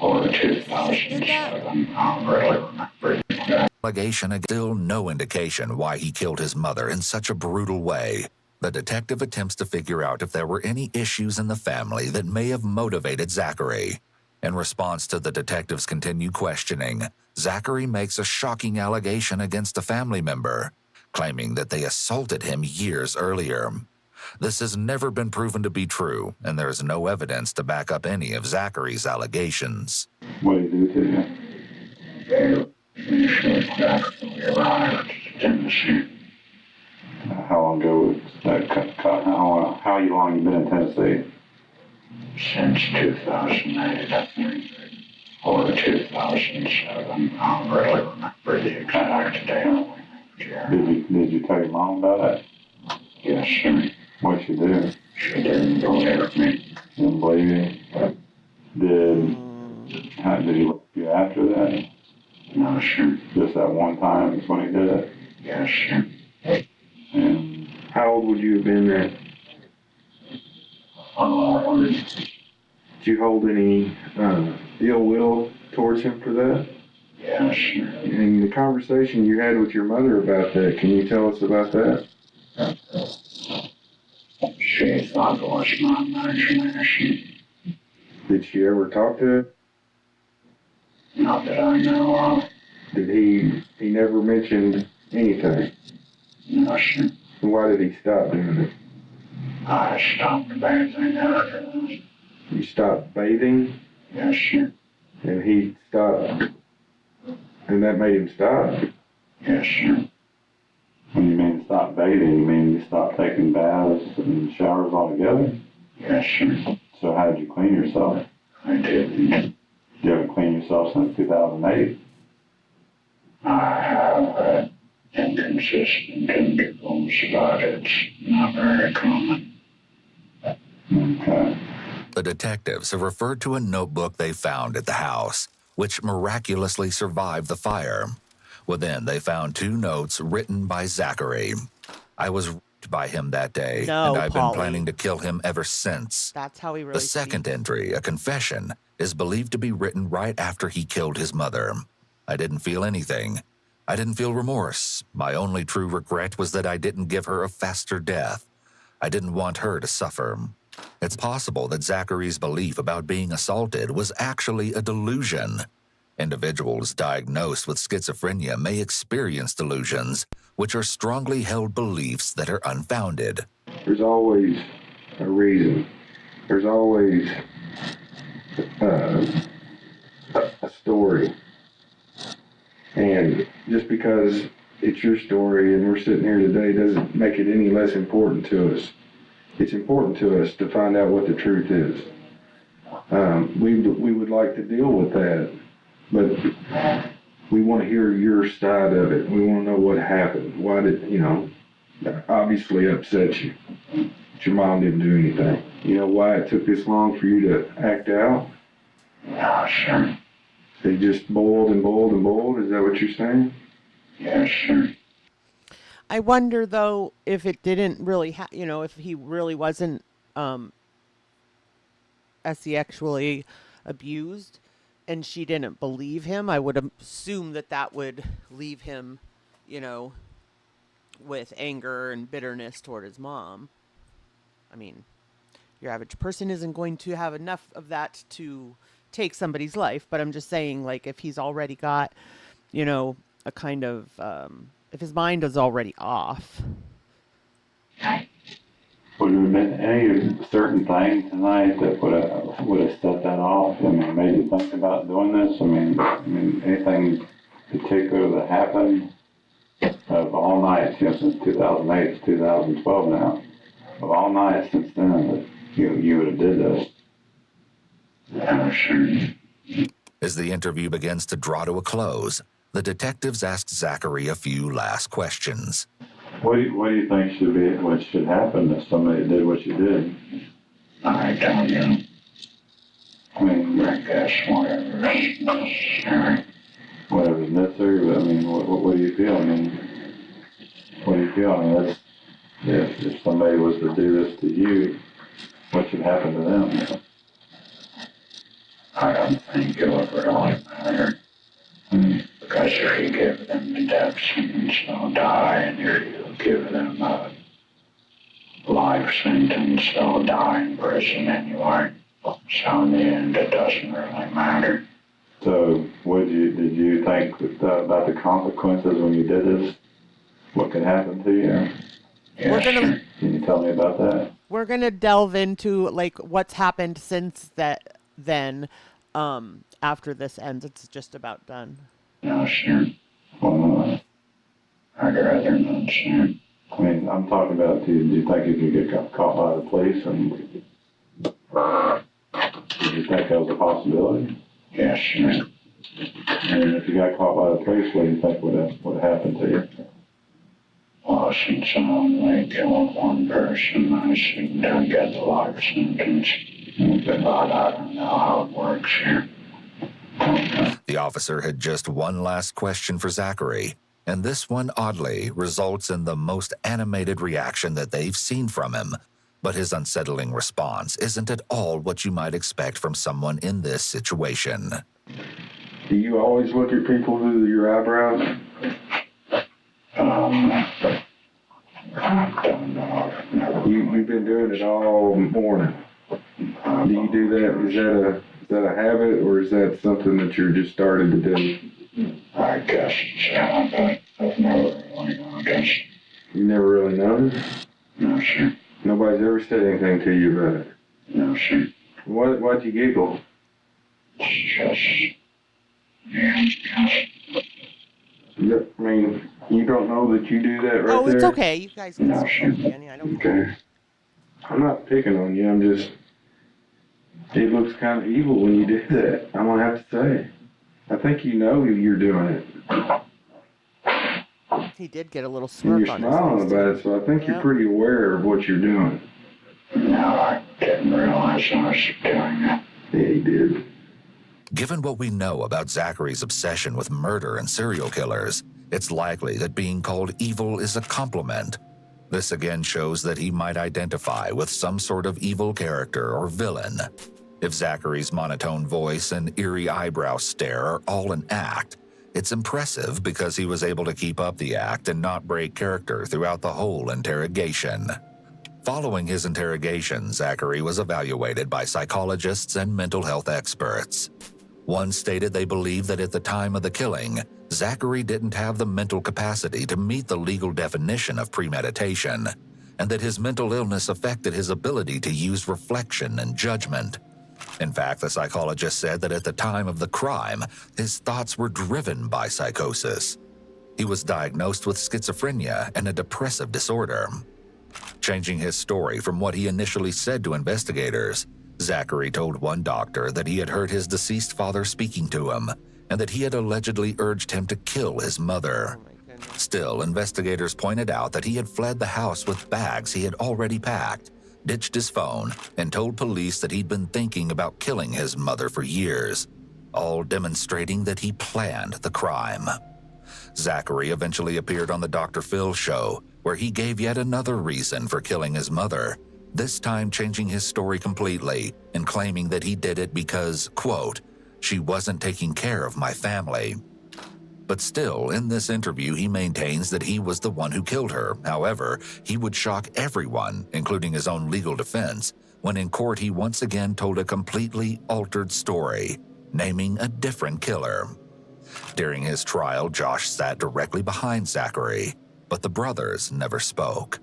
or 2007. I don't really remember. Allegation and still no indication why he killed his mother in such a brutal way. The detective attempts to figure out if there were any issues in the family that may have motivated Zachary. In response to the detective's continued questioning, Zachary makes a shocking allegation against a family member, claiming that they assaulted him years earlier. This has never been proven to be true, and there is no evidence to back up any of Zachary's allegations. What did he do to you? How long ago was that cut? How long you been in Tennessee? Since 2008, I think, or 2007. I don't really remember the exact date. Did you tell your mom about it? Yes, sir. What'd she do? She didn't believe me. Didn't believe you? Did he look you after that? No, sir. Just that one time is when he did it? Yes, sir. And How old would you have been then? Did you hold any ill will towards him for that? Yes, sir. And the conversation you had with your mother about that, can you tell us about that? She thought it was my imagination. Did she ever talk to it? Not that I know of. Did he never mentioned anything? No, sir. And why did he stop doing it? I stopped bathing after that. You stopped bathing? Yes, sir. And he stopped? And that made him stop? Yes, sir. when you mean stop bathing, you mean you stop taking baths and showers altogether? Yes, sir. So how did you clean yourself? I didn't. You haven't cleaned yourself since 2008? I have inconsistent intervals, but it's not very common. Okay. The detectives have referred to a notebook they found at the house, which miraculously survived the fire. Within, they found 2 notes written by Zachary. I was raped by him that day, No, and I've Polly. been planning to kill him ever since. That's how he really The second speaks. entry, a confession, is believed to be written right after he killed his mother. I didn't feel anything. I didn't feel remorse. My only true regret was that I didn't give her a faster death. I didn't want her to suffer. It's possible that Zachary's belief about being assaulted was actually a delusion. Individuals diagnosed with schizophrenia may experience delusions, which are strongly held beliefs that are unfounded. There's always a reason. There's always a story. And just because it's your story and we're sitting here today doesn't make it any less important to us. It's important to us to find out what the truth is. We would like to deal with that, but we want to hear your side of it. We want to know what happened. Why did, obviously upset you. But your mom didn't do anything. You know why it took this long for you to act out? No, sir. They just boiled and boiled and boiled? Is that what you're saying? Yes, sir. I wonder, though, if it didn't really, if he really wasn't sexually abused and she didn't believe him, I would assume that would leave him, with anger and bitterness toward his mom. I mean, your average person isn't going to have enough of that to take somebody's life, but I'm just saying, like, if he's already got, a kind of, if his mind is already off. Would there have been any certain thing tonight that would have set that off? I mean, made you think about doing this? I mean, anything particular that happened of all nights, since 2008 to 2012 now, of all nights since then that you would have did this? No, sir. As the interview begins to draw to a close, the detectives asked Zachary a few last questions. What do you think what should happen if somebody did what you did? I don't know. I mean, I guess whatever's necessary. Whatever's necessary, but I mean, what do you feel? I mean, what do you feel? I mean, if somebody was to do this to you, what should happen to them? I don't think it would really matter. Because if you give them the death sentence, they'll die, and if you give them a life sentence, they'll die in prison anyway. So in the end, it doesn't really matter. So, did you think about the consequences when you did this? What could happen to you? We're gonna, Can you tell me about that? we're gonna delve into like what's happened since then. After this ends, it's just about done. No, sure. Well, I'd rather not, sure. I mean, I'm talking about, do you think if you get caught by the police, and did you think that was a possibility? Yes, sure. And if you got caught by the police, what do you think would happen to you? Well, since I only killed one person, I seem to get the life sentence. But I don't know how it works here. The officer had just one last question for Zachary, and this one, oddly, results in the most animated reaction that they've seen from him. But his unsettling response isn't at all what you might expect from someone in this situation. Do you always look at people through your eyebrows? I don't know. You've been doing it all morning. Do you do that? Is that a habit, or is that something that you're just starting to do? I guess it's a habit. I've never really noticed. You never really noticed? No, sir. Nobody's ever said anything to you about it? No, sir. Why'd you giggle? It's I mean, you don't know that you do that right there? Oh, it's okay. You guys can No, speak, Danny. I don't Okay. I'm not picking on you. I'm just... It looks kind of evil when you do that. I'm going to have to say. I think you know you're doing it. He did get a little And smirk you're on his smiling face. about it, so I think you're pretty aware of what you're doing. No, I didn't realize I was doing it. Yeah, you did. Given what we know about Zachary's obsession with murder and serial killers, it's likely that being called evil is a compliment. This again shows that he might identify with some sort of evil character or villain. If Zachary's monotone voice and eerie eyebrow stare are all an act, it's impressive because he was able to keep up the act and not break character throughout the whole interrogation. Following his interrogation, Zachary was evaluated by psychologists and mental health experts. One stated they believed that at the time of the killing, Zachary didn't have the mental capacity to meet the legal definition of premeditation, and that his mental illness affected his ability to use reflection and judgment. In fact, the psychologist said that at the time of the crime, his thoughts were driven by psychosis. He was diagnosed with schizophrenia and a depressive disorder. Changing his story from what he initially said to investigators, Zachary told one doctor that he had heard his deceased father speaking to him, and that he had allegedly urged him to kill his mother. Still, investigators pointed out that he had fled the house with bags he had already packed, ditched his phone, and told police that he'd been thinking about killing his mother for years, all demonstrating that he planned the crime. Zachary eventually appeared on the Dr. Phil show, where he gave yet another reason for killing his mother, this time changing his story completely and claiming that he did it because, quote, she wasn't taking care of my family. But still, in this interview, he maintains that he was the one who killed her. However, he would shock everyone, including his own legal defense, when in court he once again told a completely altered story, naming a different killer. During his trial, Josh sat directly behind Zachary, but the brothers never spoke.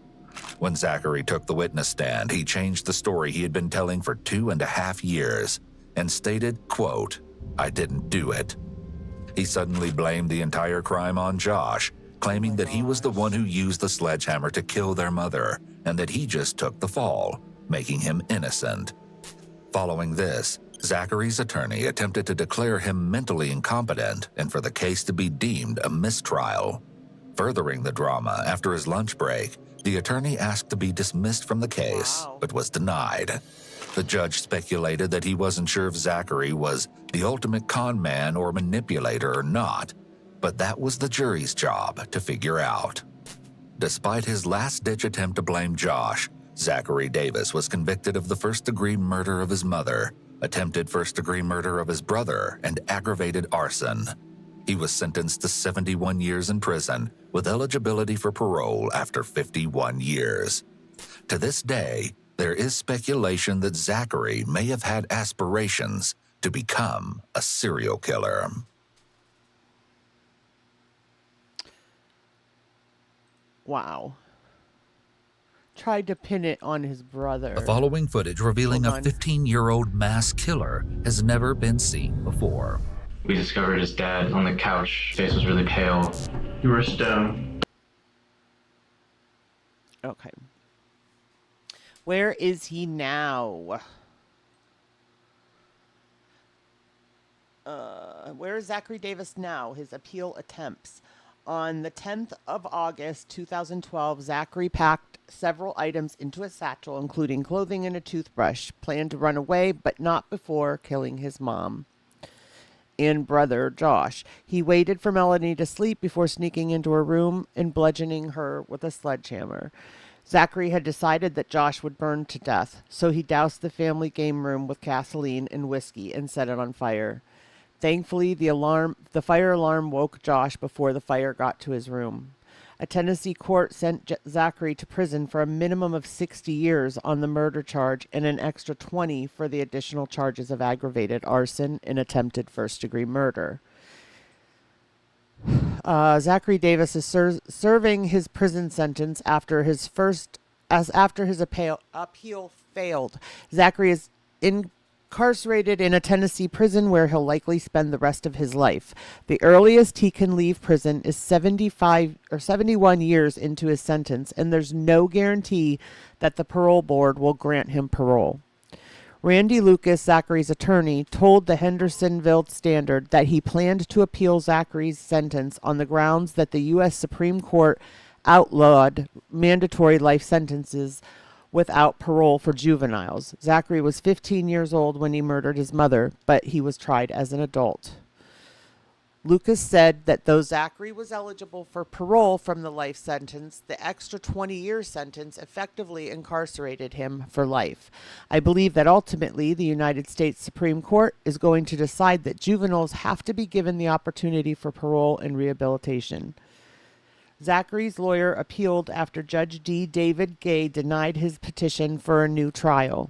When Zachary took the witness stand, he changed the story he had been telling for 2.5 years and stated, quote, I didn't do it. He suddenly blamed the entire crime on Josh, claiming that he was the one who used the sledgehammer to kill their mother and that he just took the fall, making him innocent. Following this, Zachary's attorney attempted to declare him mentally incompetent and for the case to be deemed a mistrial. Furthering the drama after his lunch break, the attorney asked to be dismissed from the case, but was denied. The judge speculated that he wasn't sure if Zachary was the ultimate con man or manipulator or not, but that was the jury's job to figure out. Despite his last-ditch attempt to blame Josh, Zachary Davis was convicted of the first-degree murder of his mother, attempted first-degree murder of his brother, and aggravated arson. He was sentenced to 71 years in prison with eligibility for parole after 51 years. To this day, there is speculation that Zachary may have had aspirations to become a serial killer. Wow. Tried to pin it on his brother. The following footage revealing a 15-year-old mass killer has never been seen before. We discovered his dad on the couch. His face was really pale. You were stoned. Okay. Where is he now? Where is Zachary Davis now? His appeal attempts. On the 10th of August, 2012, Zachary packed several items into a satchel, including clothing and a toothbrush, planned to run away, but not before killing his mom and brother, Josh. He waited for Melanie to sleep before sneaking into her room and bludgeoning her with a sledgehammer. Zachary had decided that Josh would burn to death, so he doused the family game room with gasoline and whiskey and set it on fire. Thankfully, the fire alarm woke Josh before the fire got to his room. A Tennessee court sent Zachary to prison for a minimum of 60 years on the murder charge and an extra 20 for the additional charges of aggravated arson and attempted first-degree murder. Zachary Davis is serving his prison sentence after his appeal failed. Zachary is incarcerated in a Tennessee prison where he'll likely spend the rest of his life. The earliest he can leave prison is 71 years into his sentence, and there's no guarantee that the parole board will grant him parole. Randy Lucas, Zachary's attorney, told the Hendersonville Standard that he planned to appeal Zachary's sentence on the grounds that the U.S. Supreme Court outlawed mandatory life sentences without parole for juveniles. Zachary was 15 years old when he murdered his mother, but he was tried as an adult. Lucas said that though Zachary was eligible for parole from the life sentence, the extra 20-year sentence effectively incarcerated him for life. I believe that ultimately the United States Supreme Court is going to decide that juveniles have to be given the opportunity for parole and rehabilitation. Zachary's lawyer appealed after Judge D. David Gay denied his petition for a new trial.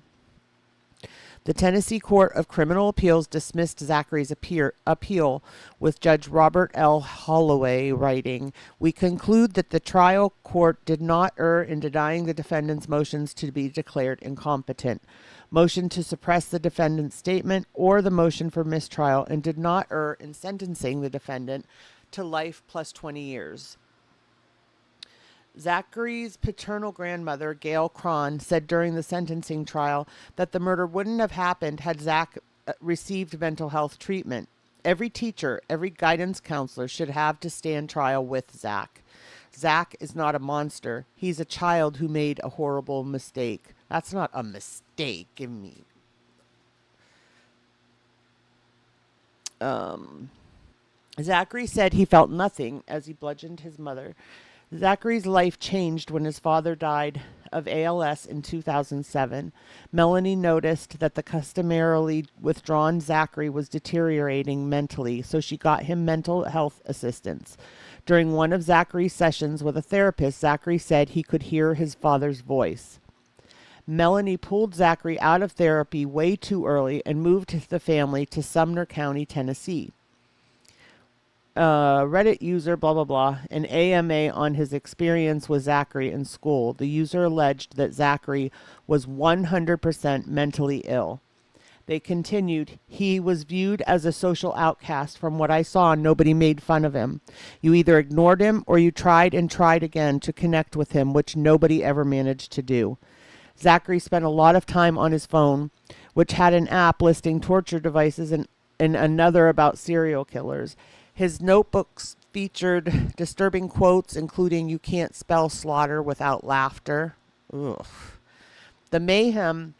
The Tennessee Court of Criminal Appeals dismissed Zachary's appeal, with Judge Robert L. Holloway writing, "We conclude that the trial court did not err in denying the defendant's motions to be declared incompetent, motion to suppress the defendant's statement, or the motion for mistrial, and did not err in sentencing the defendant to life plus 20 years. Zachary's paternal grandmother, Gail Cron, said during the sentencing trial that the murder wouldn't have happened had Zach received mental health treatment. Every teacher, every guidance counselor should have to stand trial with Zach. Zach is not a monster. He's a child who made a horrible mistake." That's not a mistake. Give me. Zachary said he felt nothing as he bludgeoned his mother. Zachary's life changed when his father died of ALS in 2007. Melanie noticed that the customarily withdrawn Zachary was deteriorating mentally, so she got him mental health assistance. During one of Zachary's sessions with a therapist, Zachary said he could hear his father's voice. Melanie pulled Zachary out of therapy way too early and moved the family to Sumner County, Tennessee. Reddit user, blah, blah, blah, an AMA on his experience with Zachary in school. The user alleged that Zachary was 100% mentally ill. They continued, "He was viewed as a social outcast. From what I saw, nobody made fun of him. You either ignored him or you tried and tried again to connect with him, which nobody ever managed to do. Zachary spent a lot of time on his phone which had an app listing torture devices and another about serial killers. His notebooks featured disturbing quotes, including, "You can't spell slaughter without laughter." Ugh. The mayhem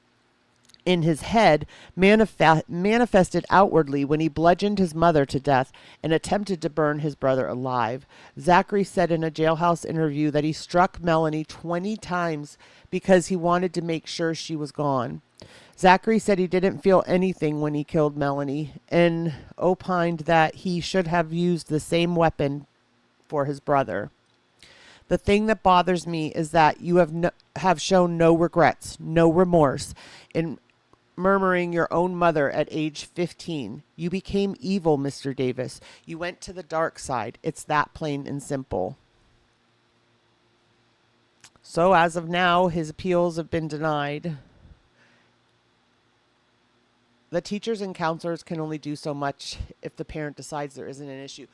in his head manifested outwardly when he bludgeoned his mother to death and attempted to burn his brother alive. Zachary said in a jailhouse interview that he struck Melanie 20 times because he wanted to make sure she was gone. Zachary said he didn't feel anything when he killed Melanie and opined that he should have used the same weapon for his brother. "The thing that bothers me is that you have shown no regrets, no remorse in murmuring your own mother at age 15. You became evil, Mr. Davis. You went to the dark side. It's that plain and simple." So as of now, his appeals have been denied. The teachers and counselors can only do so much if the parent decides there isn't an issue.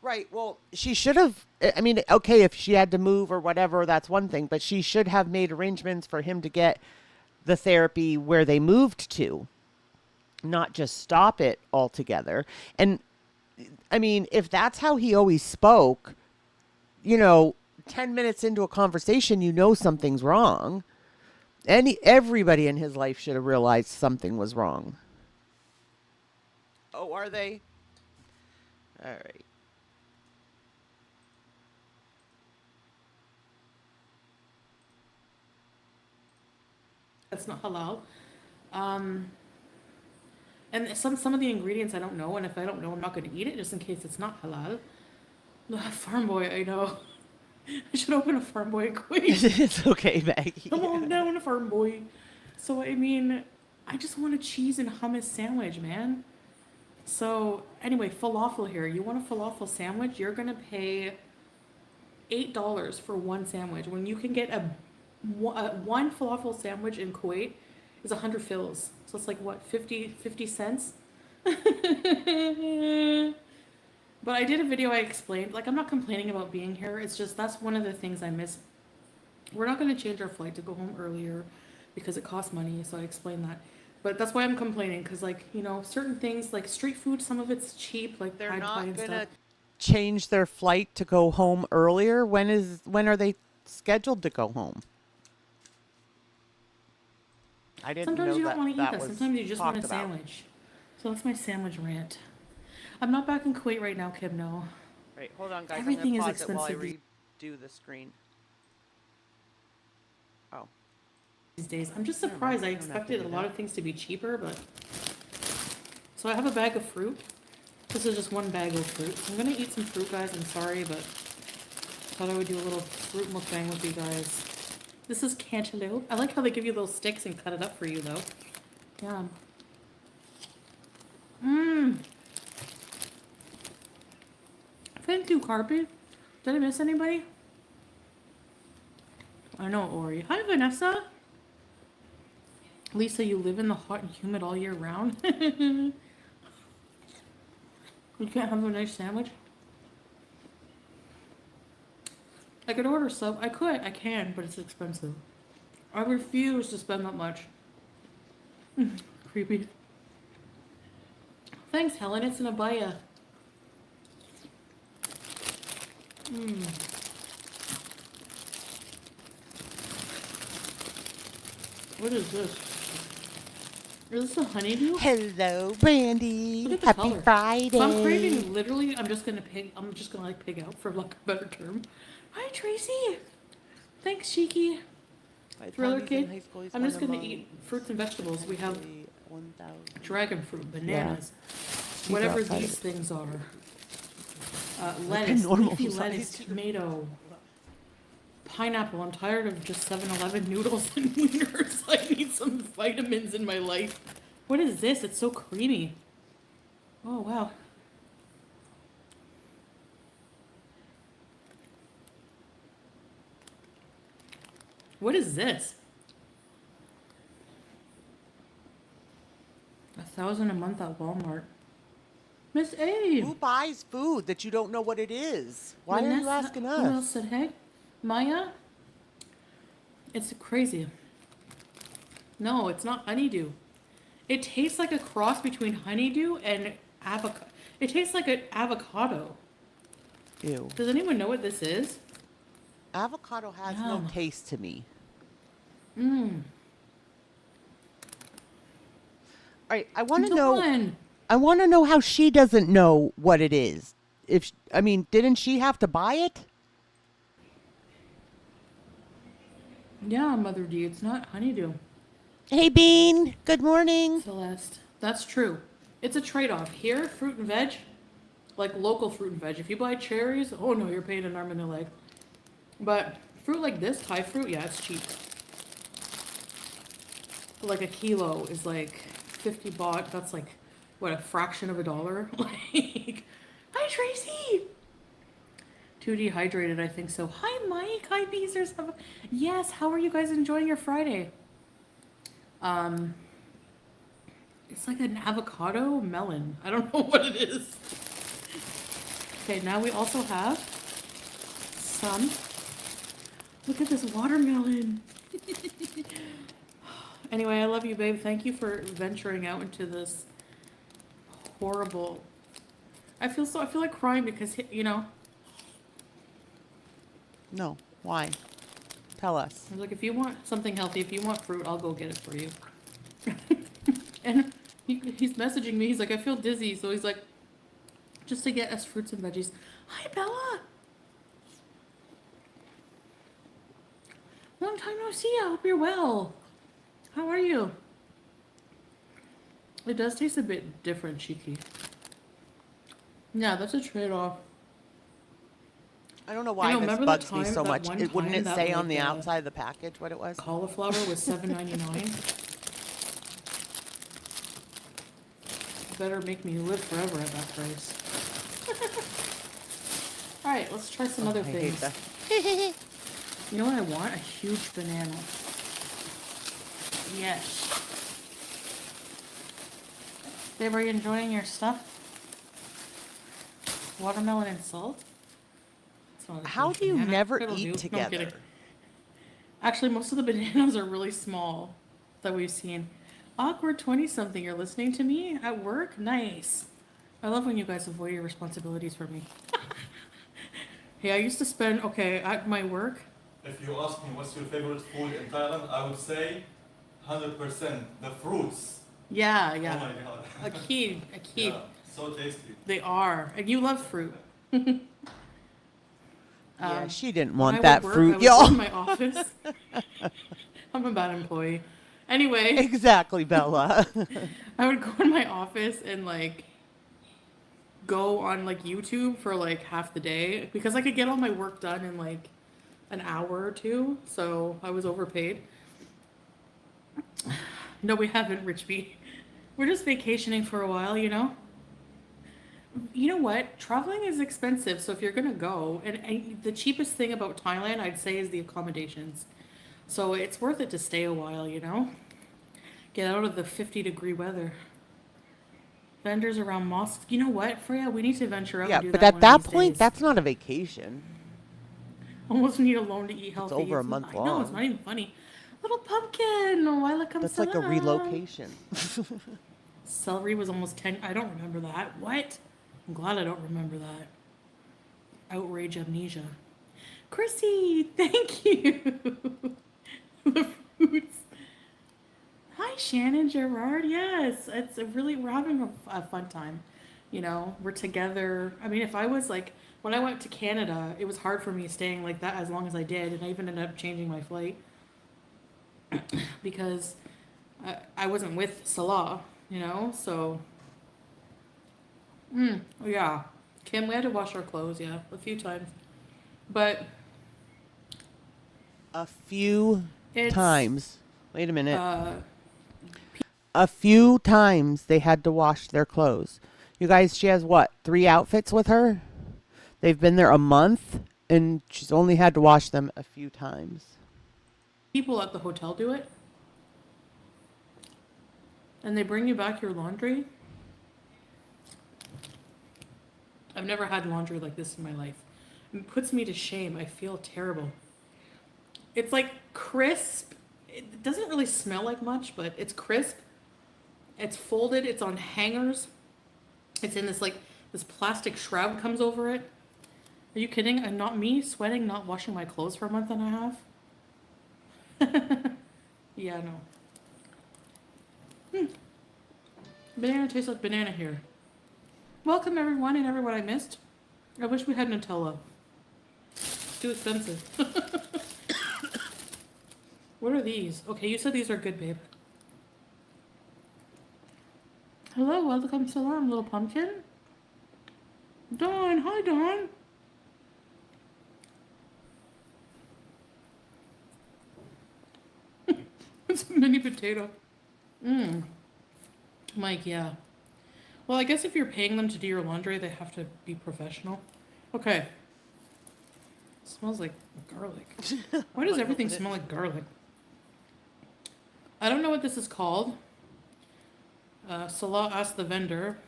Right. Well, she should have, I mean, okay, if she had to move or whatever, that's one thing, but she should have made arrangements for him to get the therapy where they moved to, not just stop it altogether. And I mean, if that's how he always spoke, 10 minutes into a conversation, something's wrong. Everybody in his life should have realized something was wrong. Oh, are they? All right. That's not halal. And some of the ingredients I don't know, and if I don't know, I'm not going to eat it just in case it's not halal. Farm boy, I know. I should open a farm boy quick. It's okay, Maggie. Come on down, a farm boy. So, I mean, I just want a cheese and hummus sandwich, man. So, anyway, falafel here. You want a falafel sandwich? You're going to pay $8 for one sandwich. When you can get one falafel sandwich in Kuwait is 100 fils. So it's like, what, 50 cents? But I did a video, I explained, like, I'm not complaining about being here. It's just, that's one of the things I miss. We're not going to change our flight to go home earlier because it costs money. So I explained that. But that's why I'm complaining. Because, like, certain things, like street food, some of it's cheap. Like, they're not going to change their flight to go home earlier. When are they scheduled to go home? I didn't Sometimes know you don't want to eat that. was Sometimes you just want a talked about. sandwich. So that's my sandwich rant. I'm not back in Kuwait right now, Kim. No. Right, hold on, guys. Everything I'm is gonna pause it while I expensive redo the screen. Oh. These days, I'm just surprised. I expected a lot of things to be cheaper, but. So I have a bag of fruit. This is just one bag of fruit. I'm gonna eat some fruit, guys. I'm sorry, but thought I would do a little fruit mukbang with you guys. This is cantaloupe. I like how they give you those sticks and cut it up for you, though. Yum. Thank you, Carpy. Did I miss anybody? I know, Ori. Hi, Vanessa. Lisa, you live in the hot and humid all year round? You can't have a nice sandwich? I could order sub. I can, but it's expensive. I refuse to spend that much. Creepy. Thanks, Helen. It's an abaya. What is this? Is this a honeydew? Hello, Brandy. Look at the Happy color. Friday. So I'm craving, literally, I'm just gonna like pig out, for lack of a better term. Hi, Tracy. Thanks, Shiki. Thriller Kid. I'm just gonna eat fruits and vegetables. We have dragon fruit, bananas, whatever these things are. Lettuce, leafy lettuce, tomato, pineapple. I'm tired of just 7-Eleven noodles and wieners. I need some vitamins in my life. What is this? It's so creamy. Oh, wow. What is this? $1,000 a month at Walmart. Miss A. Who buys food that you don't know what it is? Why are you asking us? Who else said hey? Maya? It's crazy. No, it's not honeydew. It tastes like a cross between honeydew and avocado. It tastes like an avocado. Ew. Does anyone know what this is? Avocado has no Yum. taste to me. Mmm. All right, I want to Come know. on. I want to know how she doesn't know what it is. I mean, didn't she have to buy it? Yeah, Mother D, it's not honeydew. Hey, Bean. Good morning. Celeste. That's true. It's a trade-off. Here, fruit and veg, like local fruit and veg. If you buy cherries, oh no, you're paying an arm and a leg. But fruit like this, Thai fruit, yeah, it's cheap. Like a kilo is like 50 baht. That's like, what, a fraction of a dollar? Like, hi Tracy! Too dehydrated, I think so. Hi Mike, hi Beezers. Yes, how are you guys enjoying your Friday? It's like an avocado melon. I don't know what it is. Okay, now we also have some. Look at this watermelon. Anyway, I love you, babe. Thank you for venturing out into this horrible. I feel like crying because, you know. No. Why? Tell us. I was like, if you want something healthy, if you want fruit, I'll go get it for you. And he's messaging me. He's like, I feel dizzy. So he's like, just to get us fruits and veggies. Hi, Bella. Long time no see. I hope you're well. How are you? It does taste a bit different, cheeky. Yeah, that's a trade-off. I don't know why this remember bugs that me time- so that much. one Wouldn't time it that, say on like, the outside of the package what it was? Cauliflower was $7.99. Better make me live forever at that price. All right, let's try some other I hate things. that. You know what I want? A huge banana. Yes. Babe, are you enjoying your stuff? Watermelon and salt? It's not a How huge do you banana. never It'll eat do. No, I'm together? kidding. Actually, most of the bananas are really small that we've seen. Awkward 20-something, you're listening to me at work? Nice. I love when you guys avoid your responsibilities for me. Hey, I used to spend, at my work. If you ask me what's your favorite food in Thailand, I would say 100% the fruits. Yeah. Oh my god. A key. Yeah, so tasty. They are. And you love fruit. Yeah, she didn't when want I that would work, fruit, I would y'all. go in my office. I'm a bad employee. Anyway. Exactly, Bella. I would go in my office and go on YouTube for half the day because I could get all my work done in an hour or two. So I was overpaid. No, we haven't, Richby. We're just vacationing for a while, you know? You know what? Traveling is expensive, so if you're gonna go, and the cheapest thing about Thailand, I'd say, is the accommodations. So it's worth it to stay a while, you know? Get out of the 50-degree weather. Vendors around mosques. You know what, Freya? We need to venture out Yeah, and do but that at one that of these point, days. that's not a vacation. Almost need a loan to eat healthy. over a month I know, it's long. not even funny. Little pumpkin. Welcome. That's like a relocation. Celery was almost 10. I don't remember that. What? I'm glad I don't remember that. Outrage amnesia. Chrissy, thank you. The fruits. Hi, Shannon Gerard. Yes, we're having a fun time. You know, we're together. I mean, if I was when I went to Canada, it was hard for me staying like that as long as I did, and I even ended up changing my flight because I wasn't with Salah, you know, so. Yeah. Kim, we had to wash our clothes, yeah, a few times. But. A few times. Wait a minute. Uh, a few times they had to wash their clothes. You guys, she has what, 3 outfits with her? They've been there a month, and she's only had to wash them a few times. People at the hotel do it. And they bring you back your laundry. I've never had laundry like this in my life. It puts me to shame. I feel terrible. It's crisp. It doesn't really smell like much, but it's crisp. It's folded. It's on hangers. It's in this, like, this plastic shroud comes over it. Are you kidding? And not me sweating, not washing my clothes for a month and a half? Yeah, no. Banana tastes like banana here. Welcome, everyone, and everyone I missed. I wish we had Nutella. Too expensive. What are these? Okay, you said these are good, babe. Hello, welcome, salam, little pumpkin. Dawn, hi, Dawn. It's a mini potato. Mike, yeah. Well, I guess if you're paying them to do your laundry, they have to be professional. Okay. It smells like garlic. Why does everything smell like garlic? I don't know what this is called. Salah asked the vendor,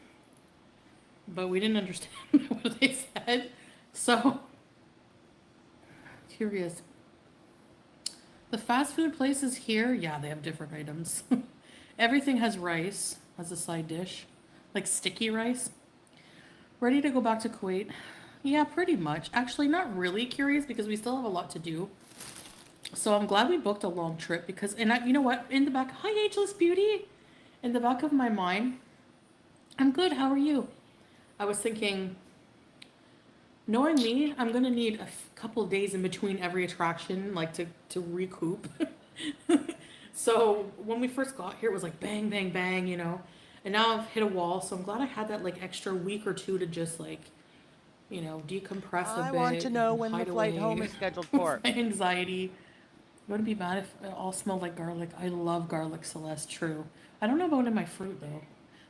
but we didn't understand what they said. So, curious. The fast food places here, yeah, they have different items. Everything has rice as a side dish, like sticky rice. Ready to go back to Kuwait? Yeah, pretty much. Actually, not really curious because we still have a lot to do. So I'm glad we booked a long trip because, and you know what? In the back, hi, Ageless Beauty. In the back of my mind, I'm good. How are you? I was thinking, knowing me, I'm gonna need a couple days in between every attraction, like to recoup. So when we first got here, it was like bang, bang, bang, you know. And now I've hit a wall, so I'm glad I had that like extra week or two to just like, you know, decompress a bit. I want to know when the flight home is scheduled for. My anxiety. It wouldn't be bad if it all smelled like garlic. I love garlic, Celeste. True. I don't know about in my fruit though.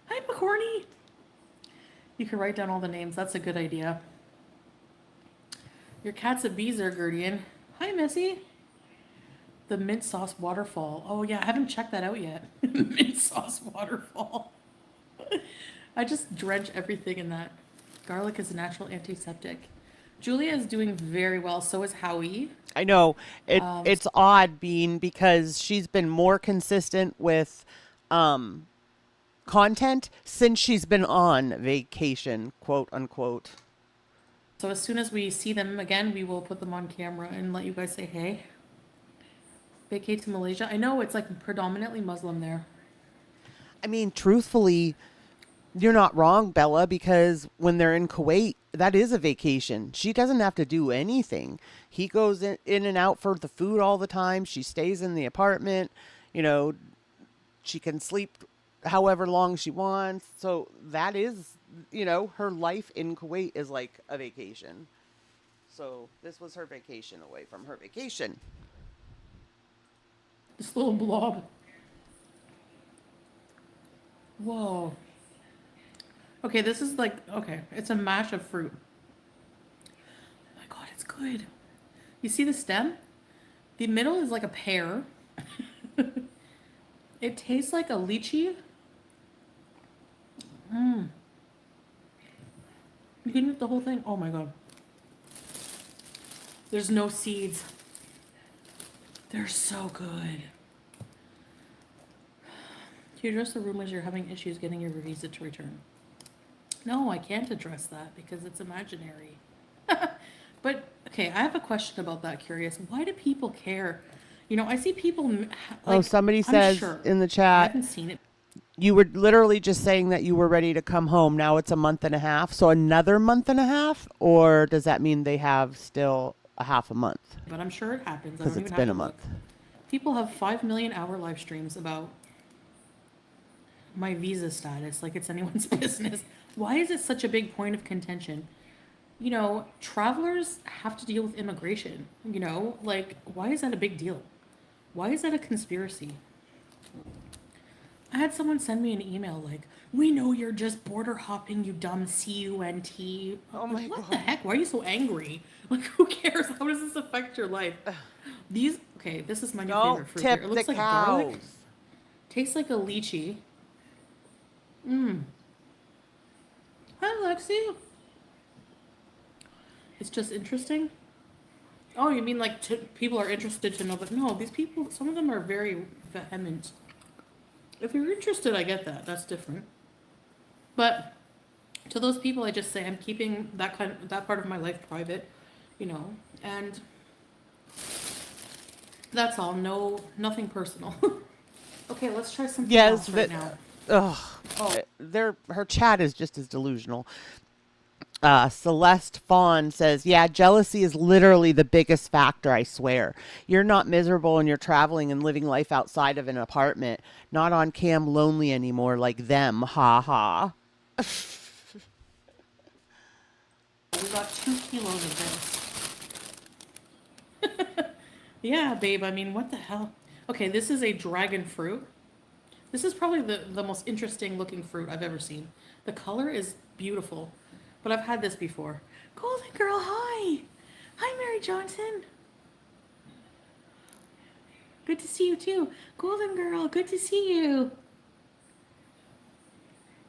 Hi, McCorney. You can write down all the names. That's a good idea. Your cat's a beezer, Guardian. Hi, Missy. The mint sauce waterfall. Oh yeah, I haven't checked that out yet. Mint sauce waterfall. I just drench everything in that. Garlic is a natural antiseptic. Julia is doing very well. So is Howie. I know. It's odd, Bean, because she's been more consistent with content since she's been on vacation, quote unquote. So as soon as we see them again, we will put them on camera and let you guys say hey. Vacate to Malaysia. I know it's like predominantly Muslim there. I mean, truthfully, you're not wrong, Bella, because when they're in Kuwait, that is a vacation. She doesn't have to do anything. He goes in and out for the food all the time. She stays in the apartment. You know, she can sleep however long she wants. So that is, you know, her life in Kuwait is like a vacation. So this was her vacation away from her vacation. This little blob. Whoa. Okay, this is like, okay, it's a mash of fruit. Oh my god, it's good. You see the stem? The middle is like a pear. It tastes like a lychee. You can eat the whole thing. Oh my god. There's no seeds. They're so good. Do you address the rumors you're having issues getting your visa to return? No, I can't address that because it's imaginary. But, okay, I have a question about that, Curious. Why do people care? You know, I see people... Like, somebody says in the chat... I haven't seen it. You were literally just saying that you were ready to come home. Now it's a month and a half. So another month and a half? Or does that mean they have still a half a month? But I'm sure it happens. Because it's been a month. People have 5 million hour live streams about my visa status like it's anyone's business. Why is it such a big point of contention? You know, travelers have to deal with immigration. You know, like, why is that a big deal? Why is that a conspiracy? I had someone send me an email like, we know you're just border hopping, you dumb C-U-N-T. Oh my God. What the heck? Why are you so angry? Like, who cares? How does this affect your life? These, okay, this is my new favorite fruit. Tip Here. It looks the like cows. garlic. Tastes like a lychee. Hi, Lexi. It's just interesting. Oh, you mean like people are interested to know that? No, these people, some of them are very vehement. If you're interested, I get that. That's different. But to those people, I just say I'm keeping that part of my life private, you know, and that's all. No, nothing personal. Okay, let's try something Yes, else right but now. her chat is just as delusional. Celeste Fawn says, yeah, jealousy is literally the biggest factor, I swear. You're not miserable and you're traveling and living life outside of an apartment. Not on cam lonely anymore like them. Ha ha. We got 2 kilos of this. Yeah, babe, I mean, what the hell? Okay, this is a dragon fruit. This is probably the most interesting looking fruit I've ever seen. The color is beautiful. But I've had this before. Golden Girl, hi! Hi, Mary Johnson. Good to see you, too. Golden Girl, good to see you.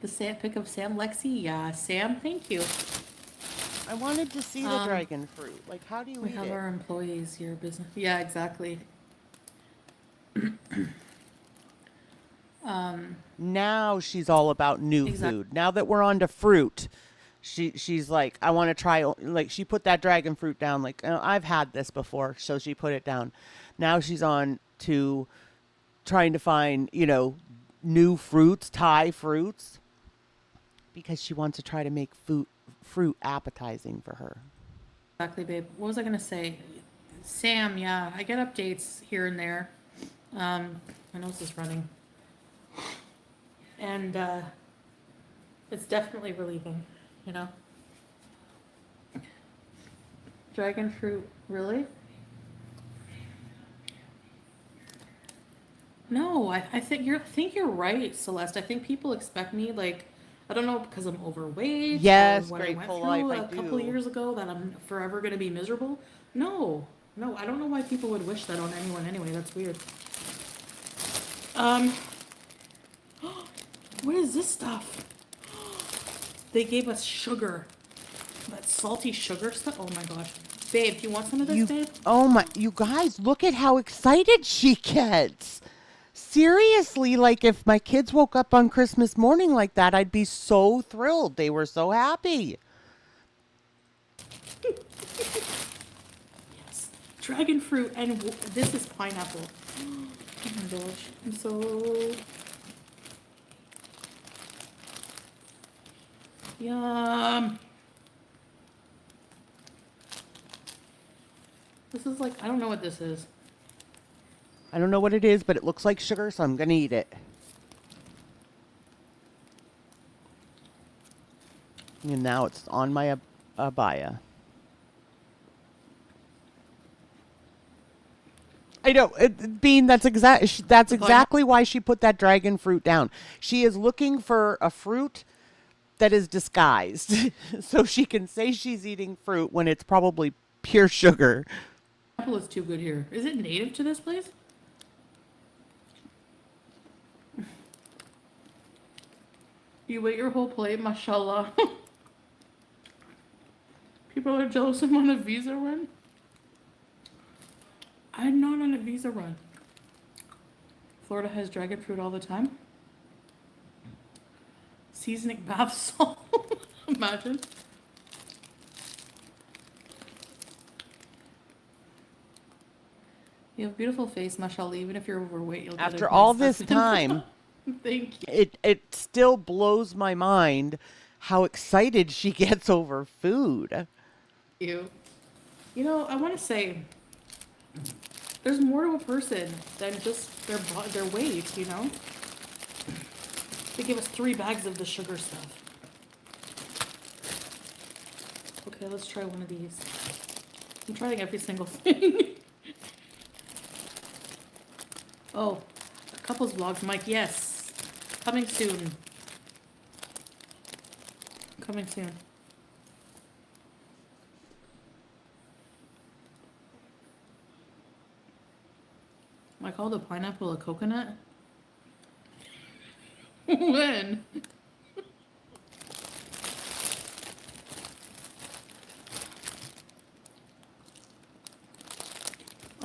The pic of Sam Lexi. Yeah, Sam, thank you. I wanted to see the dragon fruit. Like, how do you eat it? We have our employees here, business. Yeah, exactly. Now she's all about new food. Now that we're on to fruit, she's like, I want to try, like, she put that dragon fruit down, like, oh, I've had this before, so she put it down. Now she's on to trying to find, you know, new fruits, Thai fruits, because she wants to try to make fruit appetizing for her. Exactly, babe. What was I going to say? Sam, yeah, I get updates here and there. My nose is running. And it's definitely relieving, you know? Dragon fruit, really? No, I think you're right, Celeste. I think people expect me, like, I don't know, because I'm overweight. Yes, or what I went grateful through life, a couple of years ago that I'm forever going to be miserable. No, I don't know why people would wish that on anyone anyway. That's weird. What is this stuff? They gave us sugar. That salty sugar stuff. Oh my gosh. Babe, do you want some of this, babe? Oh my, you guys, look at how excited she gets. Seriously, like, if my kids woke up on Christmas morning like that, I'd be so thrilled. They were so happy. Yes. Dragon fruit, and this is pineapple. Oh my gosh. I'm so... Yum. This is like, I don't know what this is. I don't know what it is, but it looks like sugar, so I'm going to eat it. And now it's on my abaya. I know, Bean, that's exactly why she put that dragon fruit down. She is looking for a fruit that is disguised so she can say she's eating fruit when it's probably pure sugar. Apple is too good here. Is it native to this place? You ate your whole plate, mashallah. People are jealous I'm on a visa run. I'm not on a visa run. Florida has dragon fruit all the time. Seasoning bath salt. Imagine. You have a beautiful face, mashallah. Even if you're overweight, you'll get After a all nice this time, thank you. It still blows my mind how excited she gets over food. You know, I want to say there's more to a person than just their weight, you know? They give us 3 bags of the sugar stuff. Okay, let's try one of these. I'm trying every single thing. Oh, a couples vlogs, Mike, yes. Coming soon. Coming soon. I call the pineapple a coconut? When?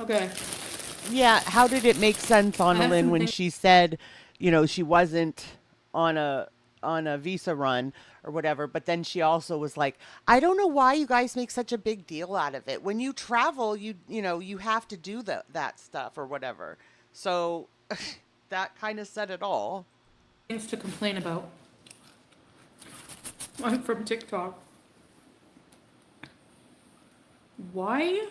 Okay. Yeah, how did it make sense, Annalyn, when she said she wasn't on a visa run or whatever. But then she also was like, I don't know why you guys make such a big deal out of it. When you travel, you have to do that stuff or whatever. So that kind of said it all. Things to complain about. I'm from TikTok. Why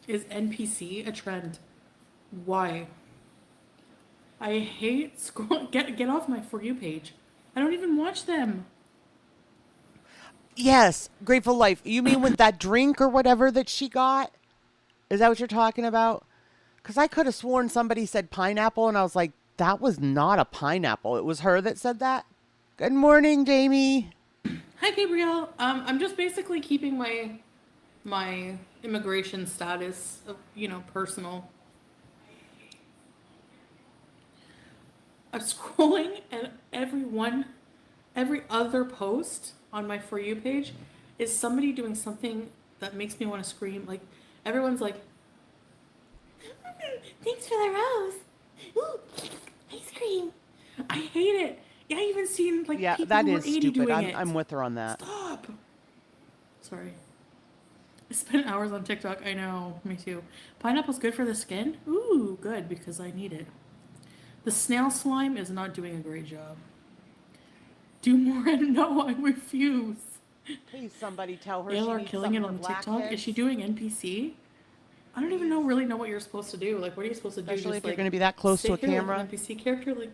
is NPC a trend? Why? I hate scroll. Get off my For You page. I don't even watch them. Yes, Grateful Life. You mean with that drink or whatever that she got? Is that what you're talking about? Because I could have sworn somebody said pineapple, and I was like, that was not a pineapple. It was her that said that. Good morning, Jamie. Hi, Gabrielle. I'm just basically keeping my immigration status, personal. I'm scrolling, and every other post on my For You page is somebody doing something that makes me want to scream. Like, everyone's like, thanks for the rose. Ooh, ice cream. I hate it. Yeah, I even seen people that who are is 80 stupid. doing it. I'm with her on that. Stop. Sorry. I spent hours on TikTok. I know. Me too. Pineapple's good for the skin? Ooh, good, because I need it. The snail slime is not doing a great job. Do more and no, I refuse. Please, somebody tell her Y'all she are needs killing it some on for TikTok. blackheads. Is she doing NPC? I don't even really know what you're supposed to do. Like, what are you supposed to do? Especially Just, if you're going to be that close to a sit here camera. like an NPC character? Like,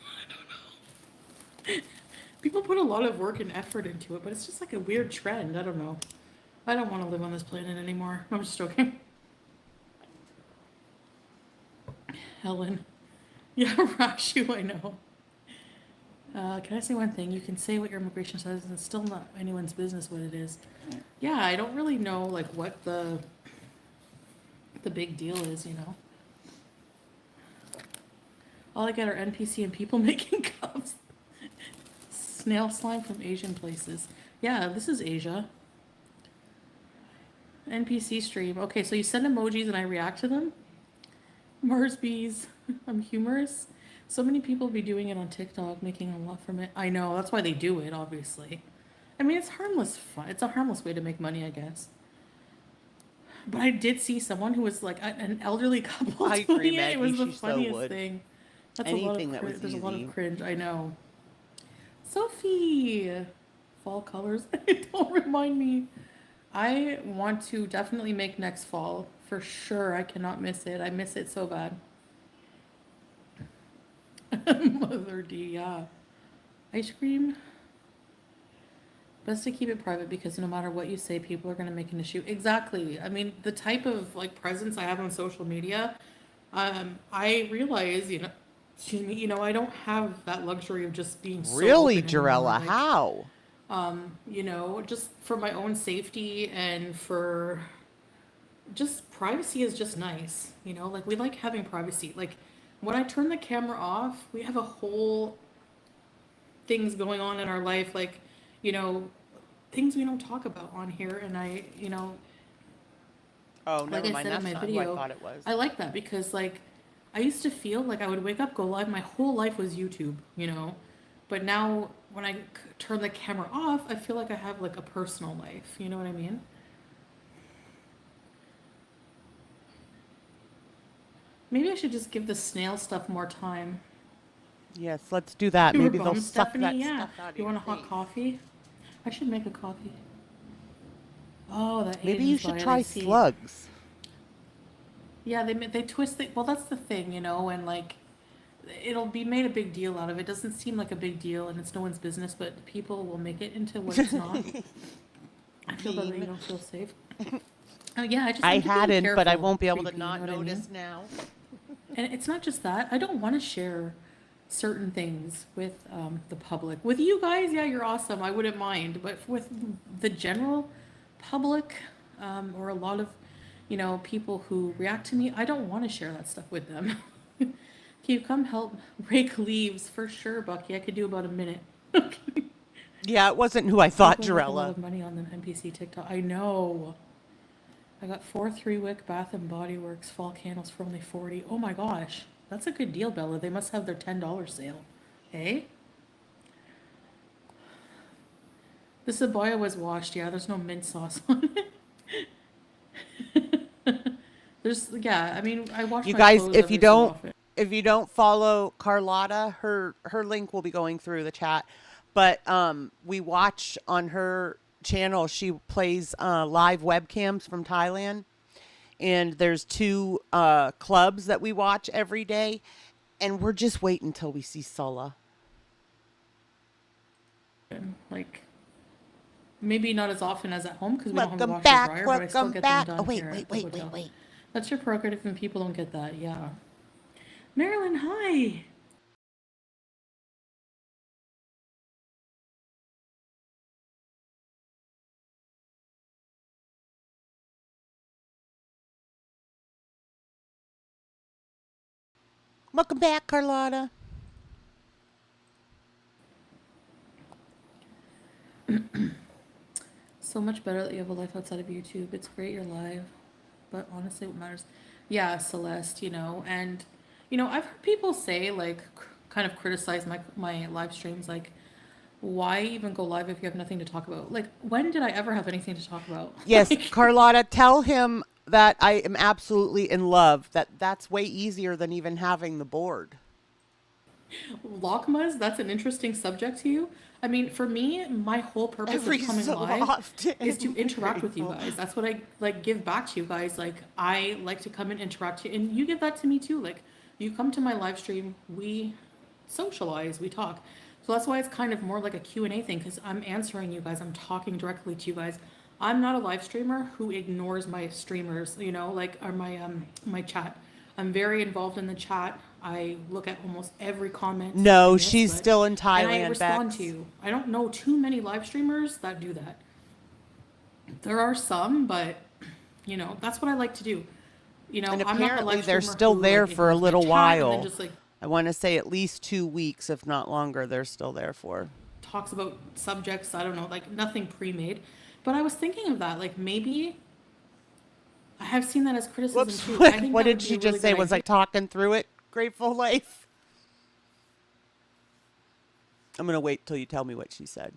I don't know. People put a lot of work and effort into it, but it's just like a weird trend. I don't know. I don't want to live on this planet anymore. I'm just joking. Helen. Yeah, Rashu, I know. Can I say one thing? You can say what your immigration says, and it's still not anyone's business what it is. Yeah, I don't really know, like, what the big deal is, All I get are NPC and people making cups. Snail slime from Asian places. Yeah, this is Asia. NPC stream. Okay, so you send emojis and I react to them? Mars bees. I'm humorous. So many people be doing it on TikTok, making a lot from it. I know, that's why they do it, obviously. I mean, it's harmless fun. It's a harmless way to make money, I guess. But I did see someone who was like an elderly couple I doing agree, it. It Maggie, was the she so funniest would. thing. That's Anything that was there's a lot easy. of cringe. I know. Sophie, fall colors. Don't remind me. I want to definitely make next fall for sure. I cannot miss it. I miss it so bad. Mother D, yeah. Ice cream. Best to keep it private because no matter what you say, people are going to make an issue. Exactly. I mean, the type of presence I have on social media, I realize, excuse me, I don't have that luxury of just being so Really, open anymore. Jarella? How? Just for my own safety and for just privacy is just nice. We like having privacy. Like when I turn the camera off, we have a whole things going on in our life. Things we don't talk about on here. And oh, never like I mind. said That's in my not video, who I thought it was. I like that because I used to feel like I would wake up, go live. My whole life was YouTube, but now when I turn the camera off, I feel like I have a personal life. You know what I mean? Maybe I should just give the snail stuff more time. Yes, let's do that. You were Maybe they'll bummed, suck Stephanie? that Yeah. stuff out of You want a your hot face. coffee? I should make a coffee. Oh, that Maybe Asians you should buy try LAC. slugs. Yeah, they twist it. Well, that's the thing, and it'll be made a big deal out of it. It doesn't seem like a big deal, and it's no one's business, but people will make it into what it's not. I feel that you don't feel safe. Oh yeah, I think being hadn't, but I careful, won't be able to creepy, not you know what I notice mean? now. And it's not just that. I don't want to share certain things with the public. With you guys, yeah, you're awesome. I wouldn't mind. But with the general public, or a lot of, people who react to me, I don't want to share that stuff with them. Can you come help rake leaves? For sure, Bucky. I could do about a minute. Yeah, it wasn't who I thought, People make a lot Jarella. of money on them NPC TikTok. I know. I got 4 3-wick Bath and Body Works fall candles for only $40. Oh my gosh. That's a good deal, Bella. They must have their $10 sale. Hey? The sabaya was washed. Yeah, there's no mint sauce on it. I mean, I wash You my guys, clothes every so often. if you don't follow Carlotta, her link will be going through the chat. But we watch on her channel. She plays live webcams from Thailand, and there's 2 clubs that we watch every day, and we're just waiting until we see Sulla. Like, maybe not as often as at home because we don't have a Welcome washer back, dryer, but I still welcome get back. them done Oh, wait, here wait, at the wait, hotel. wait. That's your prerogative and people don't get that, yeah. Marilyn, hi. Welcome back, Carlotta. So much better that you have a life outside of YouTube. It's great you're live, but honestly, what matters? Yeah, Celeste, and I've heard people say like, kind of criticize my live streams, like, why even go live if you have nothing to talk about? Like, when did I ever have anything to talk about? Yes, Like, Carlotta, tell him that I am absolutely in love. That's way easier than even having the board. Lockmas, that's an interesting subject to you. I mean, for me, my whole purpose Every of coming so live often. is to interact with you guys. That's what I like give back to you guys. Like, I like to come and interact with you, and you give that to me too. Like, you come to my live stream, we socialize, we talk. So that's why it's kind of more like a Q&A thing, because I'm answering you guys, I'm talking directly to you guys. I'm not a live streamer who ignores my streamers, like, or my chat. I'm very involved in the chat. I look at almost every comment. No, she's still in Thailand, and I respond Bex. to you. I don't know too many live streamers that do that. There are some, but that's what I like to do. And I'm not a apparently live they're streamer still who, there like, for a ignores my little chat and while. then just, like, I want to say at least 2 weeks, if not longer, they're still there for. talks about subjects, I don't know, like nothing pre-made. But I was thinking of that, like, maybe I have seen that as criticism Whoops, too. I think what that did would be she a just really say? good Was I idea. talking through it? Grateful life? I'm going to wait till you tell me what she said.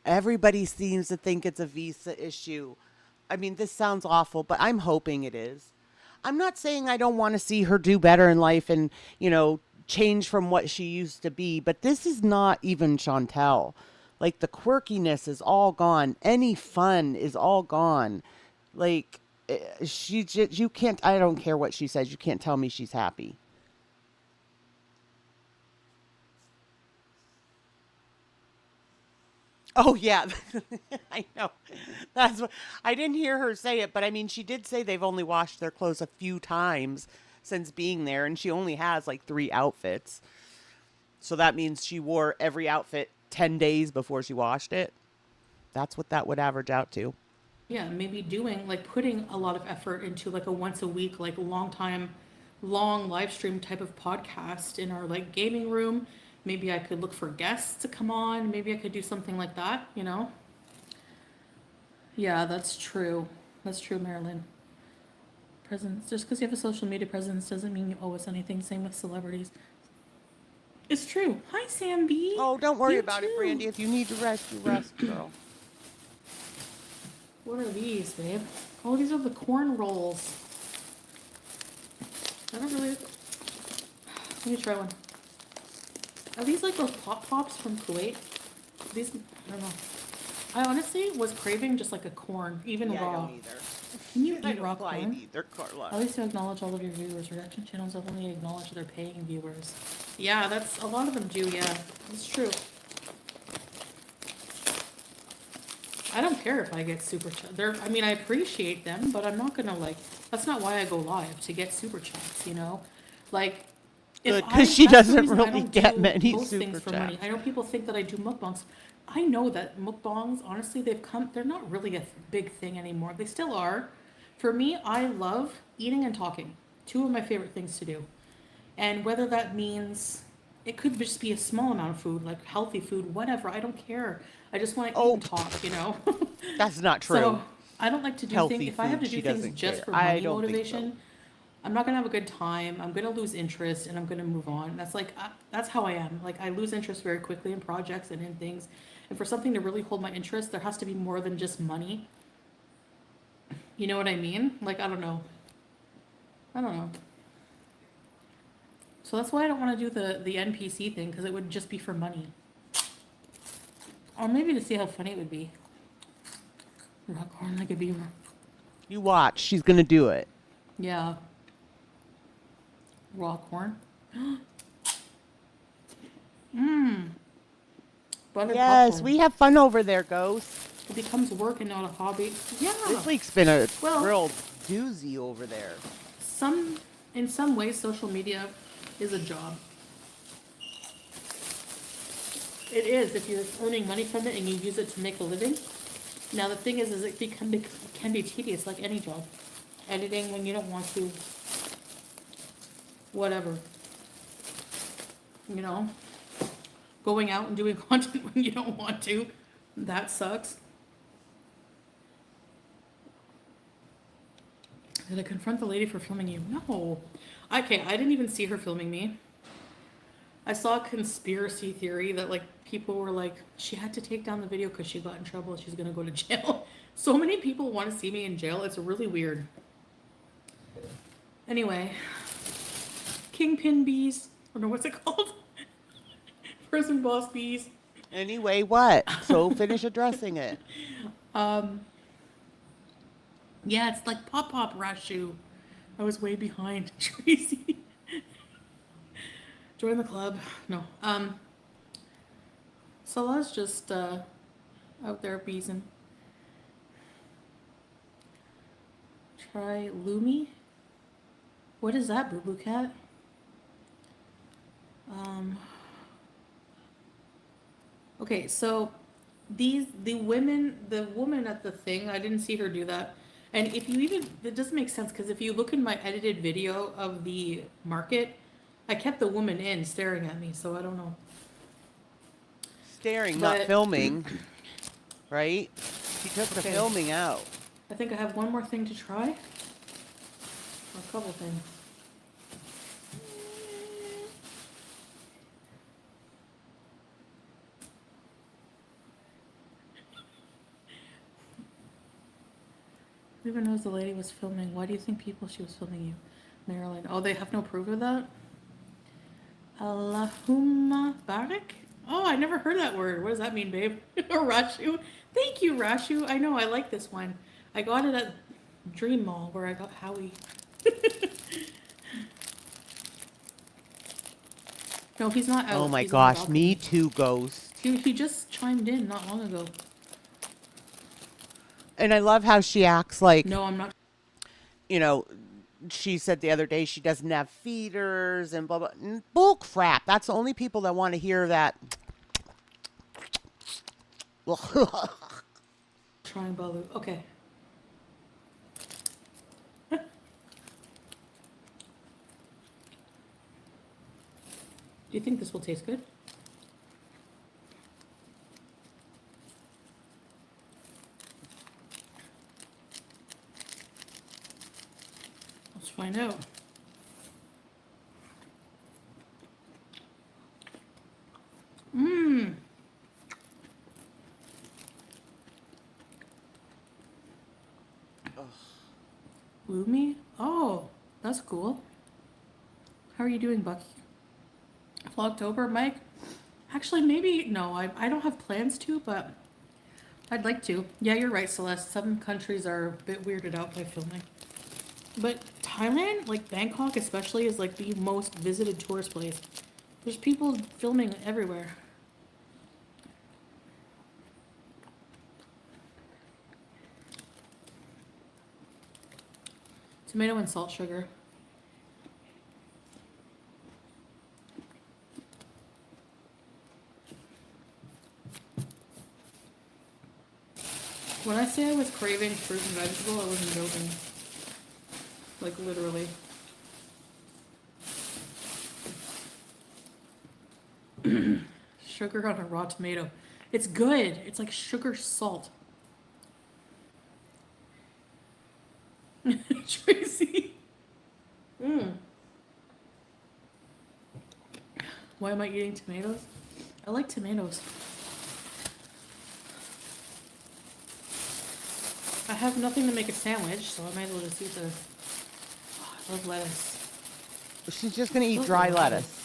Everybody seems to think it's a visa issue. I mean, this sounds awful, but I'm hoping it is. I'm not saying I don't want to see her do better in life and, change from what she used to be, but this is not even Chantel. Like, the quirkiness is all gone. Any fun is all gone. Like, you can't, I don't care what she says. You can't tell me she's happy. Oh yeah, I know. That's what I didn't hear her say it, but I mean, she did say they've only washed their clothes a few times since being there, and she only has like 3 outfits. So that means she wore every outfit 10 days before she washed it. That's what that would average out to. Yeah, maybe putting a lot of effort into like a once a week, like long live stream type of podcast in our like gaming room. Maybe I could look for guests to come on. Maybe I could do something like that, Yeah, that's true. That's true, Marilyn. Presence. Just because you have a social media presence doesn't mean you owe us anything. Same with celebrities. It's true. Hi, Sam B. Oh, don't worry You about it, too. Brandy. If you need to rest, you rest, girl. What are these, babe? Oh, these are the corn rolls. I don't really... Let me try one. Are these like those Pop Pops from Kuwait? These, I don't know. I honestly was craving just like a corn, even Yeah, I raw. don't either. Can you I eat don't raw like corn? either, Carla. At least you acknowledge all of your viewers. Reaction channels only acknowledge their paying viewers. Yeah, that's a lot of them do. Yeah, it's true. I don't care if I get super chat. I mean, I appreciate them, but I'm not gonna like. That's not why I go live, to get super chats. Like. Good, because she doesn't really get many most super things for chats. money. I know people think that I do mukbangs. I know that mukbangs, honestly, they're not really a big thing anymore. They still are, For me, I love eating and talking. Two of my favorite things to do. And whether that means it could just be a small amount of food, like healthy food, whatever. I don't care. I just want to eat and talk, you know? That's not true. So I don't like to do things. Healthy If I have food, to do she things doesn't just care. for I money don't think motivation, so. I'm not gonna have a good time. I'm gonna lose interest, and I'm gonna move on. That's like that's how I am. Like I lose interest very quickly in projects and in things. And for something to really hold my interest, there has to be more than just money. You know what I mean? Like I don't know. So that's why I don't want to do the NPC thing, because it would just be for money. Or maybe to see how funny it would be. Rock horn like a beaver. You watch. She's going to do it. Yeah. Raw corn. Mmm. Butter Yes, popcorn. we have fun over there, Ghost. It becomes work and not a hobby. Yeah. This week's been a Well, real doozy over there. In some ways, social media is a job. It is if you're earning money from it and you use it to make a living. Now the thing is it can be tedious like any job. Editing when you don't want to. Whatever. You know? Going out and doing content when you don't want to. That sucks. Did I confront the lady for filming you? No. Okay, I didn't even see her filming me. I saw a conspiracy theory that like people were like, she had to take down the video because she got in trouble. She's gonna go to jail. So many people want to see me in jail. It's really weird. Anyway, kingpin bees. I don't know what's it called. Prison boss bees. Anyway, what? So finish addressing it. Yeah, it's like Pop Pop Rashu. I was way behind. Tracy. Join the club. No. Salah's just out there beezing. Try Lumi. What is that, Boo Boo Cat? Okay, so the woman at the thing, I didn't see her do that. And if you even, it doesn't make sense because if you look in my edited video of the market, I kept the woman in staring at me, so I don't know. Staring, not filming, right? She took the filming out. I think I have one more thing to try. Or a couple things. Who even knows the lady was filming? Why do you think she was filming you? Marilyn. Oh, they have no proof of that? Allahumma barik? Oh, I never heard that word. What does that mean, babe? Rashu? Thank you, Rashu. I know, I like this one. I got it at Dream Mall where I got Howie. No, he's not out. Oh my He's on the gosh, me too, Ghost. He just chimed in not long ago. And I love how she acts like... No, I'm not. You know, she said the other day she doesn't have feeders and blah, blah. Bull crap. That's the only people that want to hear that. Trying Balu. Okay. Do you think this will taste good? Let's find out. Mmm. Lumi? Oh, that's cool. How are you doing, Bucky? Vlogtober, Mike? Actually, maybe, no, I don't have plans to, but I'd like to. Yeah, you're right, Celeste. Some countries are a bit weirded out by filming. But Thailand, like Bangkok especially, is like the most visited tourist place. There's people filming everywhere. Tomato and salt sugar. When I say I was craving fruit and vegetable, I wasn't joking. Like literally. Sugar on a raw tomato. It's good. It's like sugar salt. Tracy. Why am I eating tomatoes? I like tomatoes. I have nothing to make a sandwich, so I might as well just eat the... Oh, I love lettuce. She's just gonna eat dry lettuce.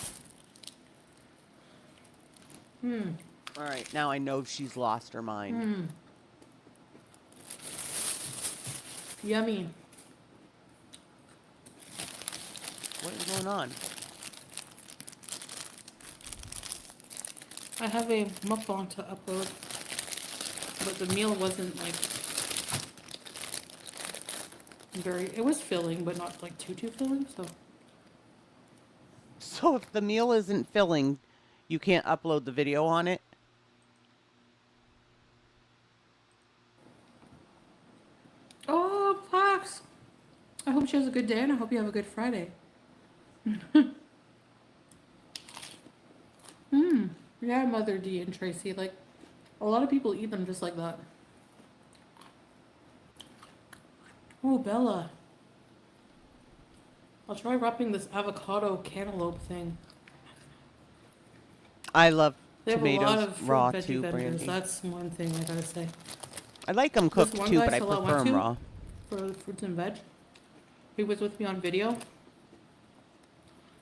All right, now I know she's lost her mind. Yummy. What is going on? I have a mukbang to upload, but the meal wasn't like very, it was filling, but not like too filling, so. So if the meal isn't filling, you can't upload the video on it? Oh, Fox! I hope she has a good day and I hope you have a good Friday. Yeah, Mother D and Tracy, like, a lot of people eat them just like that. Oh, Bella. I'll try wrapping this avocado cantaloupe thing. I love They have a lot tomatoes of fruit raw veggie too, vendors. Brandy. That's one thing I gotta say. I like them This cooked one too, guy but I Salah prefer went them to raw. For fruits and veg. He was with me on video.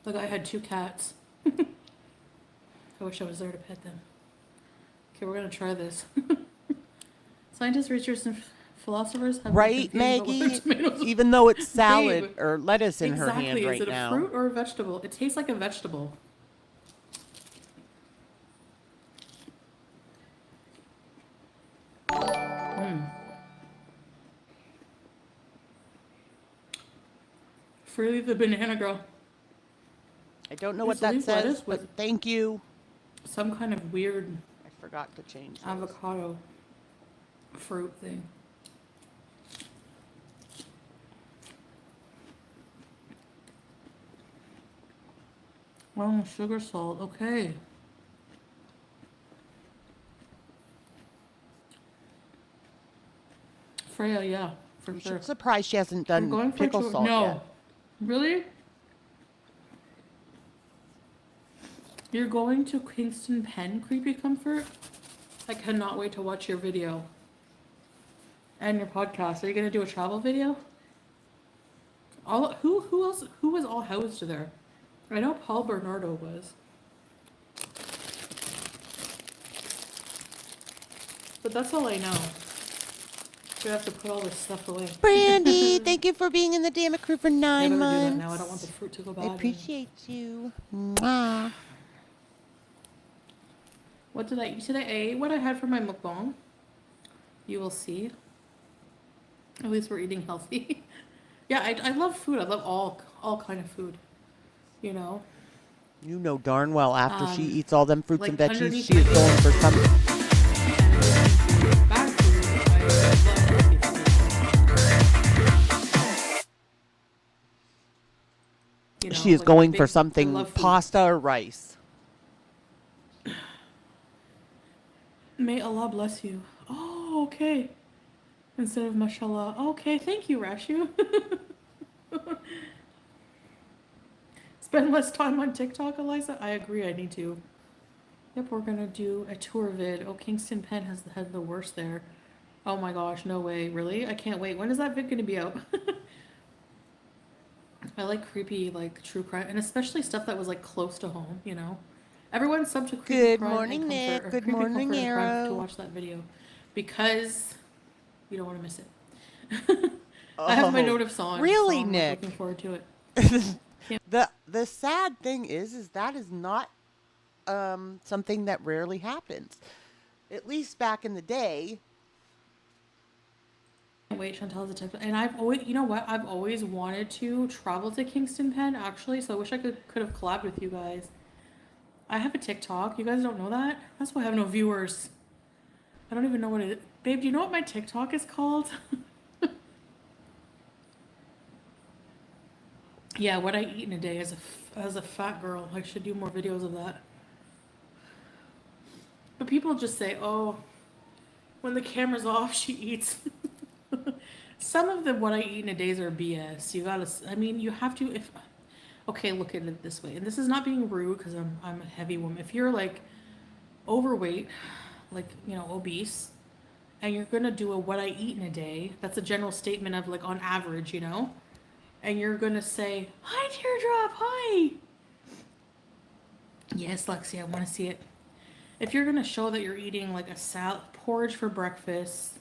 The guy had 2 cats. I wish I was there to pet them. Okay, we're gonna try this. Scientists, researchers, and philosophers have Right, been confused about Maggie? whether tomatoes- Even though it's salad Babe, or lettuce in her exactly. hand right Is it a now. fruit or a vegetable? It tastes like a vegetable. Freely the banana girl. I don't know what It's that leaf says, lettuce but with thank you. some kind of weird I forgot to change those. avocado fruit thing. Oh, sugar salt. Okay. Freya, yeah, for I'm sure. surprised she hasn't I'm done going for pickle salt no. yet. Really? You're going to Kingston Pen, Creepy Comfort? I cannot wait to watch your video. And your podcast. Are you gonna do a travel video? Who else who was all housed there? I know Paul Bernardo was. But that's all I know. You have to put all this stuff away. Brandy, thank you for being in the Dammit crew for 9 I gotta months. do that now. I don't want the fruit to go bad. I appreciate you. Mwah. What did I eat today? I ate what I had for my mukbang. You will see. At least we're eating healthy. Yeah, I love food. I love all kind of food. You know? You know darn well after she eats all them fruits like and veggies, underneath she is my going for some. Bad food. I love healthy food. You know, She is like, going big- for I something love food. pasta or rice. May Allah bless you. Oh, okay. Instead of mashallah. Okay, thank you, Rashu. Spend less time on TikTok, Eliza? I agree, I need to. Yep, we're gonna do a tour vid. Oh, Kingston Pen has had the worst there. Oh my gosh, no way. Really? I can't wait. When is that vid gonna be out? I like creepy, like, true crime, and especially stuff that was, like, close to home, you know? Everyone's sub to creepy Good crime morning, and comfort, Nick. or Good creepy morning, comfort and crime to Arrow. watch that video. Because you don't want to miss it. I have my Oh, notice on. really, so I'm, like, Nick? looking forward to it. The sad thing is that is not something that rarely happens. At least back in the day. Wait, Chantal's a tip. And I've always, you know what? I've always wanted to travel to Kingston Pen, actually. So I wish I could have collabed with you guys. I have a TikTok. You guys don't know that? That's why I have no viewers. I don't even know what it is. Babe, do you know what my TikTok is called? Yeah, what I eat in a day as a fat girl. I should do more videos of that. But people just say, oh, when the camera's off, she eats. Some of the what I eat in a day are BS. You gotta, I mean, you have to, if, okay, look at it this way. And this is not being rude because I'm a heavy woman. If you're like overweight, like, you know, obese, and you're gonna do a what I eat in a day, that's a general statement of like on average, you know? And you're gonna say, hi, Teardrop, hi. Yes, Lexi, I wanna see it. If you're gonna show that you're eating like a salad, porridge for breakfast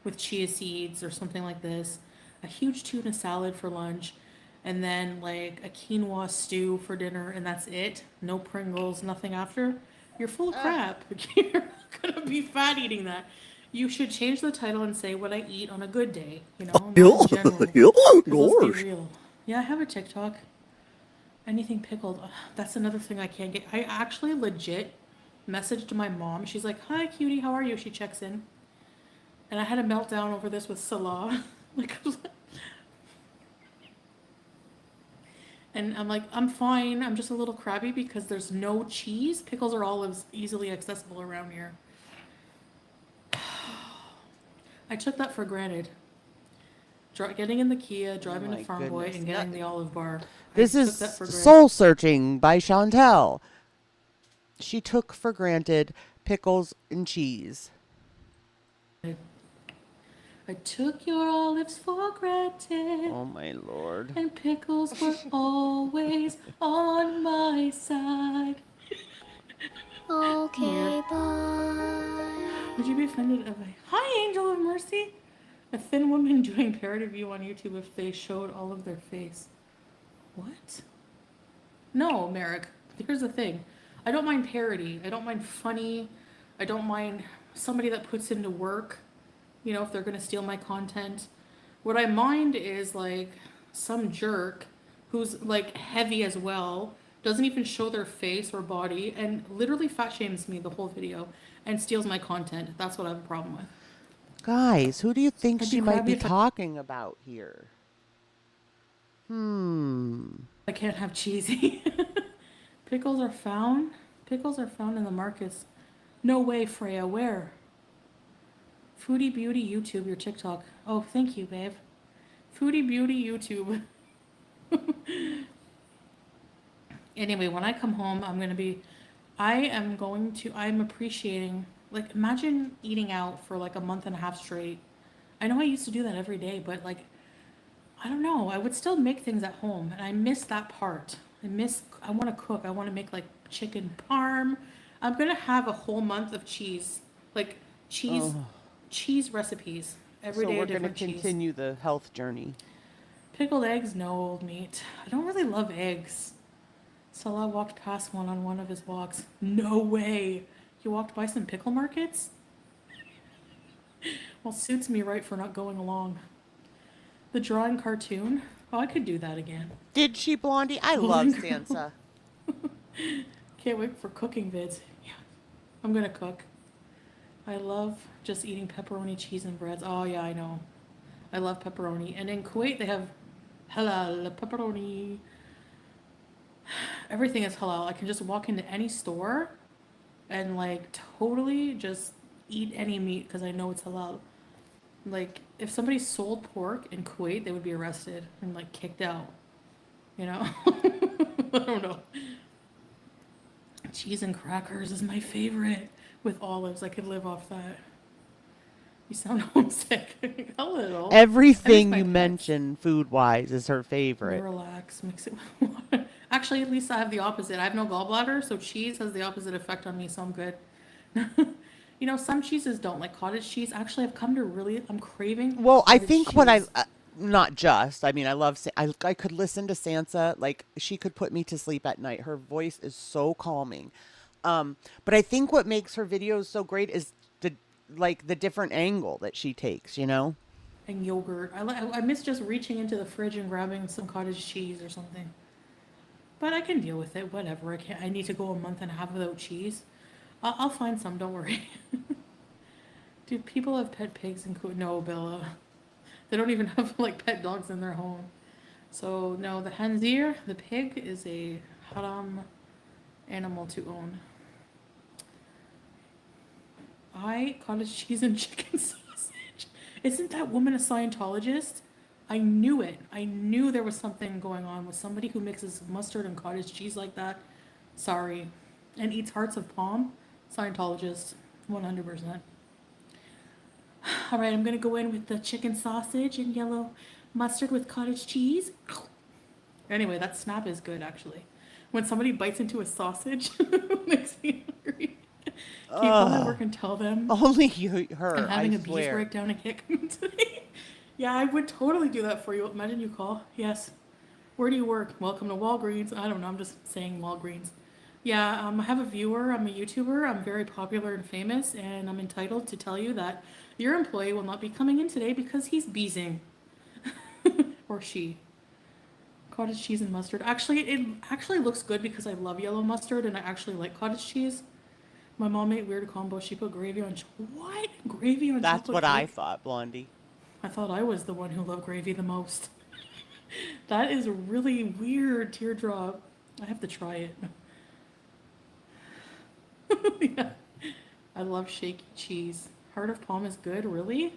with chia seeds or something like this, a huge tuna salad for lunch, and then like a quinoa stew for dinner, and that's it, no Pringles, nothing after, you're full of crap. You're not gonna be fat eating that. You should change the title and say what I eat on a good day, you know, not in general. 'Cause let's be real. Yeah, I have a TikTok. Anything pickled. Ugh, that's another thing I can't get. I actually legit messaged my mom. She's like, hi, cutie, how are you? She checks in. And I had a meltdown over this with Salah. Like, and I'm like, I'm fine. I'm just a little crabby because there's no cheese. Pickles are olives easily accessible around here. I took that for granted. Getting in the Kia, driving to Farm Boy, and getting the olive bar. This is Soul Searching by Chantel. She took for granted pickles and cheese. I took your olives for granted. Oh my lord. And pickles were always on my side. Okay, bye. Would you be offended if hi, Angel of Mercy? A thin woman doing parody view on YouTube if they showed all of their face. What? No, Merrick. Here's the thing. I don't mind parody. I don't mind funny. I don't mind somebody that puts into work. You know, if they're gonna steal my content. What I mind is like some jerk who's like heavy as well, doesn't even show their face or body, and literally fat shames me the whole video and steals my content. That's what I have a problem with. Guys, who do you think she might be talking about here? I can't have cheesy. Pickles are found? Pickles are found in the markets. No way, Freya. Where? Foodie Beauty YouTube, your TikTok. Oh, thank you, babe. Foodie Beauty YouTube. Anyway, when I come home, I'm appreciating, like, imagine eating out for like a month and a half straight. I know I used to do that every day, but like, I don't know. I would still make things at home, and I miss that part. I want to cook. I want to make like chicken parm. I'm going to have a whole month of cheese, like cheese recipes every day. So we're going to continue the health journey. Pickled eggs, no old meat. I don't really love eggs. Salah walked past one on one of his walks. No way. You walked by some pickle markets? Well, suits me right for not going along. The drawing cartoon. Oh, I could do that again. Did she, Blondie? I love Sansa. Can't wait for cooking vids. Yeah, I'm gonna cook. I love just eating pepperoni, cheese, and breads. Oh yeah, I know. I love pepperoni. And in Kuwait, they have halal pepperoni. Everything is halal. I can just walk into any store and like totally just eat any meat because I know it's halal. Like, if somebody sold pork in Kuwait, they would be arrested and like kicked out. You know? I don't know. Cheese and crackers is my favorite. With olives, I could live off that. You sound homesick. A little. Everything you mention food-wise is her favorite. Relax, mix it with water. Actually, at least I have the opposite. I have no gallbladder, so cheese has the opposite effect on me, so I'm good. You know, some cheeses don't, like cottage cheese. Actually, I've come to really, I'm craving. Well, I think what not just, I mean, I could listen to Sansa, like she could put me to sleep at night. Her voice is so calming. But I think what makes her videos so great is the different angle that she takes, you know? And yogurt. I miss just reaching into the fridge and grabbing some cottage cheese or something. But I can deal with it, whatever. I need to go a month and a half without cheese. I'll find some, don't worry. Do people have pet pigs in Kuwait? No, Bella. They don't even have like pet dogs in their home. So no, the khanzir, the pig, is a haram animal to own. Cottage cheese and chicken sausage. Isn't that woman a Scientologist? I knew it. I knew there was something going on with somebody who mixes mustard and cottage cheese like that. Sorry. And eats hearts of palm. Scientologist. 100%. All right, I'm going to go in with the chicken sausage and yellow mustard with cottage cheese. Anyway, that snap is good, actually. When somebody bites into a sausage, it makes me hungry. Can you come to work and tell them? Only you, her, I'm having I a beef swear. breakdown and kick today. Yeah, I would totally do that for you. Imagine you call. Yes. Where do you work? Welcome to Walgreens. I don't know. I'm just saying Walgreens. Yeah, I have a viewer. I'm a YouTuber. I'm very popular and famous, and I'm entitled to tell you that your employee will not be coming in today because he's beezing. Or she. Cottage cheese and mustard. Actually, it actually looks good because I love yellow mustard and I actually like cottage cheese. My mom made weird combo. She put gravy on what? Gravy on That's chocolate what I cake? thought, Blondie. I thought I was the one who loved gravy the most. That is a really weird teardrop. I have to try it. Yeah. I love shaky cheese. Heart of palm is good, really?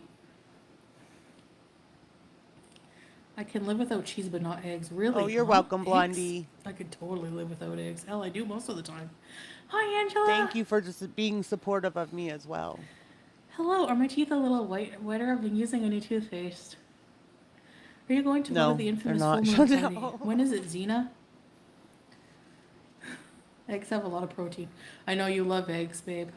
I can live without cheese but not eggs. Really? Oh, you're huh? welcome, Eggs? Blondie. I could totally live without eggs. Hell, I do most of the time. Hi, Angela. Thank you for just being supportive of me as well. Hello. Are my teeth a little whiter? I've been using a new toothpaste. Are you going to one of the infamous full moon party? When is it, Xena? Eggs have a lot of protein. I know you love eggs, babe.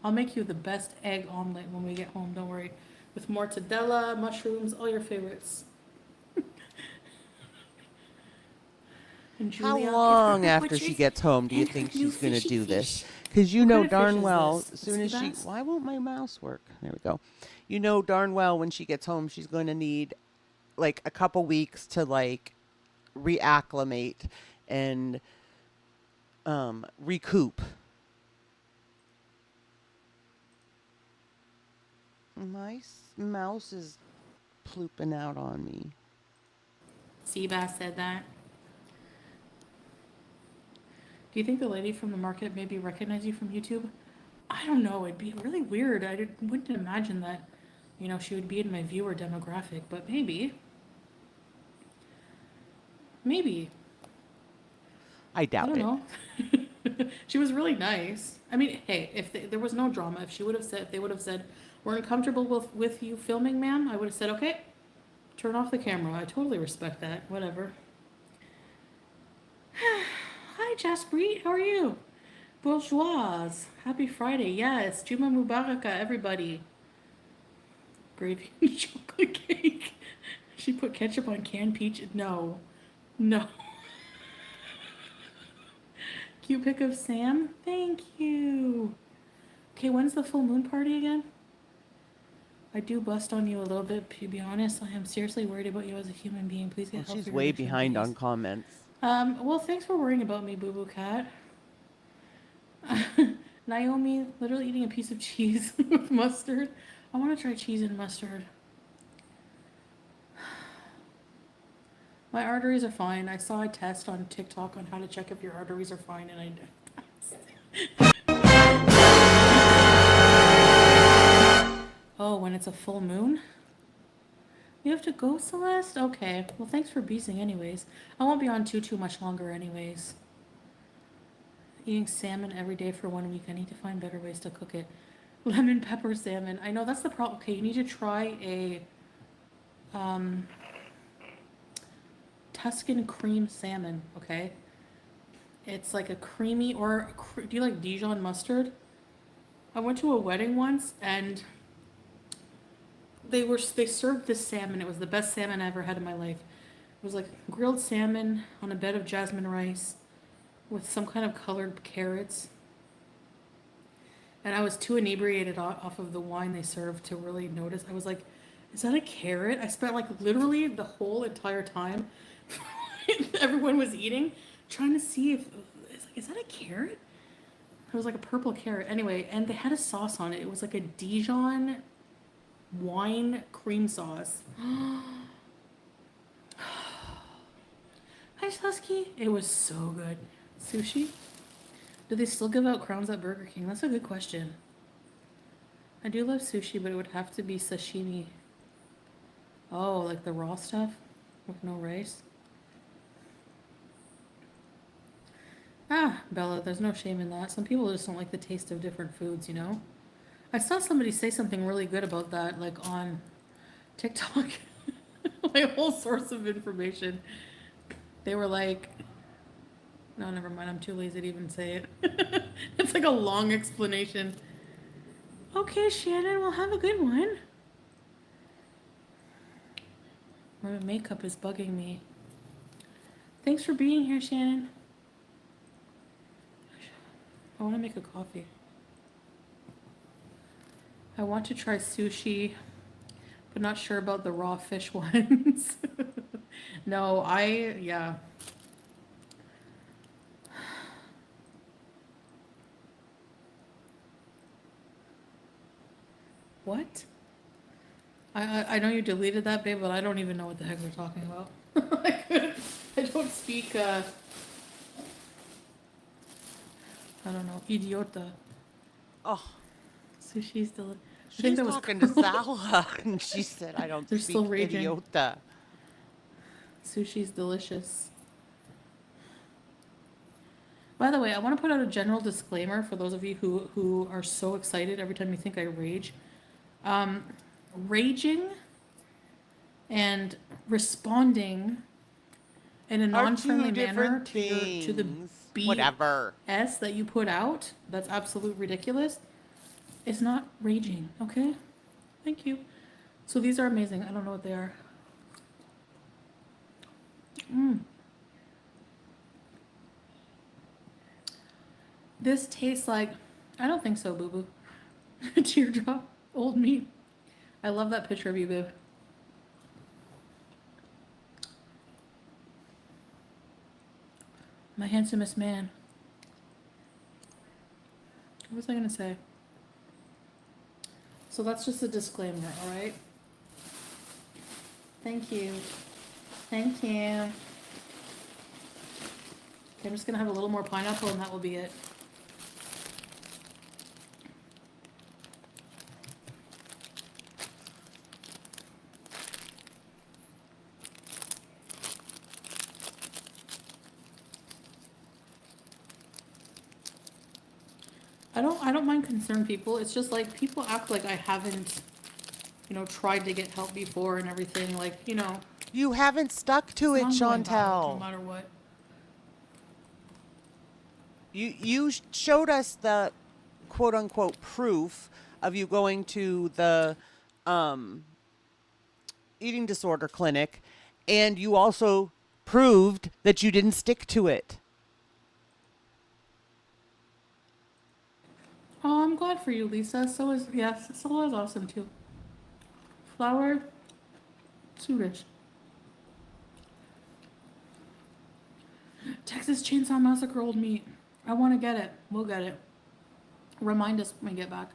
I'll make you the best egg omelet when we get home, don't worry. With mortadella, mushrooms, all your favorites. And How Julia, long after she gets home do you think she's going to do this? Because you know darn well, as soon as she... Why won't my mouse work? There we go. You know darn well when she gets home, she's going to need like a couple weeks to like reacclimate and recoup. My mouse is plooping out on me. Seabass said that. Do you think the lady from the market maybe recognize you from YouTube? I don't know. It'd be really weird. Wouldn't imagine that, you know, she would be in my viewer demographic, but maybe. Maybe. I doubt it. I don't know. She was really nice. I mean, hey, if there was no drama, if they would have said, we're uncomfortable with you filming, ma'am, I would have said, okay, turn off the camera. I totally respect that. Whatever. Hi, Jaspreet. How are you? Bourgeoise. Happy Friday. Yes. Juma Mubaraka, everybody. Gravy and chocolate cake. She put ketchup on canned peach. No. No. Cute pic of Sam. Thank you. Okay, when's the full moon party again? I do bust on you a little bit, to be honest. I am seriously worried about you as a human being. Please get help. She's way behind on comments. Well, thanks for worrying about me, Boo Boo Cat. Naomi, literally eating a piece of cheese with mustard. I want to try cheese and mustard. My arteries are fine. I saw a test on TikTok on how to check if your arteries are fine, and I did. Oh, when it's a full moon? You have to go, Celeste? Okay. Well, thanks for beasing anyways. I won't be on too much longer anyways. Eating salmon every day for 1 week. I need to find better ways to cook it. Lemon pepper salmon. I know that's the problem. Okay, you need to try a Tuscan cream salmon, okay? It's like a creamy, or do you like Dijon mustard? I went to a wedding once and they served this salmon. It was the best salmon I ever had in my life. It was like grilled salmon on a bed of jasmine rice with some kind of colored carrots. And I was too inebriated off of the wine they served to really notice. I was like, is that a carrot? I spent like literally the whole entire time everyone was eating trying to see if, is that a carrot? It was like a purple carrot. Anyway, and they had a sauce on it. It was like a Dijon wine cream sauce. Hi, Husky. It was so good. Sushi? Do they still give out crowns at Burger King? That's a good question. I do love sushi, but it would have to be sashimi. Oh, like the raw stuff with no rice? Ah, Bella, there's no shame in that. Some people just don't like the taste of different foods, you know? I saw somebody say something really good about that, like on TikTok. My whole source of information. They were like, no, never mind. I'm too lazy to even say it. It's like a long explanation. Okay, Shannon, well, have a good one. My makeup is bugging me. Thanks for being here, Shannon. I want to make a coffee. I want to try sushi, but not sure about the raw fish ones. No, yeah. What? I know you deleted that, babe, but I don't even know what the heck they're talking about. I don't speak, I don't know, idiota. Oh, Sushi's delicious. she's talking to Sala, and she said, I don't They're speak still raging. idiota. Sushi's delicious. By the way, I want to put out a general disclaimer for those of you who are so excited every time you think I rage. Raging and responding in a non-friendly manner to the BS that you put out, that's absolute ridiculous. It's not raging, okay? Thank you. So these are amazing. I don't know what they are. This tastes like, I don't think so, boo-boo. Teardrop, old meat. I love that picture of you, babe. My handsomest man. What was I gonna say? So that's just a disclaimer, alright? Thank you. Thank you. Okay, I'm just gonna have a little more pineapple and that will be it. I don't mind concerned people. It's just like people act like I haven't, you know, tried to get help before and everything. Like, you know. You haven't stuck to it, Chantel. No matter what. You showed us the quote unquote proof of you going to the eating disorder clinic, and you also proved that you didn't stick to it. Oh, I'm glad for you, Lisa. So is awesome too. Flour, Swedish. Texas Chainsaw Massacre old meat. I want to get it. We'll get it. Remind us when we get back.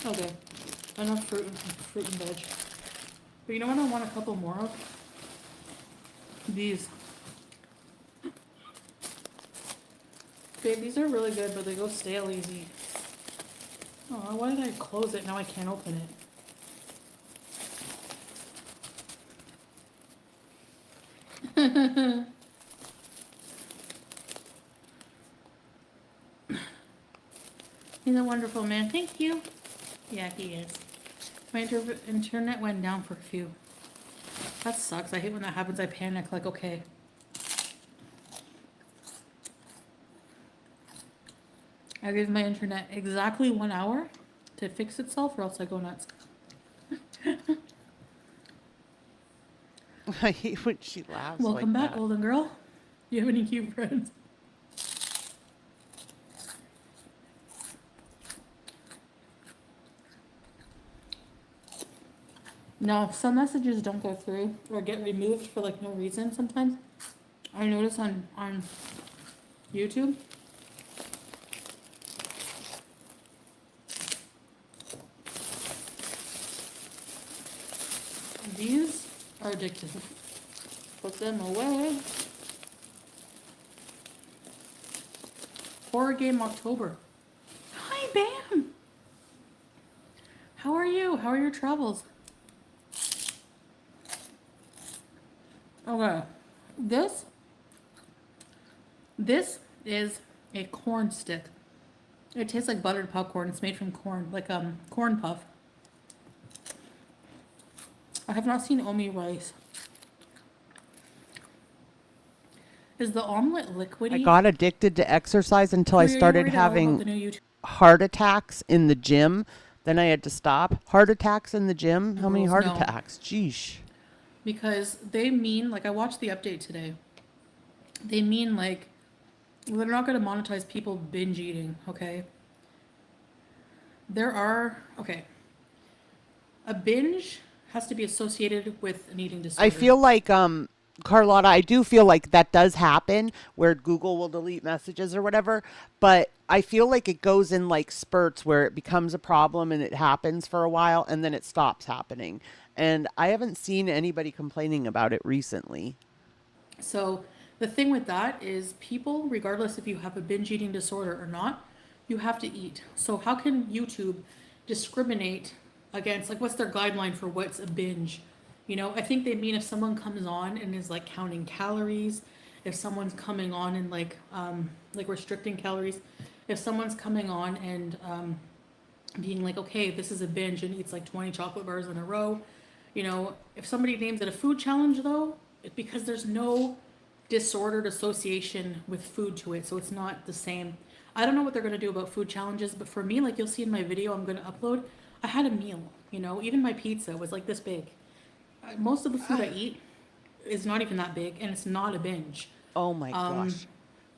Okay. Enough fruit and veg. But you know what I want a couple more of? These. Babe, these are really good, but they go stale easy. Oh, why did I close it? Now I can't open it. He's a wonderful man. Thank you. Yeah, he is. My internet went down for a few. That sucks. I hate when that happens. I panic. Like, okay. I give my internet exactly 1 hour to fix itself, or else I go nuts. I hate when she laughs. Welcome like back, that. golden girl. Do you have any cute friends? No, some messages don't go through or get removed for like no reason sometimes. I notice on YouTube. These are addictive. Put them away. Horror Game October. Hi, Bam! How are you? How are your travels? Okay. This is a corn stick. It tastes like buttered popcorn. It's made from corn, like corn puff. I have not seen Omi rice. Is the omelet liquidy? I got addicted to exercise until I Are you started worried at all about having the new YouTube heart attacks in the gym. Then I had to stop. Heart attacks in the gym? How many rules? heart No. attacks? Jeesh. Because they mean, like, I watched the update today. They mean, like, they're not going to monetize people binge eating, okay? Okay. A binge has to be associated with an eating disorder. I feel like, Carlotta, I do feel like that does happen where Google will delete messages or whatever, but I feel like it goes in like spurts where it becomes a problem and it happens for a while and then it stops happening. And I haven't seen anybody complaining about it recently. So the thing with that is people, regardless if you have a binge eating disorder or not, you have to eat. So how can YouTube discriminate against, like, what's their guideline for what's a binge? You know, I think they mean if someone comes on and is like counting calories, if someone's coming on and like restricting calories, if someone's coming on and being like, okay, this is a binge and eats like 20 chocolate bars in a row, you know, if somebody names it a food challenge though, because there's no disordered association with food to it, so it's not the same. I don't know what they're going to do about food challenges, but for me, like you'll see in my video I'm going to upload, I had a meal, you know, even my pizza was like this big. Most of the food I eat is not even that big, and it's not a binge. Oh my gosh.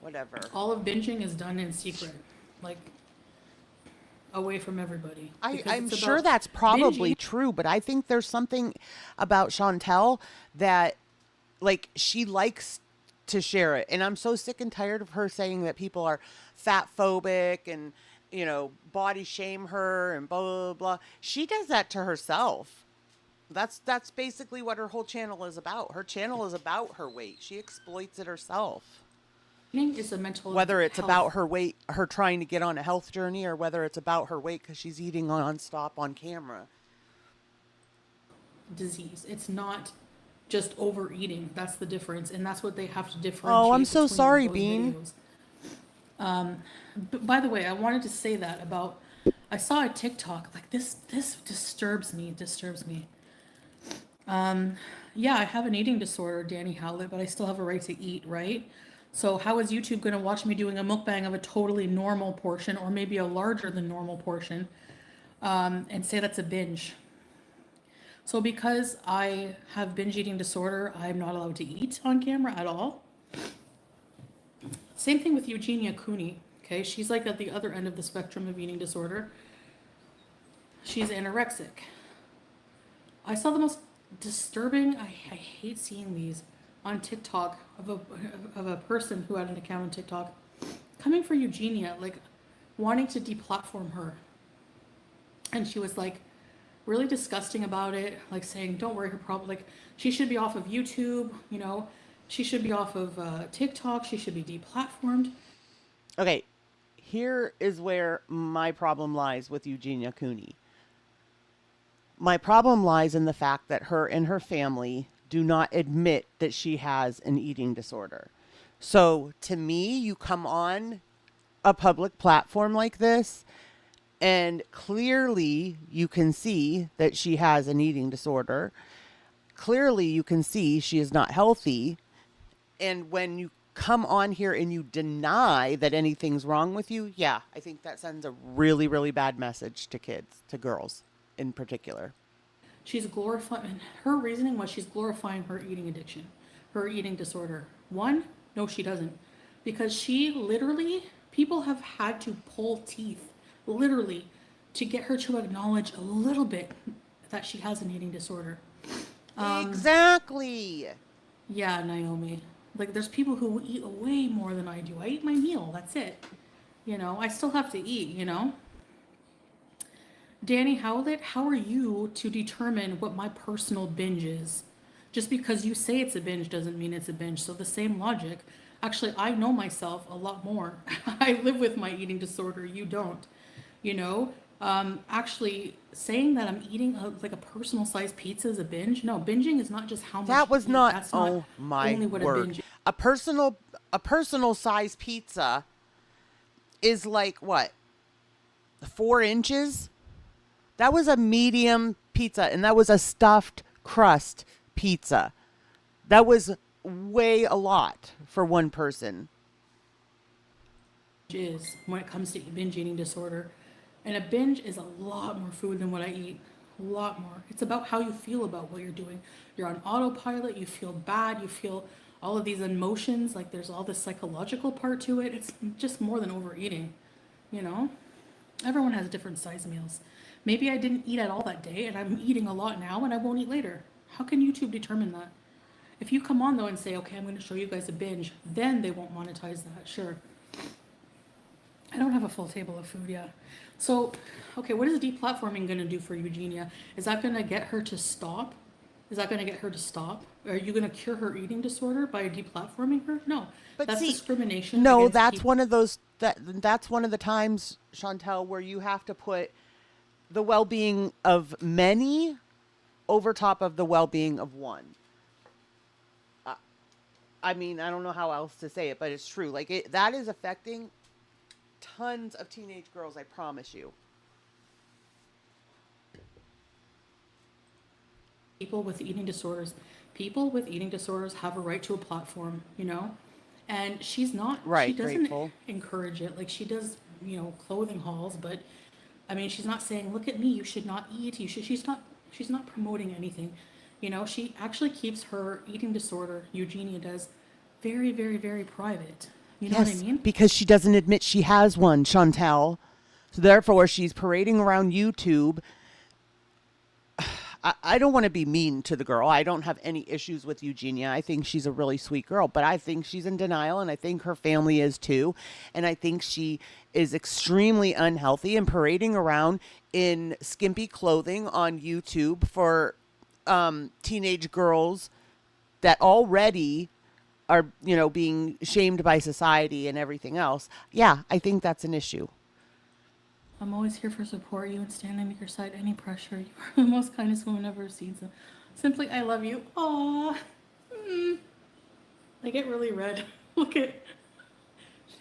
Whatever. All of binging is done in secret, like away from everybody. I'm sure that's probably true, but I think there's something about Chantel that, like, she likes to share it. And I'm so sick and tired of her saying that people are fat phobic and, you know, body shame her and blah, blah, blah. She does that to herself. That's basically what her whole channel is about. Her channel is about her weight. She exploits it herself. It's a mental whether it's health. about her weight, her trying to get on a health journey, or whether it's about her weight because she's eating nonstop on camera. Disease. It's not just overeating. That's the difference, and that's what they have to differentiate. Oh, I'm so between sorry, those Bean. videos. But by the way, I wanted to say that about. I saw a TikTok like this. This disturbs me. It disturbs me. Yeah, I have an eating disorder, Danny Howlett, but I still have a right to eat, right? So how is YouTube going to watch me doing a mukbang of a totally normal portion or maybe a larger than normal portion and say that's a binge? So because I have binge eating disorder, I'm not allowed to eat on camera at all. Same thing with Eugenia Cooney, okay? She's like at the other end of the spectrum of eating disorder. She's anorexic. I saw the most disturbing, I hate seeing these on TikTok of a person who had an account on TikTok coming for Eugenia, like wanting to deplatform her. And she was like really disgusting about it, like saying, don't worry, her problem, like she should be off of YouTube, you know, she should be off of TikTok, she should be deplatformed. Okay, here is where my problem lies with Eugenia Cooney. My problem lies in the fact that her and her family do not admit that she has an eating disorder. So to me, you come on a public platform like this, and clearly you can see that she has an eating disorder. Clearly you can see she is not healthy. And when you come on here and you deny that anything's wrong with you, yeah, I think that sends a really, really bad message to kids, to girls in particular. She's glorifying, her reasoning was she's glorifying her eating addiction, her eating disorder. One, no, she doesn't. Because she literally, people have had to pull teeth, literally, to get her to acknowledge a little bit that she has an eating disorder. Exactly. Yeah, Naomi. Like, there's people who eat way more than I do. I eat my meal, that's it. You know, I still have to eat, you know? Danny Howlett, how are you to determine what my personal binge is? Just because you say it's a binge doesn't mean it's a binge. So the same logic. Actually, I know myself a lot more. I live with my eating disorder. You don't. You know, actually saying that I'm eating like a personal sized pizza is a binge. No, binging is not just how much That you was eat. not. That's not Oh my only what a word! binge is. A personal size pizza is like what? 4 inches? That was a medium pizza, and that was a stuffed crust pizza. That was way a lot for one person. Is when it comes to binge eating disorder. And a binge is a lot more food than what I eat. A lot more. It's about how you feel about what you're doing. You're on autopilot, you feel bad, you feel all of these emotions, like there's all this psychological part to it. It's just more than overeating, you know? Everyone has different size meals. Maybe I didn't eat at all that day and I'm eating a lot now and I won't eat later. How can YouTube determine that? If you come on though and say, okay, I'm going to show you guys a binge, then they won't monetize that, sure. I don't have a full table of food yet. So, okay, what is deplatforming going to do for Eugenia? Is that going to get her to stop? Is that going to get her to stop? Are you going to cure her eating disorder by deplatforming her? No, But that's see, discrimination. no, against that's people. one of those that's one of the times, Chantel, where you have to put the well-being of many over top of the well-being of one. I mean, I don't know how else to say it, but it's true. Like that is affecting tons of teenage girls, I promise you. People with eating disorders have a right to a platform, you know? And she's not, Right, she doesn't grateful. encourage it. Like she does, you know, clothing hauls, but I mean, she's not saying, look at me, you should not eat, she's not promoting anything. You know, she actually keeps her eating disorder, Eugenia does, very, very, very private. You know what I mean? Because she doesn't admit she has one, Chantel. So therefore, she's parading around YouTube. I don't want to be mean to the girl. I don't have any issues with Eugenia. I think she's a really sweet girl, but I think she's in denial, and I think her family is too. And I think she is extremely unhealthy and parading around in skimpy clothing on YouTube for teenage girls that already are, you know, being shamed by society and everything else. Yeah, I think that's an issue. I'm always here for support you and standing at your side any pressure. You are the most kindest woman I've ever seen. So simply, I love you. Aww. I get really red. Look at.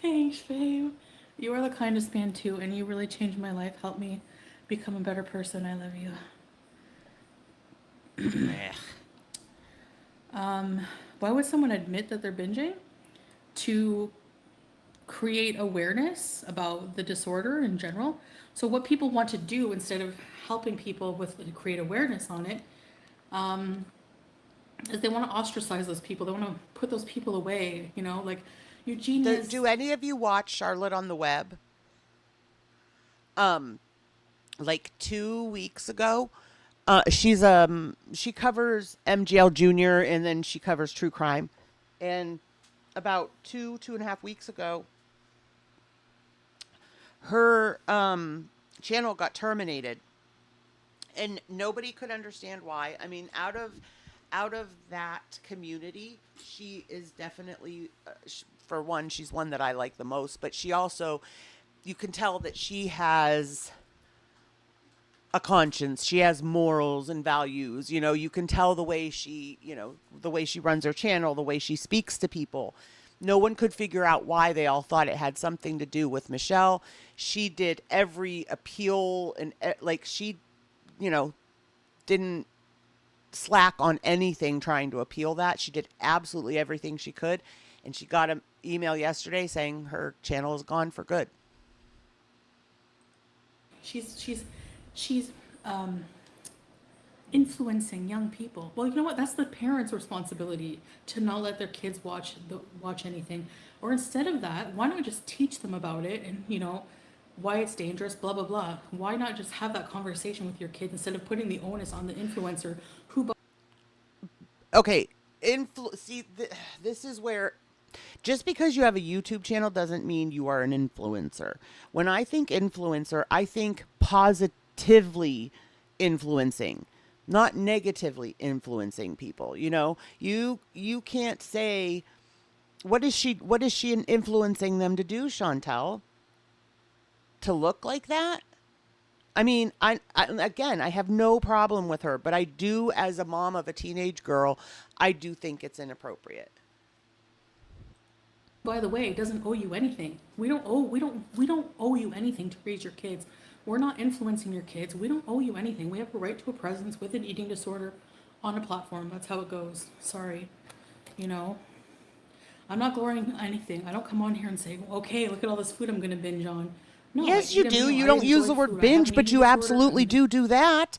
Thanks, babe. You are the kindest man too, and you really changed my life. Helped me become a better person. I love you. Why would someone admit that they're binging? To create awareness about the disorder in general. So what people want to do instead of helping people with create awareness on it, is they want to ostracize those people. They want to put those people away. You know, like Eugenia's. Do any of you watch Charlotte on the Web? Like 2 weeks ago, she covers MGL Jr. and then she covers true crime, and about 2.5 weeks ago, her channel got terminated, and nobody could understand why. I mean, out of that community, she is definitely, for one, she's one that I like the most, but she also, you can tell that she has a conscience. She has morals and values. You know, you can tell the way she, you know, the way she runs her channel, the way she speaks to people. No one could figure out why. They all thought it had something to do with Michelle. She did every appeal and like she, you know, didn't slack on anything trying to appeal that. She did absolutely everything she could. And she got an email yesterday saying her channel is gone for good. She's influencing young people. Well, you know what? That's the parents' responsibility to not let their kids watch anything. Or instead of that, why not just teach them about it and, you know, why it's dangerous, blah, blah, blah. Why not just have that conversation with your kids instead of putting the onus on the influencer who... Okay, this is where... Just because you have a YouTube channel doesn't mean you are an influencer. When I think influencer, I think positively influencing, not negatively influencing people. You know, you can't say, what is she influencing them to do, Chantel? To look like that? I mean, again, I have no problem with her, but I do, as a mom of a teenage girl, I do think it's inappropriate. By the way, it doesn't owe you anything. We don't owe you anything to raise your kids. We're not influencing your kids. We don't owe you anything. We have a right to a presence with an eating disorder on a platform. That's how it goes. Sorry. You know, I'm not glorying in anything. I don't come on here and say, okay, look at all this food I'm going to binge on. No, yes, you do. You don't use the word binge, but you absolutely do that.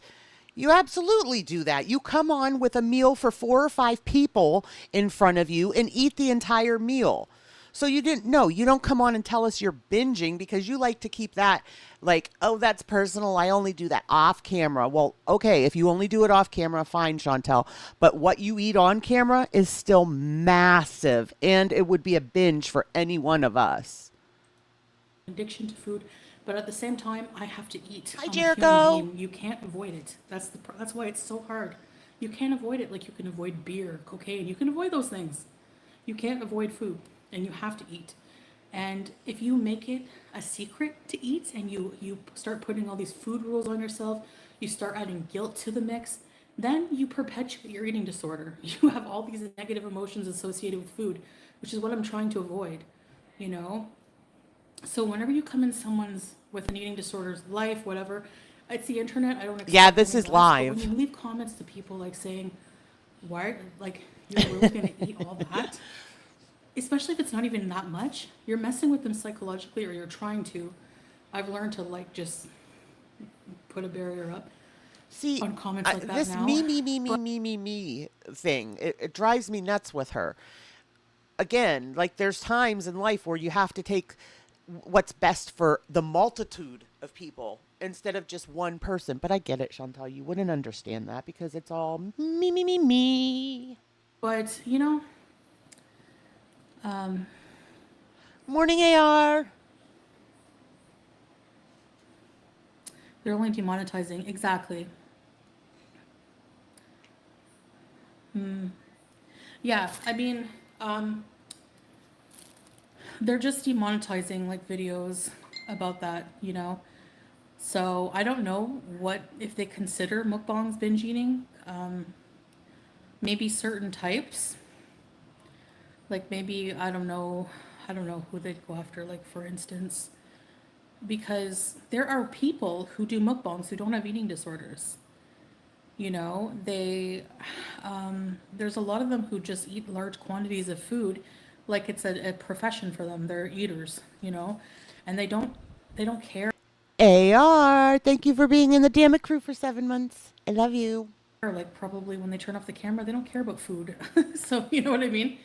You absolutely do that. You come on with a meal for 4 or 5 people in front of you and eat the entire meal. So you don't come on and tell us you're binging, because you like to keep that like, oh, that's personal. I only do that off camera. Well, okay, if you only do it off camera, fine, Chantel. But what you eat on camera is still massive, and it would be a binge for any one of us. Addiction to food, but at the same time, I have to eat. Hi, Jericho. You can't avoid it. That's why it's so hard. You can't avoid it like you can avoid beer, cocaine. You can avoid those things. You can't avoid food, and you have to eat. And if you make it a secret to eat, and you start putting all these food rules on yourself, you start adding guilt to the mix, then you perpetuate your eating disorder. You have all these negative emotions associated with food, which is what I'm trying to avoid, you know? So whenever you come in someone's with an eating disorder's life, whatever, it's the internet. I don't expect. Yeah, this is live. When you leave comments to people like saying, "Why, like, you're really gonna eat all that?" Especially if it's not even that much, you're messing with them psychologically, or you're trying to. I've learned to like just put a barrier up. See, on comments like that this now. me thing, it drives me nuts with her. Again, like, there's times in life where you have to take what's best for the multitude of people instead of just one person. But I get it, Chantal. You wouldn't understand that because it's all me. But, you know, morning, AR. They're only demonetizing. Exactly. Yeah, I mean, they're just demonetizing like videos about that, you know. So I don't know if they consider mukbangs binge eating. Maybe certain types. Like maybe I don't know who they'd go after. Like for instance, because there are people who do mukbangs who don't have eating disorders. You know, there's a lot of them who just eat large quantities of food, like it's a profession for them. They're eaters, you know, and they don't care. AR, thank you for being in the Dammit crew for 7 months. I love you. Like probably when they turn off the camera, they don't care about food. So you know what I mean?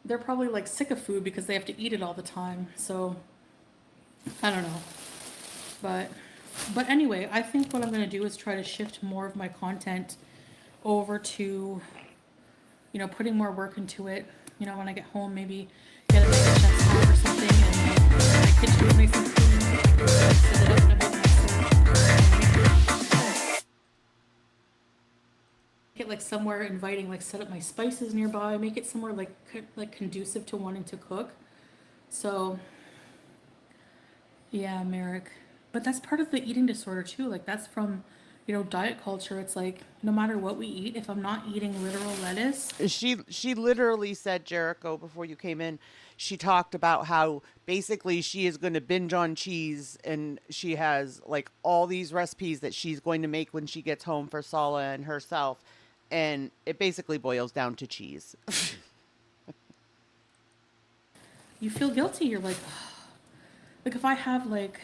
They're probably like sick of food because they have to eat it all the time. So I don't know, But anyway, I think what I'm going to do is try to shift more of my content over to, you know, putting more work into it. You know, when I get home, maybe get a chef's hat or something, and my kitchen is nice and clean. Set it up in a bit nicer. Make it like somewhere inviting, like set up my spices nearby, make it somewhere like conducive to wanting to cook. So, yeah, Merrick. But that's part of the eating disorder too. Like that's from, you know, diet culture. It's like no matter what we eat, if I'm not eating literal lettuce. She literally said, Jericho, before you came in, she talked about how basically she is going to binge on cheese, and she has like all these recipes that she's going to make when she gets home for Sala and herself. And it basically boils down to cheese. You feel guilty. You're like if I have like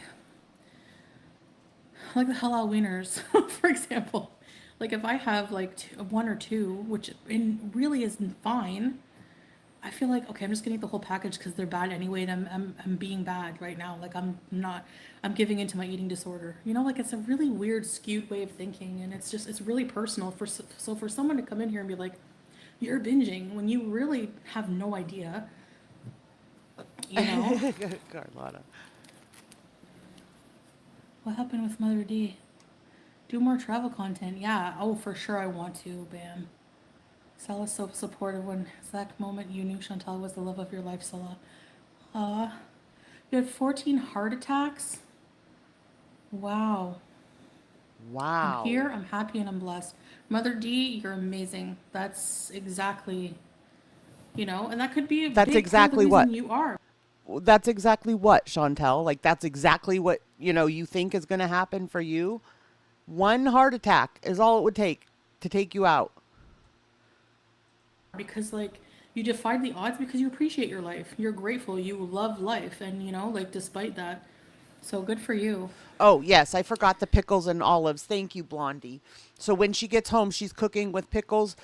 the halal wieners, for example, like if I have like 1 or 2, which really isn't fine, I feel like, okay, I'm just gonna eat the whole package because they're bad anyway, and I'm being bad right now. Like I'm giving into my eating disorder. You know, like it's a really weird, skewed way of thinking, and it's really personal. So for someone to come in here and be like, you're binging, when you really have no idea, you know. Carlotta. What happened with Mother D? Do more travel content. Yeah. Oh, for sure I want to. Bam. Salah's so supportive. When exact moment you knew Chantal was the love of your life, Salah. You had 14 heart attacks? Wow. I'm Wow. here, I'm happy, and I'm blessed. Mother D, you're amazing. That's exactly, and that could be a That's big part of the exactly reason what. you are. That's exactly what, Chantel. Like, that's exactly what, you think is going to happen for you. One heart attack is all it would take to take you out. Because, like, you defied the odds because you appreciate your life. You're grateful. You love life. And, like, despite that. So good for you. Oh, yes, I forgot the pickles and olives. Thank you, Blondie. So when she gets home, she's cooking with pickles,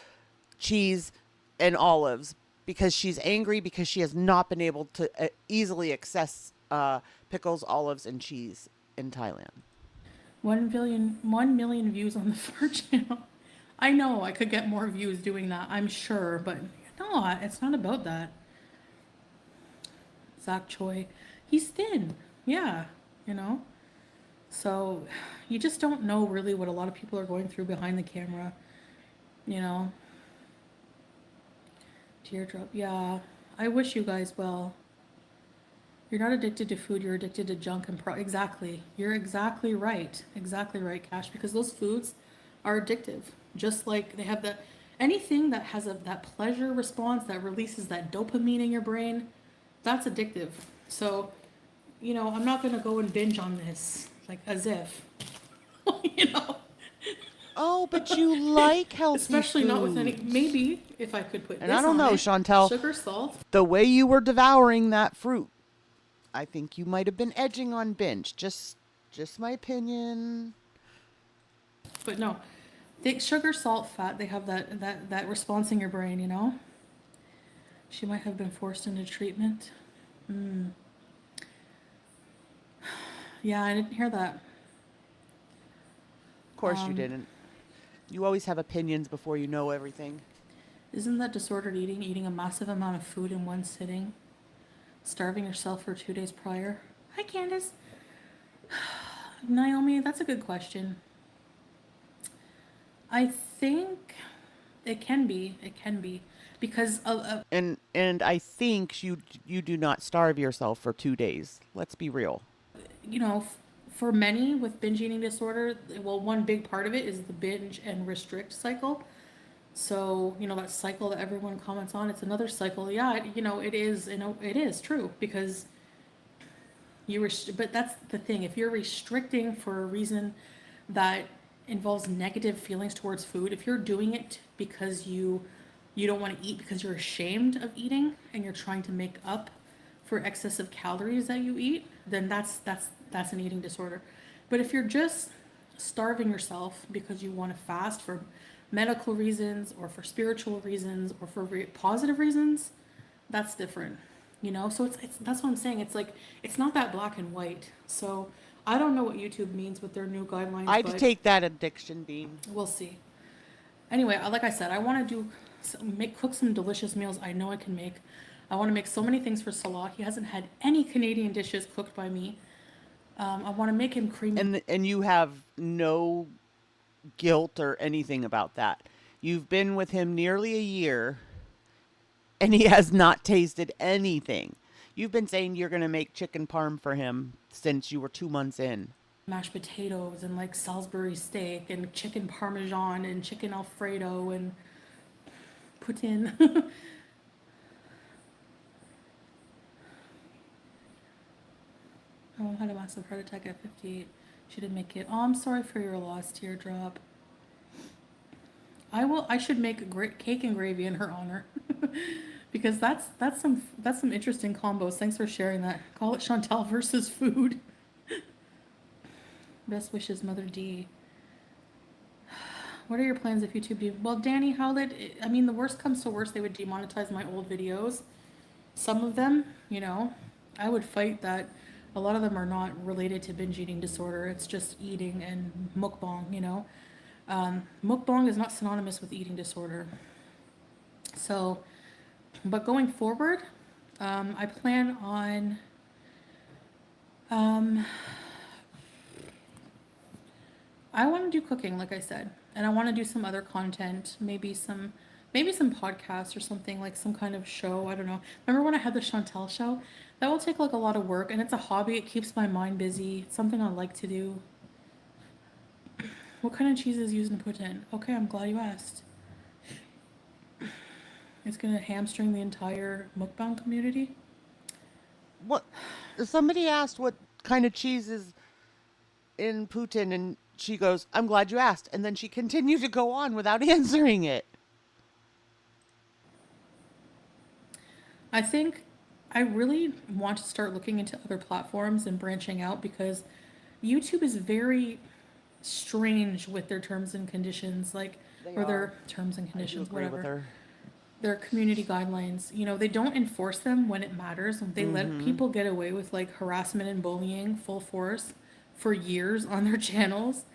cheese, and olives because she's angry because she has not been able to easily access pickles, olives, and cheese in Thailand. 1 million views on the first channel. I know I could get more views doing that, I'm sure, but no, it's not about that. Zach Choi, he's thin, yeah, So you just don't know really what a lot of people are going through behind the camera, Teardrop, yeah. I wish you guys well. You're not addicted to food, you're addicted to junk and exactly. You're exactly right. Exactly right, Cash, because those foods are addictive. Just like they have anything that has that pleasure response that releases that dopamine in your brain, that's addictive. So, I'm not gonna go and binge on this, like as if, Oh, but you like healthy especially not with any. foods. Maybe if I could put And this I don't on know, it, Chantel. sugar, salt. The way you were devouring that fruit, I think you might have been edging on binge. Just my opinion. But no, sugar, salt, fat, they have that response in your brain. She might have been forced into treatment. Yeah, I didn't hear that. Of course you didn't. You always have opinions before you know everything. Isn't that disordered eating a massive amount of food in one sitting? Starving yourself for 2 days prior? Hi, Candace. Naomi, that's a good question. I think it can be. It can be. Because and I think you do not starve yourself for 2 days. Let's be real. For many with binge eating disorder, well, one big part of it is the binge and restrict cycle. So, that cycle that everyone comments on, it's another cycle. Yeah, it is, it is true because but that's the thing. If you're restricting for a reason that involves negative feelings towards food, if you're doing it because you don't want to eat because you're ashamed of eating and you're trying to make up for excessive calories that you eat, then that's an eating disorder. But if you're just starving yourself because you want to fast for medical reasons or for spiritual reasons or for positive reasons, that's different, so it's that's what I'm saying. It's like it's not that black and white. So I don't know what YouTube means with their new guidelines. I'd take that addiction, Bean. We'll see. Anyway, like I said, I want to cook some delicious meals I know I can make. I want to make so many things for Salah. He hasn't had any Canadian dishes cooked by me. I want to make him creamy. And you have no guilt or anything about that. You've been with him nearly a year, and he has not tasted anything. You've been saying you're going to make chicken parm for him since you were 2 months in. Mashed potatoes and like Salisbury steak and chicken parmesan and chicken Alfredo and put in. Oh, had a massive heart attack at 58. She didn't make it. Oh, I'm sorry for your loss, Teardrop. I should make a great cake and gravy in her honor. Because that's some interesting combos. Thanks for sharing that. Call it Chantal versus food. Best wishes, Mother D. What are your plans if YouTube Well, Danny Howlett, the worst comes to worst, they would demonetize my old videos. Some of them, I would fight that. A lot of them are not related to binge eating disorder. It's just eating and mukbang, Mukbang is not synonymous with eating disorder. So, but going forward, I plan on I want to do cooking, like I said, and I want to do some other content, maybe some podcasts or something, like some kind of show. I don't know. Remember when I had the Chantel show? That will take like a lot of work, and it's a hobby. It keeps my mind busy. It's something I like to do. What kind of cheese is used and put in? Okay, I'm glad you asked. It's gonna hamstring the entire mukbang community. What? Somebody asked what kind of cheese is in Putin, and she goes, "I'm glad you asked," and then she continued to go on without answering it. I think I really want to start looking into other platforms and branching out because YouTube is very strange with their terms and conditions, like, They or are. their terms and I do conditions, agree with whatever. her. Their community guidelines, they don't enforce them when it matters. They let Mm-hmm. people get away with like harassment and bullying full force for years on their channels.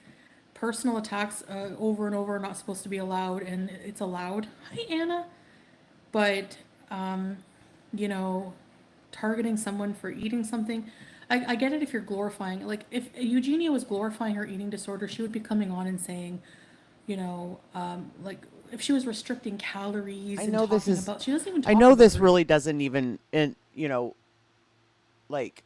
Personal attacks over and over are not supposed to be allowed, and it's allowed. Hi, Anna. But, um, you know, targeting someone for eating something. I get it if you're glorifying, like, if Eugenia was glorifying her eating disorder, she would be coming on and saying, like, if she was restricting calories I and know this talking is. about, she doesn't even I talk know about this her. really doesn't even, like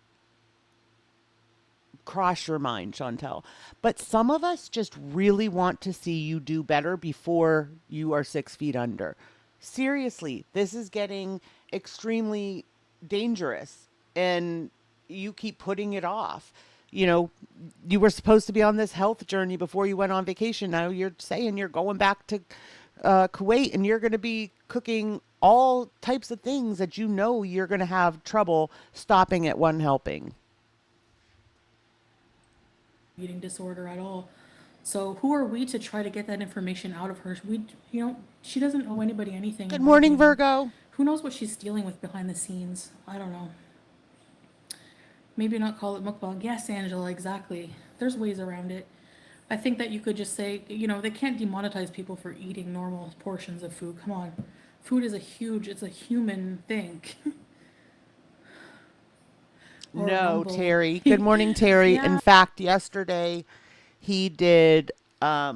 cross your mind, Chantel. But some of us just really want to see you do better before you are 6 feet under. Seriously, this is getting extremely dangerous, and you keep putting it off. You know, you were supposed to be on this health journey before you went on vacation. Now you're saying you're going back to Kuwait, and you're going to be cooking all types of things that you know you're going to have trouble stopping at one helping. Eating disorder at all. So who are we to try to get that information out of her? She doesn't owe anybody anything, Good in my morning, opinion. Virgo. Who knows what she's dealing with behind the scenes? I don't know. Maybe not call it mukbang. Yes, Angela, exactly. There's ways around it. I think that you could just say, they can't demonetize people for eating normal portions of food. Come on. Food is it's a human thing. Or No, Rumble. Terry. Good morning, Terry. In Yeah. fact, yesterday he did a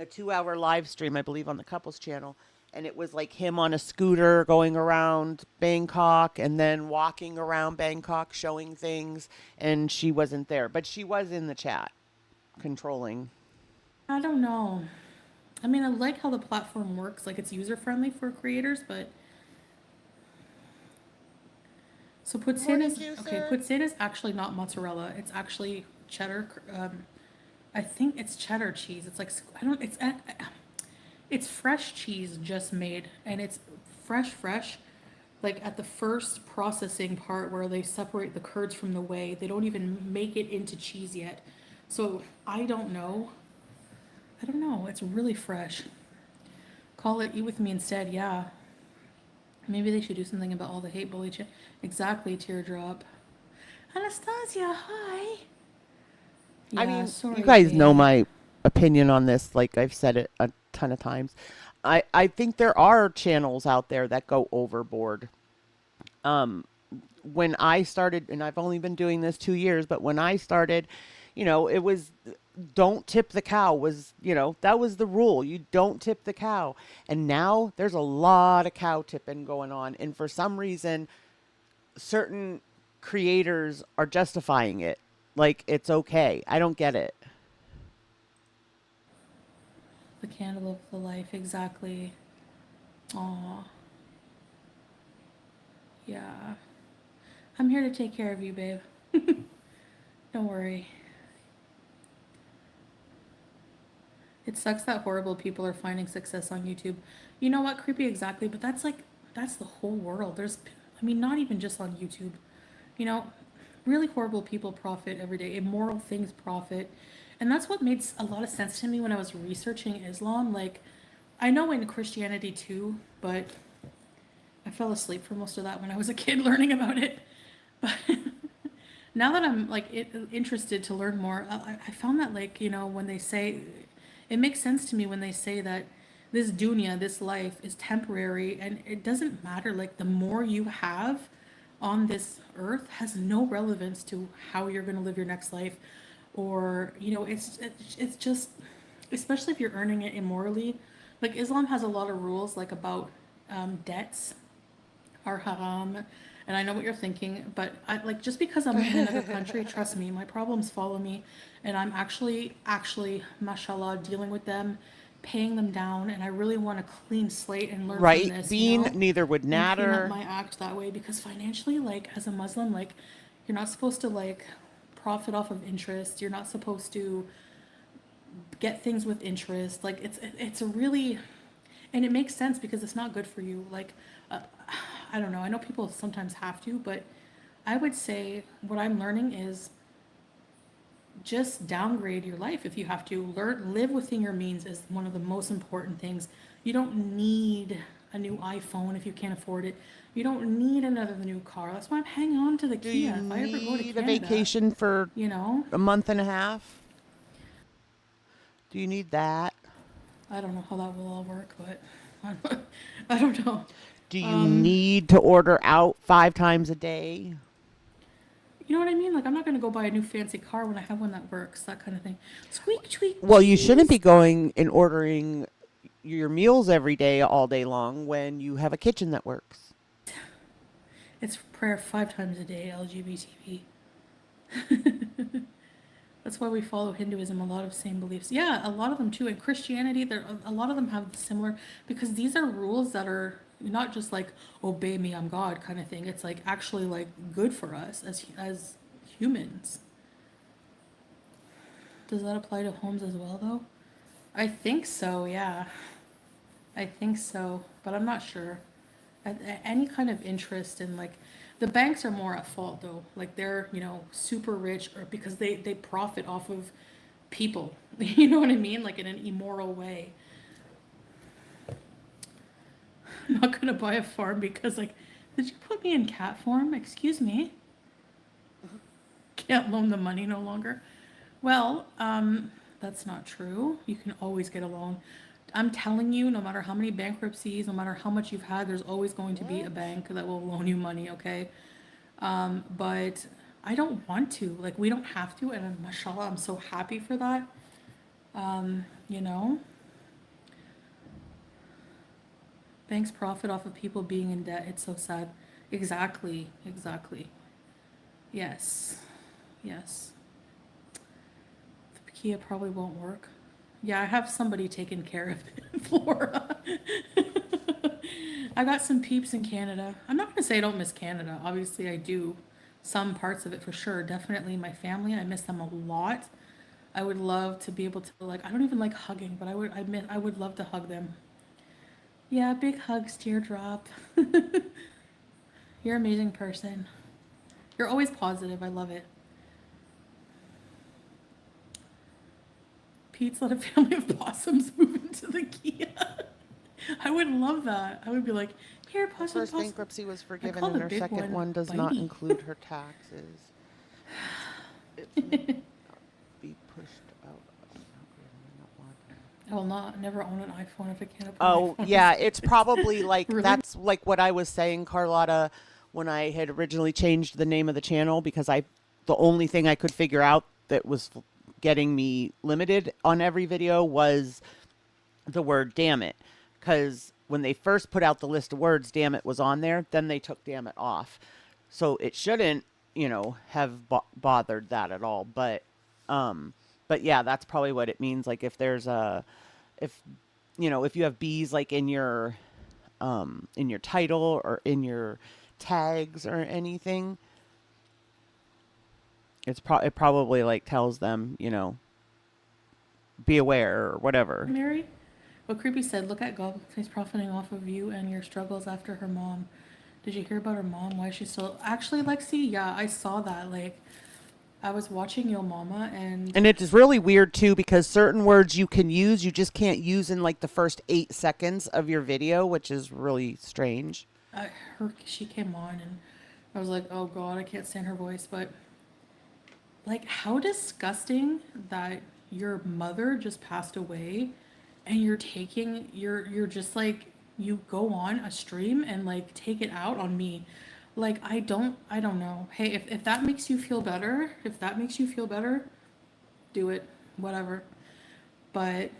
2 hour live stream, I believe, on the couples channel. And it was like him on a scooter going around Bangkok and then walking around Bangkok showing things. And she wasn't there, but she was in the chat controlling. I don't know. I mean, I like how the platform works. Like, it's user friendly for creators, but. So poutine is okay. Poutine is actually not mozzarella. It's actually cheddar. I think it's cheddar cheese. It's like I don't. It's fresh cheese just made, and it's fresh. Like at the first processing part where they separate the curds from the whey, they don't even make it into cheese yet. So I don't know. It's really fresh. Call it eat with me instead. Yeah. Maybe they should do something about all the hate bully. Exactly, teardrop. Anastasia, hi. Yeah, I mean, sorry, you guys know babe. my opinion on this. Like I've said it a ton of times. I think there are channels out there that go overboard. When I started, and I've only been doing this 2 years, but when I started, it was don't tip the cow was, that was the rule. You don't tip the cow. And now there's a lot of cow tipping going on. And for some reason, certain creators are justifying it. Like it's okay. I don't get it. The candle of the life, exactly. Aw. Yeah. I'm here to take care of you, babe. Don't worry. It sucks that horrible people are finding success on YouTube. You know what? Creepy, exactly. But that's the whole world. Not even just on YouTube. You know, really horrible people profit every day. Immoral things profit. And that's what made a lot of sense to me when I was researching Islam. Like, I know in Christianity too, but I fell asleep for most of that when I was a kid learning about it. But now that I'm like interested to learn more, I found that when they say, it makes sense to me when they say that this dunya, this life is temporary and it doesn't matter. Like the more you have on this earth has no relevance to how you're going to live your next life or, you know, it's just, especially if you're earning it immorally. Like Islam has a lot of rules, like about debts are haram. And I know what you're thinking, but I, like, just because I'm in another country, trust me, my problems follow me, and I'm actually, mashallah, dealing with them, paying them down, and I really want a clean slate and learn from Right? this, Bean, you know, neither would and clean up natter. my act that way, because financially, like, as a Muslim, like, you're not supposed to, like, profit off of interest. You're not supposed to get things with interest. Like, it's a really, and it makes sense because it's not good for you. Like, uh, I don't know. I know people sometimes have to, but I would say what I'm learning is just downgrade your life if you have to. Live within your means is one of the most important things. You don't need a new iPhone if you can't afford it. You don't need another new car. That's why I'm hanging on to the Do Kia. you If I ever go to need a Canada, vacation for you know, a month and a half? Do you need that? I don't know how that will all work, but I don't know. Do you need to order out 5 times a day? You know what I mean? Like, I'm not going to go buy a new fancy car when I have one that works, that kind of thing. Squeak, squeak, Well, you shouldn't cheese. be going and ordering your meals every day, all day long, when you have a kitchen that works. It's prayer 5 times a day, LGBTV. That's why we follow Hinduism, a lot of same beliefs. Yeah, a lot of them too. And Christianity, a lot of them have similar, because these are rules that are not just like obey me, I'm God kind of thing. It's like actually like good for us as humans. Does that apply to homes as well though? I think so, yeah. I think so, but I'm not sure. Any kind of interest in, like, the banks are more at fault though. Like, they're, you know, super rich, or because they profit off of people. You know what I mean? Like, in an immoral way. I'm not gonna buy a farm because, like, did you put me in cat form? Excuse me. Can't loan the money no longer. Well, that's not true. You can always get a loan. I'm telling you, no matter how many bankruptcies, no matter how much you've had, there's always going to be a bank that will loan you money, okay? But I don't want to. Like, we don't have to, and mashallah, I'm so happy for that. You know? Banks profit off of people being in debt. It's so sad. Exactly. Yes. The Kia probably won't work. Yeah, I have somebody taking care of it in Florida. I got some peeps in Canada. I'm not gonna say I don't miss Canada. Obviously, I do. Some parts of it for sure. Definitely my family. I miss them a lot. I would love to be able to, like, I don't even like hugging, but I would love to hug them. Yeah, big hugs, teardrop. You're an amazing person. You're always positive. I love it. Pete's let a family of possums move into the Kia. I would love that. I would be like, here, Her possum. first bankruptcy was forgiven, call and the her big second one does not Bitey. include her taxes. It may not be pushed out. I will never own an iPhone if I can't afford Oh, iPhone. yeah, it's probably like, Really? that's like what I was saying, Carlotta, when I had originally changed the name of the channel, because the only thing I could figure out that was getting me limited on every video was the word damn it. Because when they first put out the list of words, damn it was on there, then they took damn it off. So it shouldn't, have bothered that at all. But yeah, that's probably what it means. Like, if there's if you have B's like in your title or in your tags or anything, it probably like tells them, be aware or whatever. Mary? What Creepy said, look at God, he's profiting off of you and your struggles after her mom. Did you hear about her mom? Why is she still... Actually, Lexi, yeah, I saw that. Like, I was watching Yo Mama and it is really weird too, because certain words you can use, you just can't use in like the first 8 seconds of your video, which is really strange. she came on and I was like, oh God, I can't stand her voice. But like, how disgusting that your mother just passed away and you're just like, you go on a stream and like take it out on me. Like, I don't know. Hey, if that makes you feel better, do it, whatever. But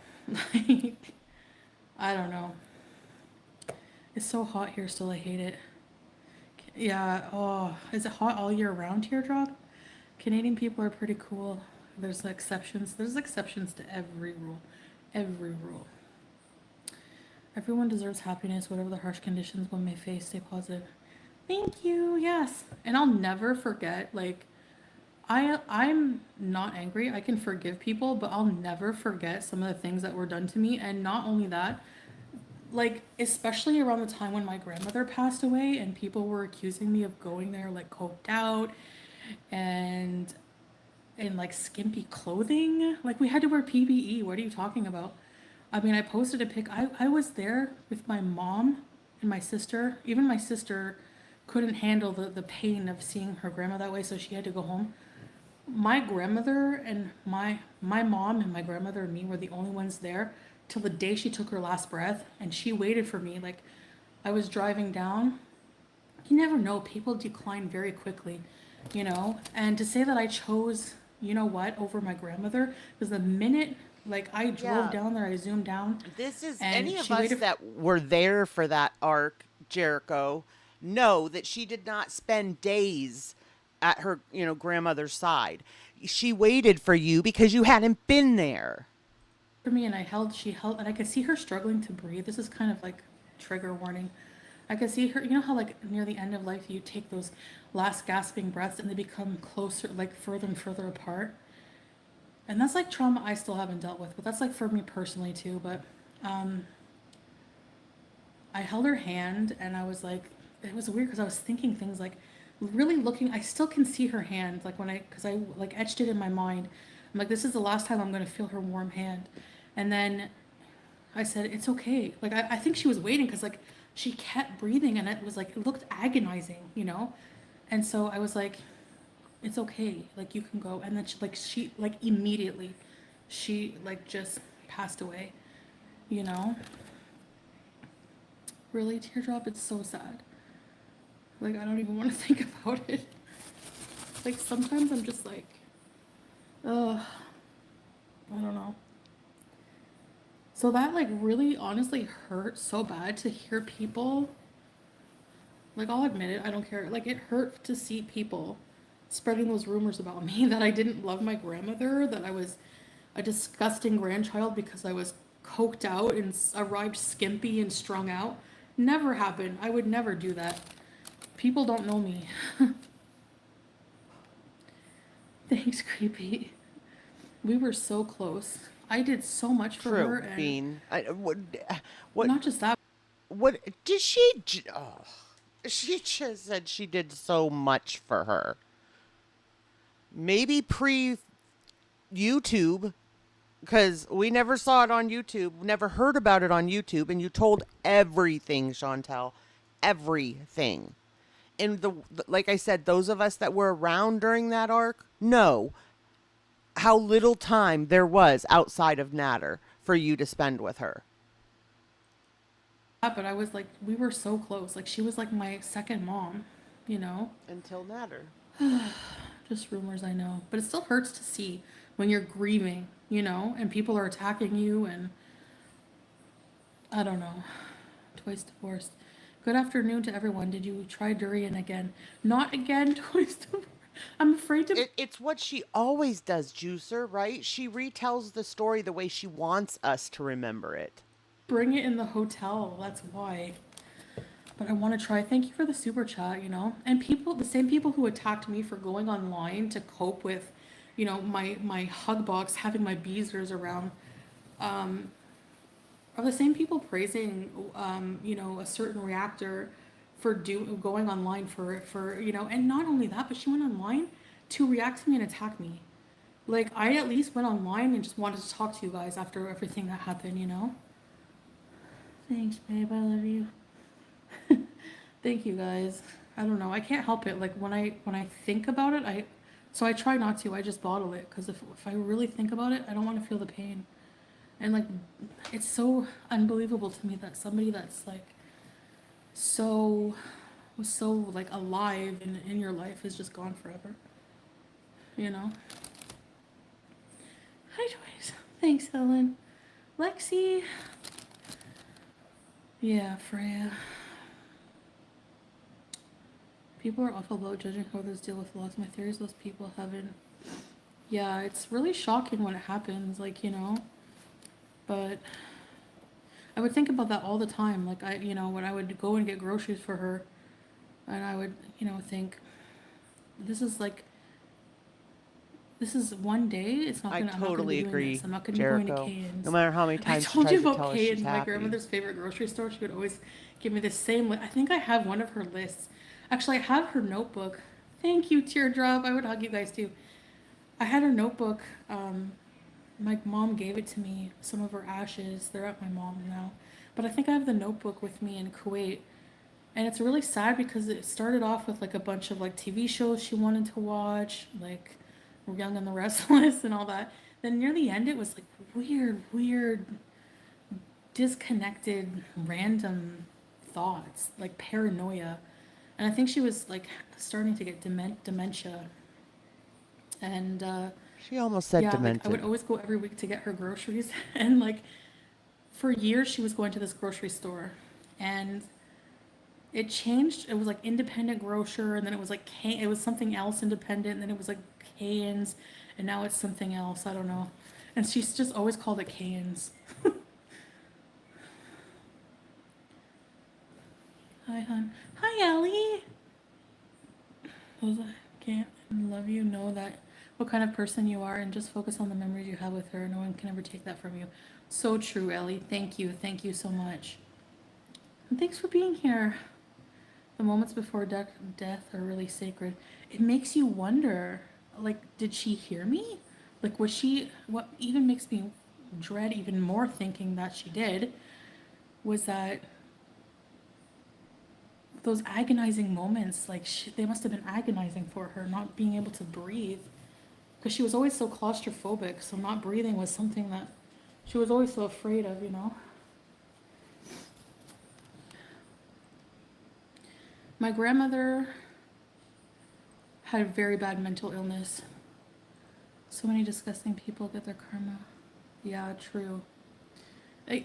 like, I don't know. It's so hot here still, I hate it. Yeah, oh, is it hot all year round here, Drop? Canadian people are pretty cool. There's exceptions. There's exceptions to every rule. Every rule. Everyone deserves happiness, whatever the harsh conditions one may face. Stay positive. Thank you. Yes. And I'll never forget, like, I'm not angry. I can forgive people, but I'll never forget some of the things that were done to me. And not only that, like, especially around the time when my grandmother passed away and people were accusing me of going there like coked out and in like skimpy clothing. Like, we had to wear PPE. What are you talking about? I mean, I posted a pic. I was there with my mom and my sister. Even my sister couldn't handle the pain of seeing her grandma that way, so she had to go home. My grandmother and my mom and my grandmother and me were the only ones there till the day she took her last breath, and she waited for me. Like, I was driving down. You never know, people decline very quickly, you know? And to say that I chose, you know what, over my grandmother, because the minute, like, I drove down there, I zoomed down. This is and any of she us waited that were there for that arc, Jericho, know that she did not spend days at her, you know, grandmother's side. She waited for you because you hadn't been there. for me, and she held, and I could see her struggling to breathe. This is kind of like trigger warning. I could see her, you know how like near the end of life you take those last gasping breaths and they become closer, like further and further apart. And that's like trauma I still haven't dealt with, but that's like for me personally too. But I held her hand and I was like, it was weird because I was thinking things like really looking, I still can see her hand, like because I like etched it in my mind. I'm like, this is the last time I'm going to feel her warm hand. And then I said, it's okay. Like, I think she was waiting because like she kept breathing and it was like, it looked agonizing, you know? And so I was like, it's okay. Like, you can go. And then she immediately, she like just passed away, you know? Really, Teardrop, it's so sad. Like, I don't even want to think about it. Like, sometimes I'm just like, ugh, I don't know. So that, like, really honestly hurt so bad to hear people, like, I'll admit it, I don't care. Like, it hurt to see people spreading those rumors about me that I didn't love my grandmother, that I was a disgusting grandchild because I was coked out and arrived skimpy and strung out. Never happened. I would never do that. People don't know me. Thanks, Creepy. We were so close. I did so much for her. And Bean. what? Not just that. What did she? Oh, she just said she did so much for her. Maybe pre-YouTube, because we never saw it on YouTube, never heard about it on YouTube, and you told everything, Chantel, everything. And like I said, those of us that were around during that arc know how little time there was outside of Natter for you to spend with her. But I was like, we were so close. Like, she was like my second mom, you know? Until Natter. Just rumors, I know. But it still hurts to see when you're grieving, you know, and people are attacking you, and I don't know. Twice divorced. Good afternoon to everyone. Did you try durian again? Not again, twice divorced. I'm afraid to... It's what she always does, Juicer, right? She retells the story the way she wants us to remember it. Bring it in the hotel, that's why. But I want to try. Thank you for the super chat, you know? And people, the same people who attacked me for going online to cope with, you know, my hug box, having my beezers around, are the same people praising, you know, a certain reactor for going online for, you know, and not only that, but she went online to react to me and attack me. Like, I at least went online and just wanted to talk to you guys after everything that happened, you know? Thanks, babe. I love you. Thank you, guys. I don't know. I can't help it. Like, when I think about it, I try not to. I just bottle it, because if I really think about it, I don't want to feel the pain. And like, it's so unbelievable to me that somebody that's like was so like alive in your life is just gone forever. You know? Hi, Joyce. Thanks, Ellen. Lexi. Yeah, Freya. People are awful about judging how others deal with loss. My theory is those people haven't. Yeah, it's really shocking when it happens, like, you know. But I would think about that all the time. Like, when I would go and get groceries for her, and I would, think, this is one day. It's not I gonna. I'm not gonna be totally doing agree, this. I'm not gonna be going to Jericho. Cane's. No matter how many I times she told you tries to about tell us she's Cane's, my happy. grandmother's favorite grocery store. She would always give me the same. I think I have one of her lists. Actually, I have her notebook. Thank you, Teardrop. I would hug you guys too. I had her notebook. My mom gave it to me. Some of her ashes. They're at my mom now. But I think I have the notebook with me in Kuwait. And it's really sad because it started off with like a bunch of like TV shows she wanted to watch, like Young and the Restless and all that. Then near the end, it was like weird, disconnected, random thoughts, like paranoia. And I think she was like starting to get dementia. And She almost said yeah, like I demented. would always go every week to get her groceries. And like for years, she was going to this grocery store. And it changed. It was like independent grocer, and then it was like it was something else independent, and then it was like Cane's, and now it's something else. I don't know. And she's just always called it Cane's. Hi, hon. Hi, Ellie. Those I can't love you. Know that what kind of person you are, and just focus on the memories you have with her. No one can ever take that from you. So true, Ellie. Thank you. Thank you so much. And thanks for being here. The moments before death are really sacred. It makes you wonder, like, did she hear me? Like, was she, what even makes me dread even more thinking that she did, was that those agonizing moments, like, they must have been agonizing for her, not being able to breathe. Because she was always so claustrophobic, so not breathing was something that she was always so afraid of, you know? My grandmother had very bad mental illness. So many disgusting people get their karma. Yeah, true.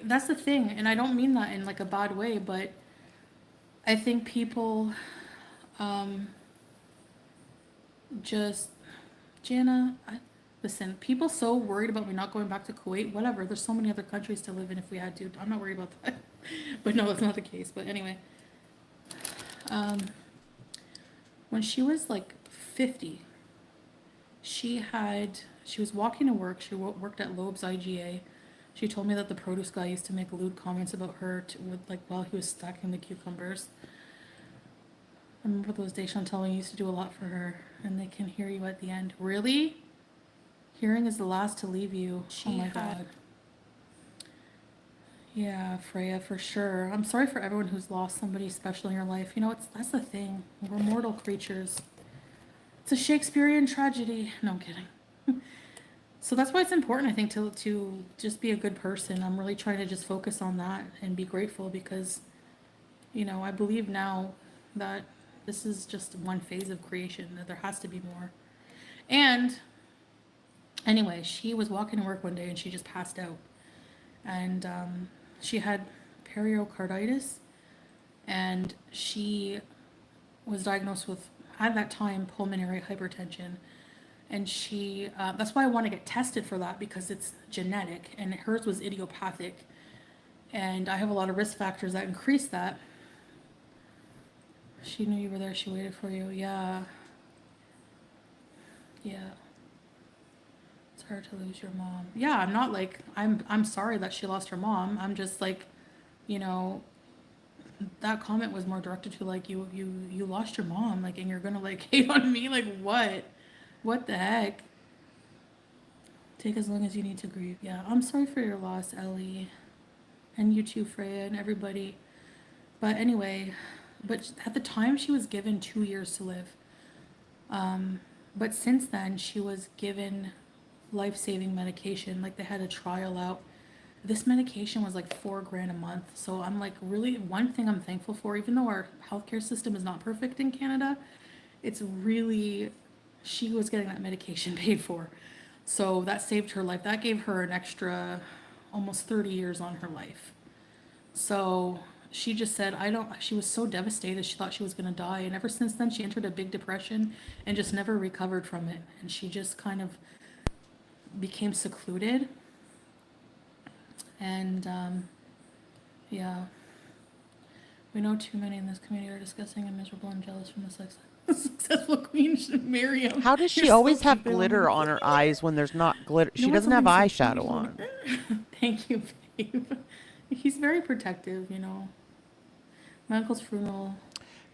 That's the thing, and I don't mean that in like a bad way, but I think people just, Jana, listen, people so worried about me not going back to Kuwait, whatever, there's so many other countries to live in if we had to. I'm not worried about that. But no, that's not the case. But anyway. When she was like 50, she was walking to work. She worked at Loeb's IGA. She told me that the produce guy used to make lewd comments about her while he was stacking the cucumbers. I remember those days Chantal used to do a lot for her, and they can hear you at the end. Really? Hearing is the last to leave you. Oh my God. Yeah, Freya, for sure. I'm sorry for everyone who's lost somebody special in your life. You know, that's the thing. We're mortal creatures. It's a Shakespearean tragedy. No, I'm kidding. So that's why it's important, I think, to just be a good person. I'm really trying to just focus on that and be grateful because, I believe now that this is just one phase of creation, that there has to be more. And anyway, she was walking to work one day and she just passed out. And she had pericarditis, and she was diagnosed with, at that time, pulmonary hypertension. And she, that's why I want to get tested for that, because it's genetic, and hers was idiopathic. And I have a lot of risk factors that increase that. She knew you were there. She waited for you. Yeah. Yeah. It's hard to lose your mom. Yeah, I'm not like, I'm sorry that she lost her mom. I'm just like, that comment was more directed to like, you lost your mom, like, and you're gonna like hate on me, like what the heck? Take as long as you need to grieve. Yeah, I'm sorry for your loss, Ellie, and you too, Freya, and everybody. But anyway, but at the time she was given 2 years to live. But since then she was given life-saving medication. Like, they had a trial out. This medication was like $4,000 a month. So I'm like, really, one thing I'm thankful for, even though our healthcare system is not perfect in Canada, it's really, she was getting that medication paid for. So that saved her life. That gave her an extra almost 30 years on her life. So she just said, she was so devastated. She thought she was going to die. And ever since then, she entered a big depression and just never recovered from it. And she just kind of became secluded. And, yeah. We know too many in this community are disgusting and miserable and jealous from the successful queen should marry him. How does she always have glitter on her eyes when there's not glitter? She doesn't have eyeshadow on. Thank you, babe. He's very protective, you know. My uncle's funeral.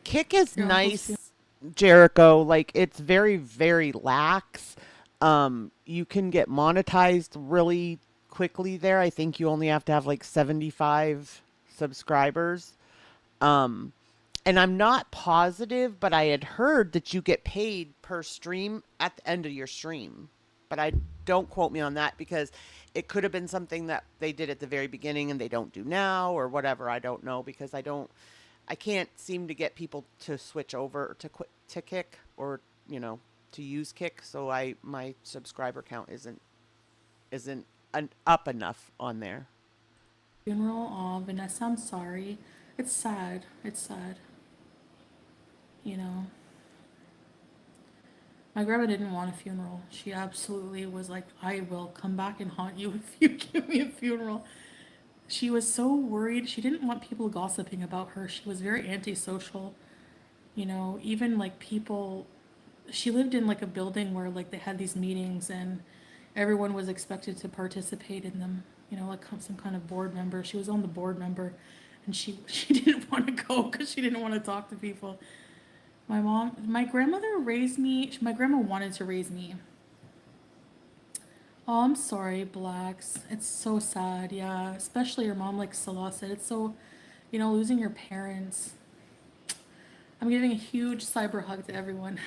Kick is nice, Jericho. Like, it's very, very lax. You can get monetized really quickly there. I think you only have to have like 75 subscribers. And I'm not positive, but I had heard that you get paid per stream at the end of your stream. But I don't quote me on that, because it could have been something that they did at the very beginning and they don't do now or whatever. I don't know, because I can't seem to get people to switch over to Kick, or, you know, to use Kick. So my subscriber count isn't up enough on there. Funeral, Vanessa, I'm sorry. It's sad. It's sad. You know. My grandma didn't want a funeral. She absolutely was like, I will come back and haunt you if you give me a funeral. She was so worried. She didn't want people gossiping about her. She was very antisocial. You know, even like people, she lived in like a building where like they had these meetings and everyone was expected to participate in them. You know, like some kind of board member. She was on the board member, and she didn't want to go because she didn't want to talk to people. My grandmother raised me. My grandma wanted to raise me. Oh, I'm sorry, Blacks. It's so sad, yeah. Especially your mom, like Salah said. It's so, you know, losing your parents. I'm giving a huge cyber hug to everyone.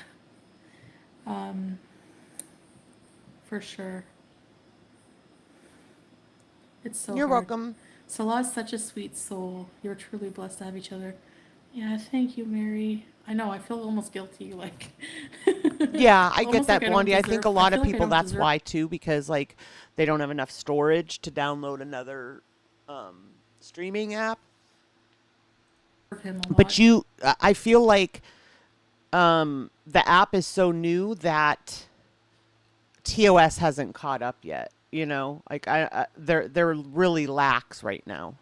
For sure. It's so You're hard. welcome. Salah is such a sweet soul. You're truly blessed to have each other. Yeah, thank you, Mary. I know, I feel almost guilty, like. Yeah, I get Almost that, like I don't Blondie. I think a deserve- lot I of feel like I people, don't that's deserve- why too, because like they don't have enough storage to download another streaming app. him a But lot. I feel like the app is so new that TOS hasn't caught up yet. You know, like they're really lax right now.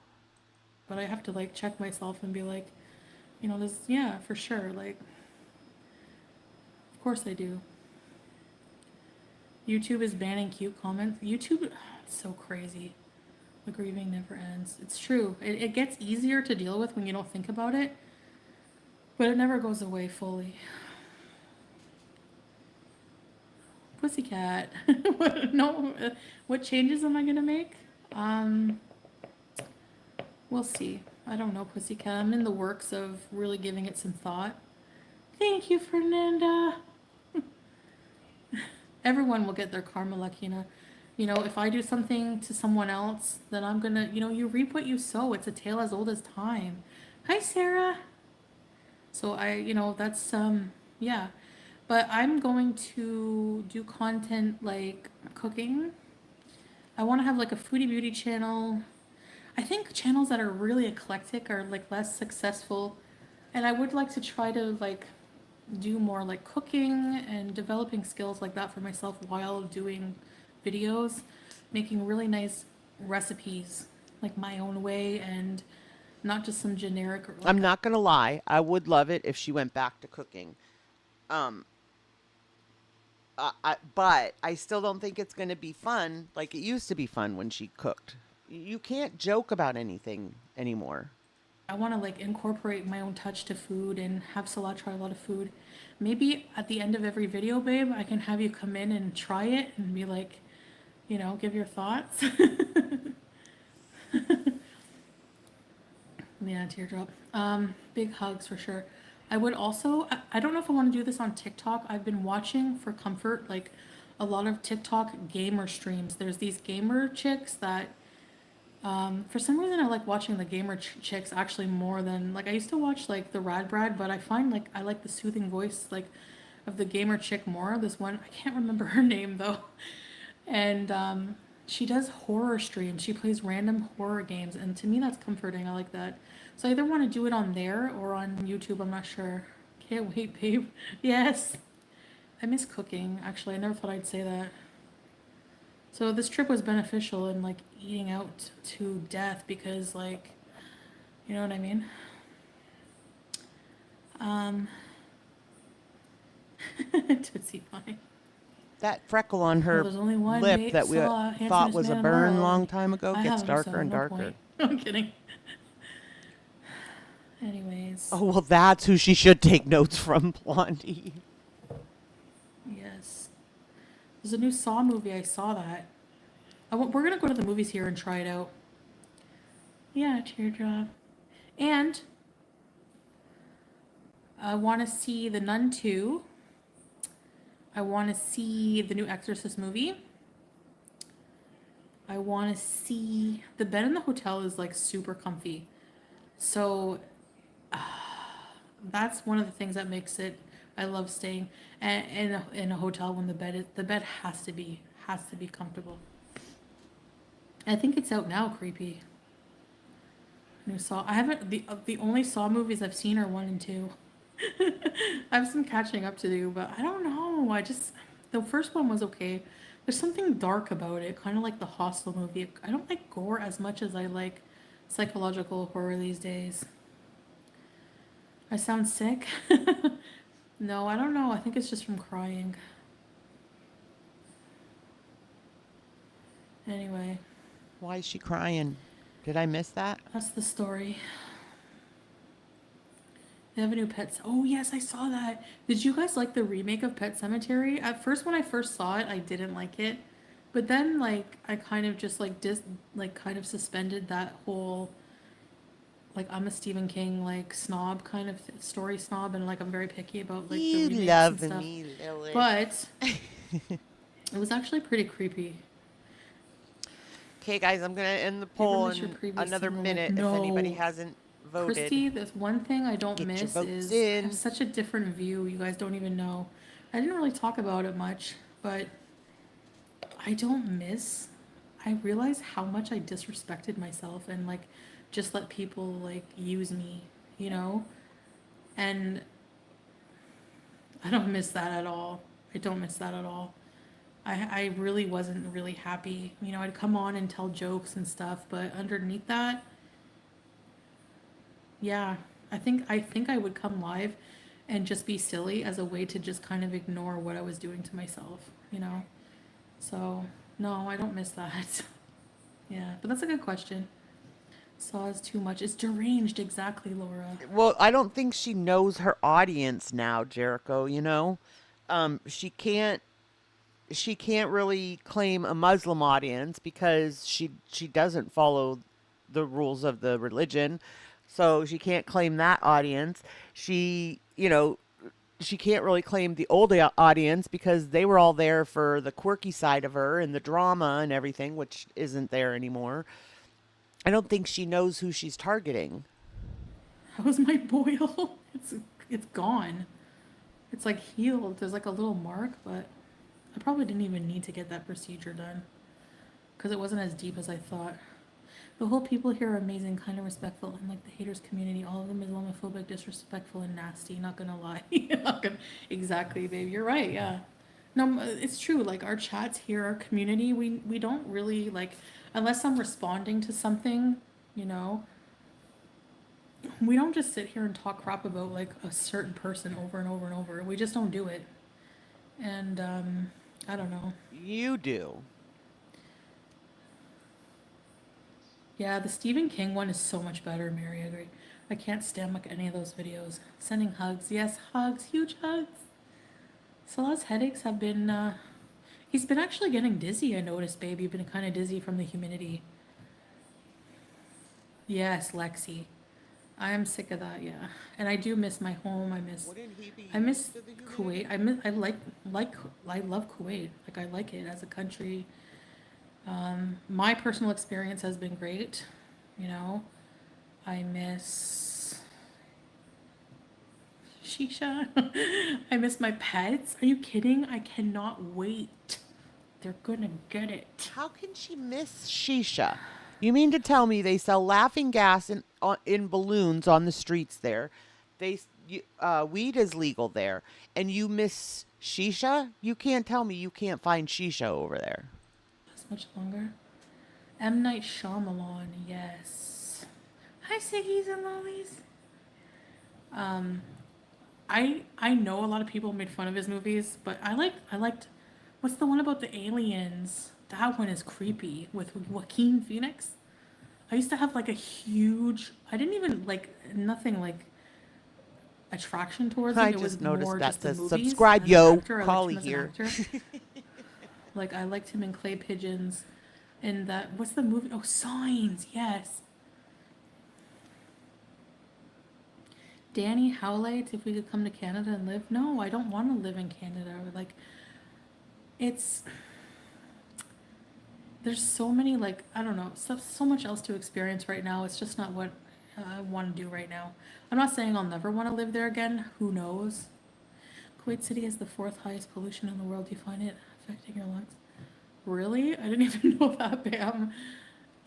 But I have to like check myself and be like, you know, this, yeah, for sure. Like, of course I do. YouTube is banning cute comments. YouTube, it's so crazy. The grieving never ends. It's true. It gets easier to deal with when you don't think about it, but it never goes away fully. Pussycat. No, what changes am I gonna make? We'll see. I don't know, Pussycat. I'm in the works of really giving it some thought. Thank you, Fernanda. Everyone will get their karma, Lakina. You know, if I do something to someone else, then I'm gonna, you know, you reap what you sow. It's a tale as old as time. Hi, Sarah. So you know, that's, yeah. But I'm going to do content like cooking. I want to have like a foodie beauty channel. I think channels that are really eclectic are like less successful. And I would like to try to like do more like cooking and developing skills like that for myself while doing videos, making really nice recipes like my own way and not just some generic. Like, I'm not gonna lie. I would love it if she went back to cooking. But I still don't think it's gonna be fun like it used to be fun when she cooked. You can't joke about anything anymore. I want to like incorporate my own touch to food and have Salah try a lot of food. Maybe at the end of every video, babe, I can have you come in and try it and be like, you know, give your thoughts. Yeah, teardrop. Big hugs for sure. I would also, I don't know if I want to do this on TikTok. I've been watching for comfort, like a lot of TikTok gamer streams. There's these gamer chicks that, for some reason I like watching the gamer chicks actually more than, like I used to watch like the Rad Brad, but I find like I like the soothing voice like of the gamer chick more. This one, I can't remember her name though. And she does horror streams. She plays random horror games, and to me that's comforting. I like that. So I either want to do it on there or on YouTube. I'm not sure. Can't wait, babe. Yes. I miss cooking. Actually, I never thought I'd say that. So this trip was beneficial in like eating out to death because like, you know what I mean? Tootsie Pie. That freckle on her There's only one lip that we thought handsomest was a man in the burn world. long time ago I gets have him, so darker and no darker. point. I'm kidding. Anyways. Oh, well, that's who she should take notes from, Blondie. Yes. There's a new Saw movie. I saw that. We're going to go to the movies here and try it out. Yeah, teardrop. And I want to see The Nun 2. I want to see the new Exorcist movie. I want to see... The bed in the hotel is like super comfy. So that's one of the things that makes it... I love staying in a hotel when the bed has to be comfortable. I think it's out now, creepy. New Saw. I haven't... The only Saw movies I've seen are 1 and 2. I have some catching up to do, but I don't know. The first one was okay. There's something dark about it, kind of like the Hostel movie. I don't like gore as much as I like psychological horror these days. I sound sick? No, I don't know. I think it's just from crying. Anyway. Why is she crying? Did I miss that? That's the story. They have a new Oh, yes, I saw that. Did you guys like the remake of Pet Sematary? At first, when I first saw it, I didn't like it. But then, like, I kind of just, like, kind of suspended that whole, like, I'm a Stephen King, like, snob kind of story snob. And, like, I'm very picky about, like, the remakes love and stuff. me, Lily. But it was actually pretty creepy. Okay, guys, I'm going to end the poll in another minute if anybody hasn't voted. Christy, there's one thing I don't miss is I have such a different view. You guys don't even know. I didn't really talk about it much, but I don't miss. I realize how much I disrespected myself and like just let people like use me, you know? And I don't miss that at all. I don't miss that at all. I really wasn't really happy. You know, I'd come on and tell jokes and stuff, but underneath that, yeah, I think I would come live and just be silly as a way to just kind of ignore what I was doing to myself, you know? So, no, I don't miss that. Yeah, but that's a good question. Saw is too much. It's deranged, exactly, Laura. Well, I don't think she knows her audience now, Jericho, you know? She can't really claim a Muslim audience because she doesn't follow the rules of the religion. So she can't claim that audience. She can't really claim the old audience because they were all there for the quirky side of her and the drama and everything, which isn't there anymore. I don't think she knows who she's targeting. How's my boil? It's gone. It's like healed. There's like a little mark, but I probably didn't even need to get that procedure done because it wasn't as deep as I thought. The whole people here are amazing, kind of respectful, and like the haters community, all of them is homophobic, disrespectful, and nasty. Not gonna lie. Exactly, babe. You're right. Yeah. No, it's true. Like our chats here, our community, we don't really like, unless I'm responding to something, you know. We don't just sit here and talk crap about like a certain person over and over and over. We just don't do it. And I don't know. You do. Yeah, the Stephen King one is so much better, Mary. I agree. I can't stand like any of those videos. Sending hugs. Yes, hugs. Huge hugs. Salah's headaches have been, he's been actually getting dizzy, I noticed, babe. You've been kind of dizzy from the humidity. Yes, Lexi. I am sick of that, yeah. And I do miss my home. I miss Kuwait. I love Kuwait. Like I like it as a country. My personal experience has been great, you know. I miss Shisha. I miss my pets. Are you kidding? I cannot wait They're gonna get it. How can she miss shisha? You mean to tell me they sell laughing gas in balloons on the streets there? Weed is legal there, and you miss shisha? You can't tell me you can't find shisha over there. That's much longer. M. Night Shyamalan, yes. Hi, Siggies and Lollies. I know a lot of people made fun of his movies, but I liked what's the one about the aliens? That one is creepy with Joaquin Phoenix. I used to have like a huge I didn't even like nothing like attraction towards him. I It was just noticed more that just the says movies. subscribe, As an yo, actor, I liked Collie him as an here. actor. Like I liked him in Clay Pigeons. In that what's the movie? Oh, Signs, yes. Danny Howlett, if we could come to Canada and live. No, I don't want to live in Canada. Like, it's there's so many like I don't know, so much else to experience right now. It's just not what I want to do right now. I'm not saying I'll never want to live there again. Who knows? Kuwait City has the 4th highest pollution in the world. Do you find it affecting your lungs? Really? I didn't even know that, Bam.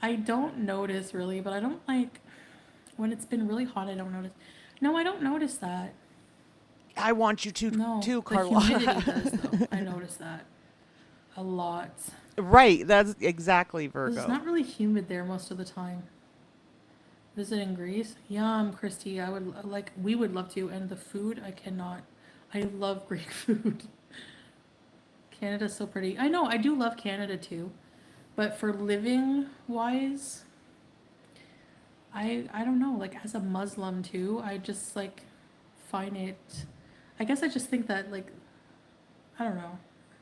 I don't notice really, but I don't like when it's been really hot. I don't notice. No, I don't notice that. I want you to No, too, the Carla. humidity does though. I notice that a lot. Right, that's exactly 'Cause Virgo. it's not really humid there most of the time. Visiting Greece? Yum, Christy. I would like. We would love to. And the food, I cannot. I love Greek food. Canada's so pretty. I know. I do love Canada too, but for living wise, I don't know. Like as a Muslim too, I just like find it. I guess I just think that like I don't know.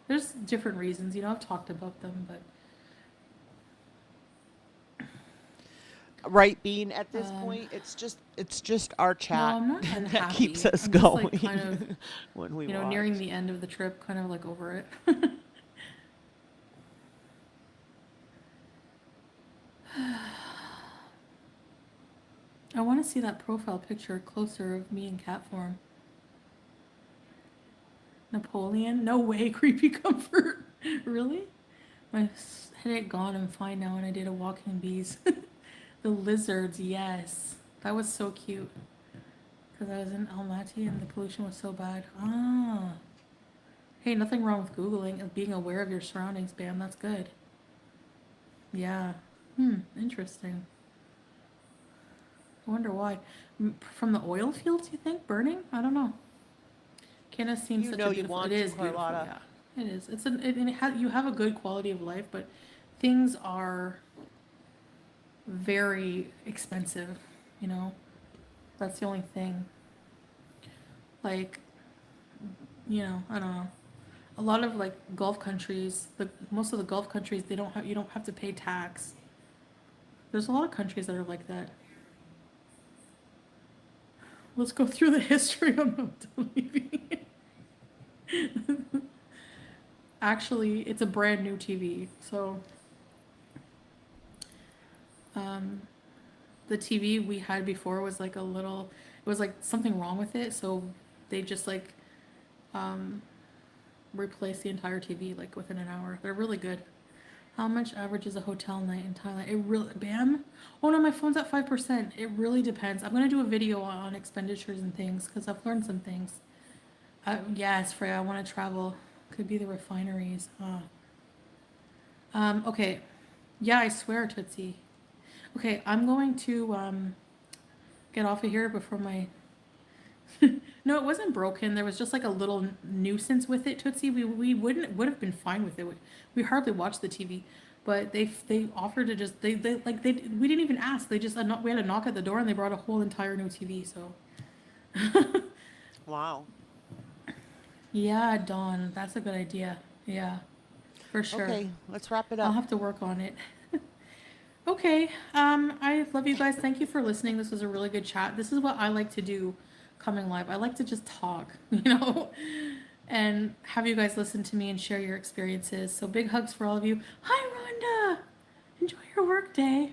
There's different reasons. You know, I've talked about them, but. Right, Bean, at this point, it's just our chat No, I'm not unhappy. that keeps us I'm going just, like, kind of, when we you know, watch. nearing the end of the trip, kind of like over it. I want to see that profile picture closer of me in cat form. Napoleon? No way, creepy comfort. Really? My headache gone. I'm fine now, and I did a walking bees. The lizards, yes. That was so cute. Because I was in Almaty and the pollution was so bad. Ah. Hey, nothing wrong with Googling and being aware of your surroundings, Bam. That's good. Yeah. Interesting. I wonder why. From the oil fields, you think? Burning? I don't know. Canada seems such a beautiful... It is beautiful, yeah. It is. You have a good quality of life, but things are very expensive, you know? That's the only thing. Like, you know, I don't know. A lot of like Gulf countries, most of the Gulf countries, you don't have to pay tax. There's a lot of countries that are like that. Let's go through the history of Mount leaving. Actually, it's a brand new TV, so the TV we had before was like it was like something wrong with it, so they just like replaced the entire TV like within an hour. They're really good. How much average is a hotel night in Thailand? It really, Bam? Oh no, my phone's at 5%. It really depends. I'm gonna do a video on expenditures and things because I've learned some things. Yes, Freya, I want to travel. Could be the refineries. Okay. Yeah, I swear, Tootsie. Okay, I'm going to get off of here before my... No, it wasn't broken. There was just like a little nuisance with it, Tootsie. We would have been fine with it. We hardly watched the TV, but they offered to just we didn't even ask. They just we had a knock at the door and they brought a whole entire new TV. So. Wow. Yeah, Dawn, that's a good idea. Yeah, for sure. Okay, let's wrap it up. I'll have to work on it. Okay, I love you guys. Thank you for listening. This was a really good chat. This is what I like to do coming live. I like to just talk, you know, and have you guys listen to me and share your experiences. So big hugs for all of you. Hi, Rhonda. Enjoy your work day.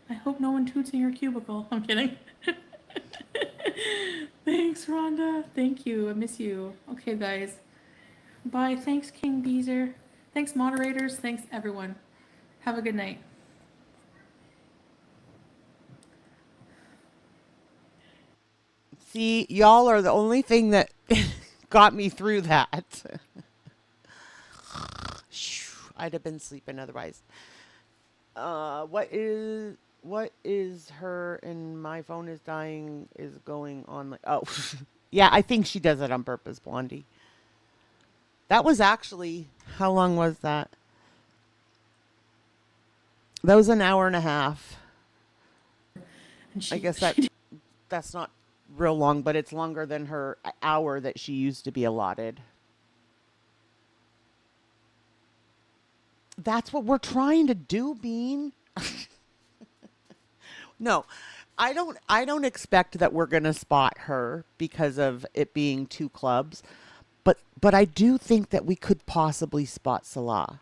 I hope no one toots in your cubicle. I'm kidding. Thanks, Rhonda. Thank you. I miss you. Okay, guys. Bye. Thanks, King Beezer. Thanks, moderators. Thanks, everyone. Have a good night. See, y'all are the only thing that got me through that. I'd have been sleeping otherwise. What is her and my phone is dying is going on like, oh, yeah, I think she does it on purpose, Blondie. That was actually, how long was that? That was an hour and a half. I guess that's not real long, but it's longer than her hour that she used to be allotted. That's what we're trying to do, Bean. No, I don't expect that we're going to spot her because of it being two clubs, but I do think that we could possibly spot Salah.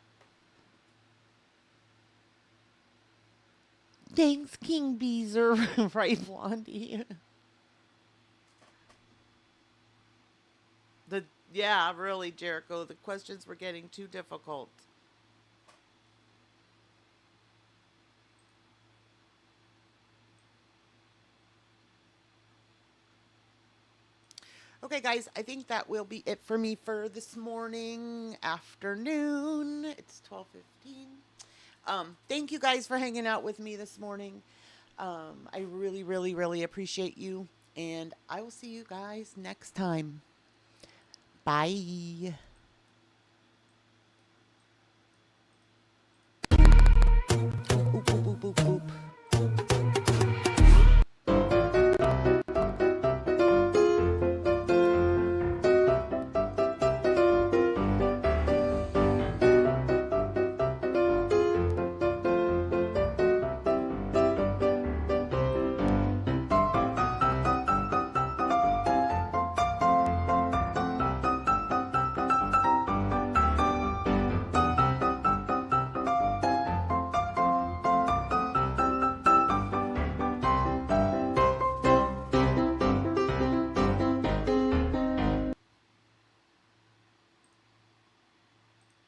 Thanks, King Beezer. Right, Blondie? Yeah, really, Jericho. The questions were getting too difficult. Okay, guys, I think that will be it for me for this afternoon. It's 12:15. Thank you guys for hanging out with me this morning. I really, really, really appreciate you. And I will see you guys next time. Bye. Boop, boop, boop, boop, boop.